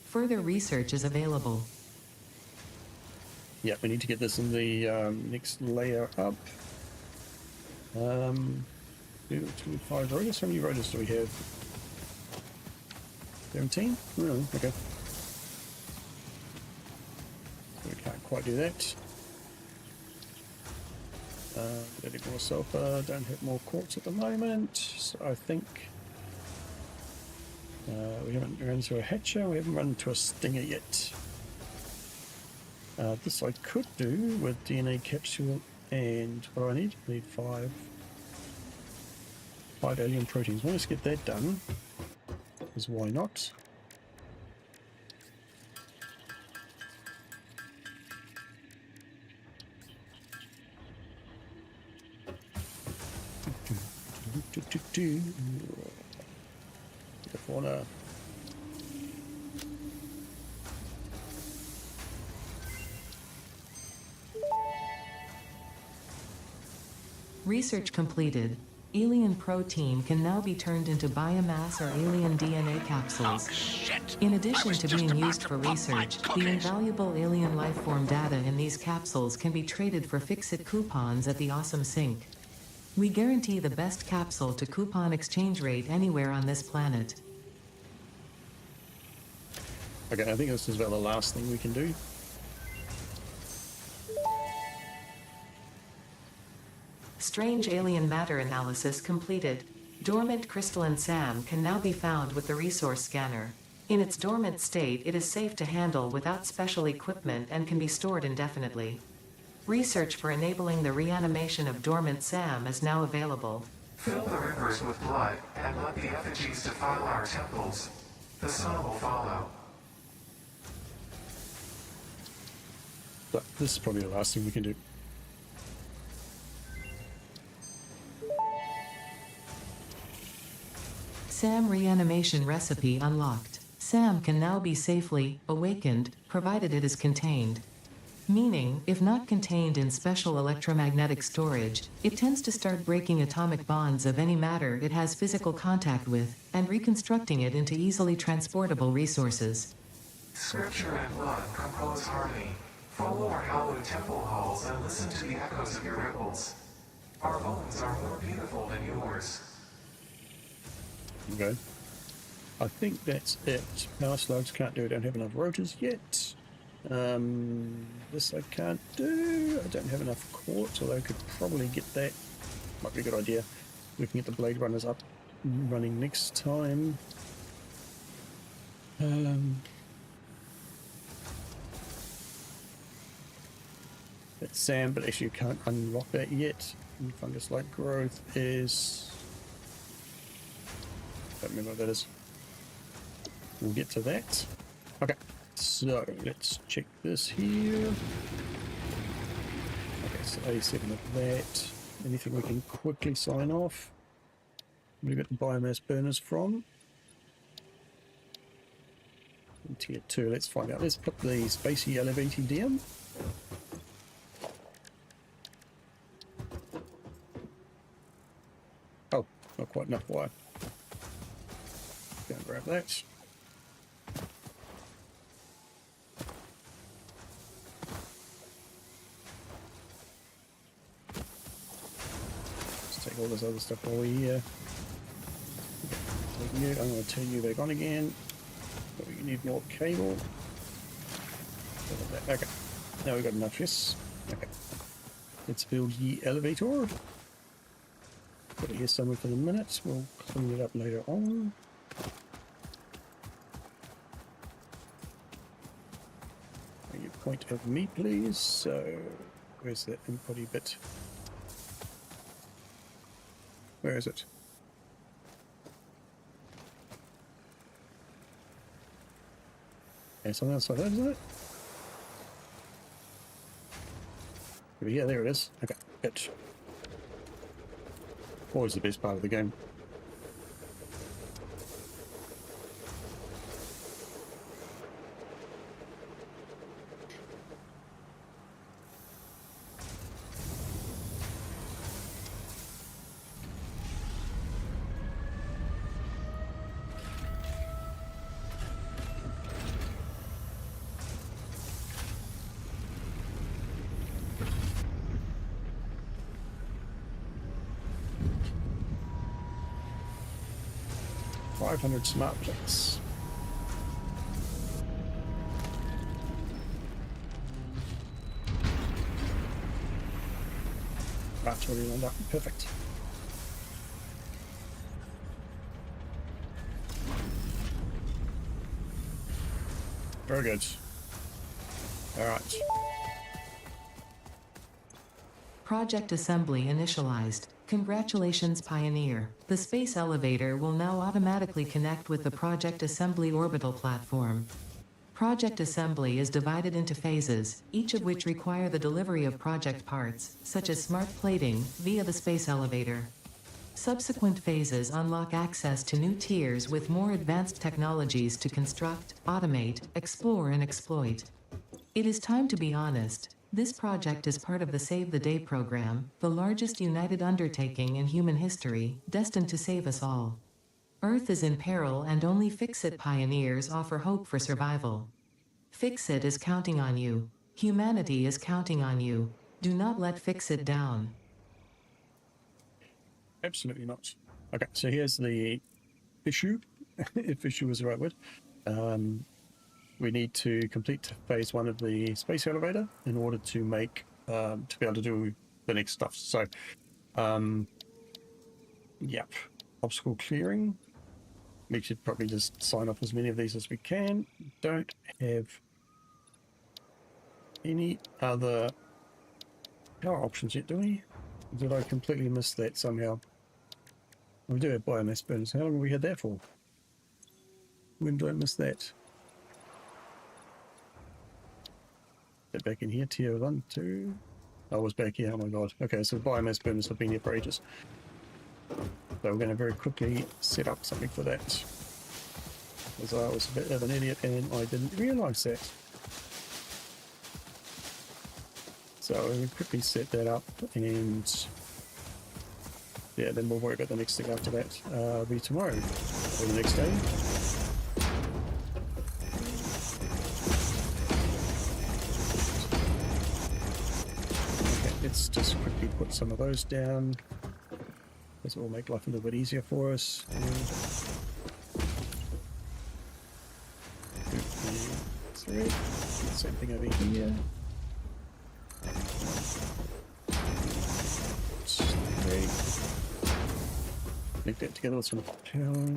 Further research is available. Yeah, we need to get this in the next layer up. 25 rotors. How many rotors do we have? 17? Oh, okay. We can't quite do that. Getting more sulfur, don't have more quartz at the moment, so I think We haven't run into a hatcher, we haven't run into a stinger yet. This I could do with DNA capsule and what do I need? I need five alien proteins. Well, let's get that done, because why not? Fauna. Research completed. Alien protein can now be turned into biomass or alien DNA capsules. Oh, shit! In I addition was to just being about used to for pop my research, the cookies. invaluable alien lifeform data in these capsules can be traded for Fix-It coupons at the Awesome Sync. We guarantee the best capsule to coupon exchange rate anywhere on this planet. Okay, I think this is about the last thing we can do. Strange alien matter analysis completed. Dormant crystalline SAM can now be found with the resource scanner. In its dormant state, it is safe to handle without special equipment and can be stored indefinitely. Research for enabling the reanimation of dormant SAM is now available. Fill the rivers with blood and let the effigies defile our temples. The sun will follow. But this is probably the last thing we can do. SAM reanimation recipe unlocked. SAM can now be safely awakened, provided it is contained. Meaning, if not contained in special electromagnetic storage, it tends to start breaking atomic bonds of any matter it has physical contact with, and reconstructing it into easily transportable resources. Scripture and blood compose harmony. Follow our hallowed temple halls and listen to the echoes of your ripples. Our bones are more beautiful than yours. Okay. I think that's it. Power slugs can't do. I don't have enough rotors yet. This I can't do. I don't have enough quartz, although I could probably get that. Might be a good idea. We can get the Blade Runners up and running next time. That's Sam, but actually you can't unlock that yet. And fungus-like growth is... don't remember what that is. We'll get to that. Okay, so let's check this here. Okay, so 87 of that. Anything we can quickly sign off? Where do we get the biomass burners from? In tier 2, let's find out. Let's put the spacey elevator down. Oh, not quite enough wire. Go and grab that. Let's take all this other stuff while we're here. I'm going to turn you back on again. But we need more cable. Okay, now we've got enough, yes. Okay, let's build the elevator. Put it here somewhere for the minute. We'll clean it up later on. Your point of me, please. So, where's that embody bit? Where is it? Okay, something else like that, isn't it? Yeah, there it is. Okay, good. Always the best part of the game. .500 smart plates. That's already lined up. Perfect. Very good. All right. Project assembly initialized. Congratulations, Pioneer. The space elevator will now automatically connect with the Project Assembly orbital platform. Project assembly is divided into phases, each of which require the delivery of project parts, such as smart plating, via the space elevator. Subsequent phases unlock access to new tiers with more advanced technologies to construct, automate, explore, and exploit. It is time to be honest. This project is part of the Save the Day program, the largest united undertaking in human history, destined to save us all. Earth is in peril and only Fix-It pioneers offer hope for survival. Fix-It is counting on you. Humanity is counting on you. Do not let Fix-It down. Absolutely not. Okay, so here's the issue, if issue is the right word. We need to complete phase 1 of the space elevator in order to make to be able to do the next stuff. So, yep, obstacle clearing. We should probably just sign off as many of these as we can. Don't have any other power options yet, do we? Did I completely miss that somehow? We do have biomass burners. How long have we had that for? When did I miss that? Get back in here, tier 1, 2. I was back here, oh my god. Okay, so biomass burners have been here for ages. So we're going to very quickly set up something for that. Because I was a bit of an idiot and I didn't realise that. So we'll quickly set that up and yeah, then we'll worry about the next thing after that. Be tomorrow or the next day. Okay, let's just quickly put some of those down. This will make life a little bit easier for us. Three. Same thing over here. Three. Link that together with some power.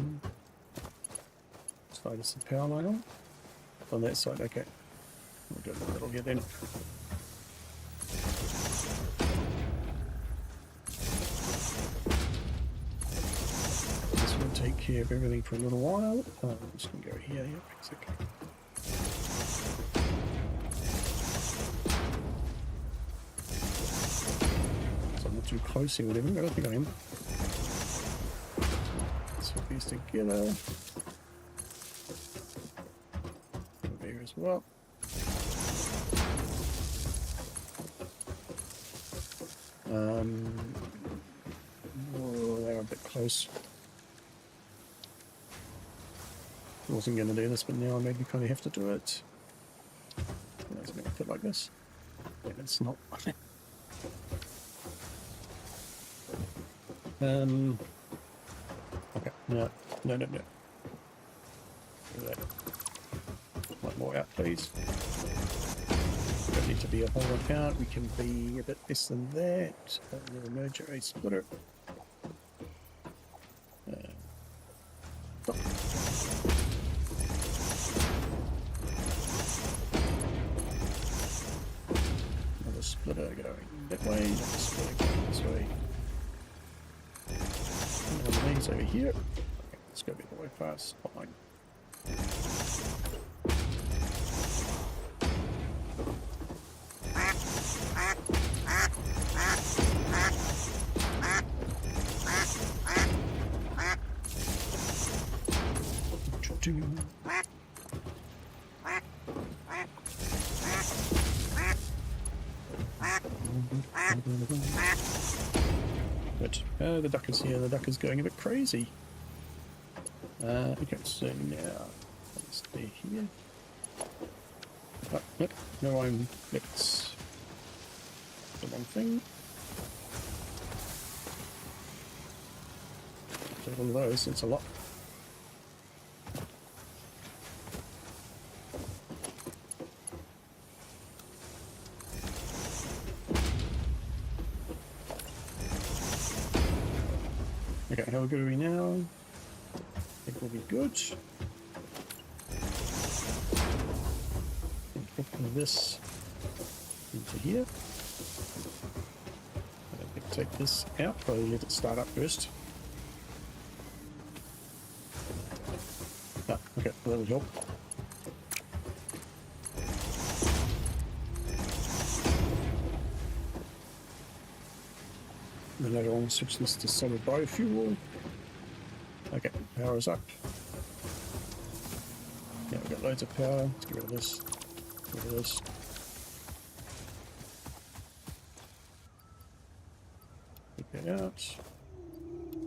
Slide some power line on that side. Okay, we'll do a little here then. This will take care of everything for a little while. I'm just gonna go here. Yep, it's okay. So I'm not too close here with everything. I don't think I am. Let's put these together. Over here as well. Oh, they're a bit close. I wasn't going to do this, but now I maybe kind of have to do it. It's going to fit like this. Yeah, it's not. Okay, no. Do that. One more out, please. Don't need to be a whole account. We can be a bit less than that. We'll merge a splitter. Stop. Another splitter going that way. Another splitter going this way. One of these over here. Okay, let's go a bit the way fast. Fine. But the duck is here. The duck is going a bit crazy. Okay, so now let's stay here. Oh, yep, no, that's the wrong thing. Take one of those. It's a lot. Okay, how good are we now? I think we'll be good. this into here. I'm going to take this out, probably let it start up first. Ah, okay, that'll help. Then later on, switch this to solid biofuel. Okay, power is up. Yeah, we've got loads of power. Let's get rid of this. Get rid of this. Take that out.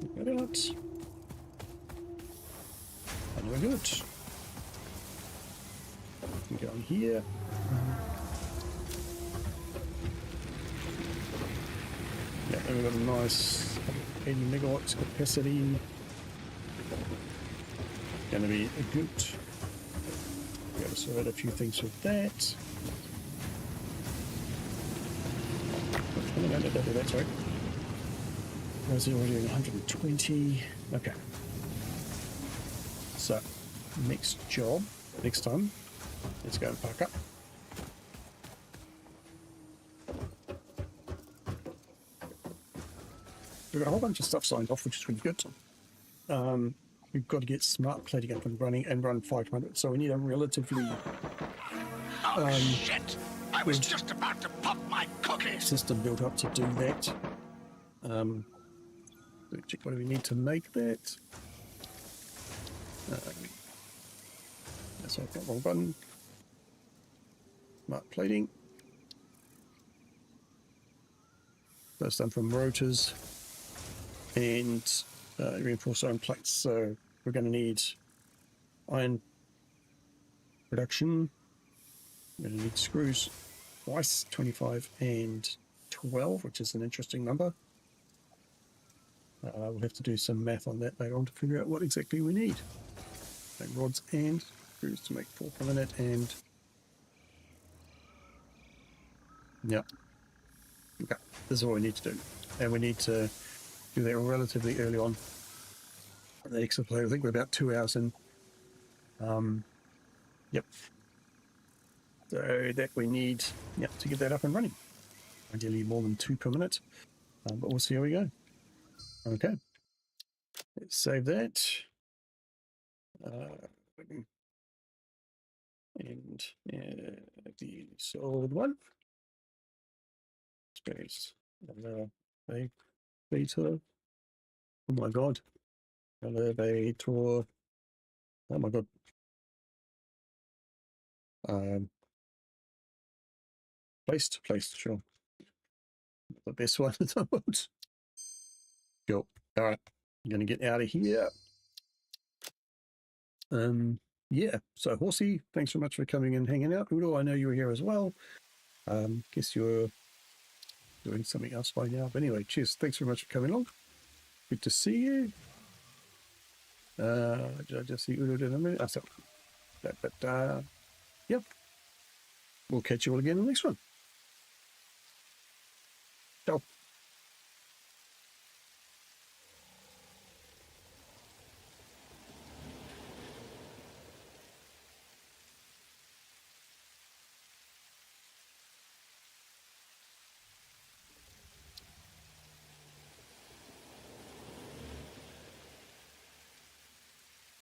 Take that out. And we're good. We can go on here. Yeah, and we've got a nice 80 megawatts capacity. Going to be good. Be able to sort out a few things with that. No, that's right. Where's it already 120? Okay. So, next job, next time, let's go and park up. We've got a whole bunch of stuff signed off, which is really good. We've got to get smart plating up and running and run 500, so we need a relatively Oh, shit! I was just about to pop my cookies! system built up to do that. Check what do we need to make that. That's I've got wrong button. Smart plating. That's done from rotors and reinforced iron plates. So we're going to need iron production. We're going to need screws twice, 25 and 12, which is an interesting number. We'll have to do some math on that later on to figure out what exactly we need. Make rods and screws to make 4 per minute and yeah. Okay, this is what we need to do. And we need to do that relatively early on. The extra play, I think we're about 2 hours in. Yep. So that we need, to get that up and running. Ideally more than 2 per minute, but we'll see how we go. Okay. Let's save that. And the solid one. Space. Elevator. Oh my god. Elevator. Oh my god. Placed, sure. The best one at the moment. Cool. Alright. I'm gonna get out of here. Yeah, so Horsey, thanks so much for coming and hanging out. Udo, I know you were here as well. Guess you're doing something else by now. But anyway, cheers. Thanks very much for coming along. Good to see you. Did I just see Udo in a minute? Yep. We'll catch you all again in the next one. Ciao.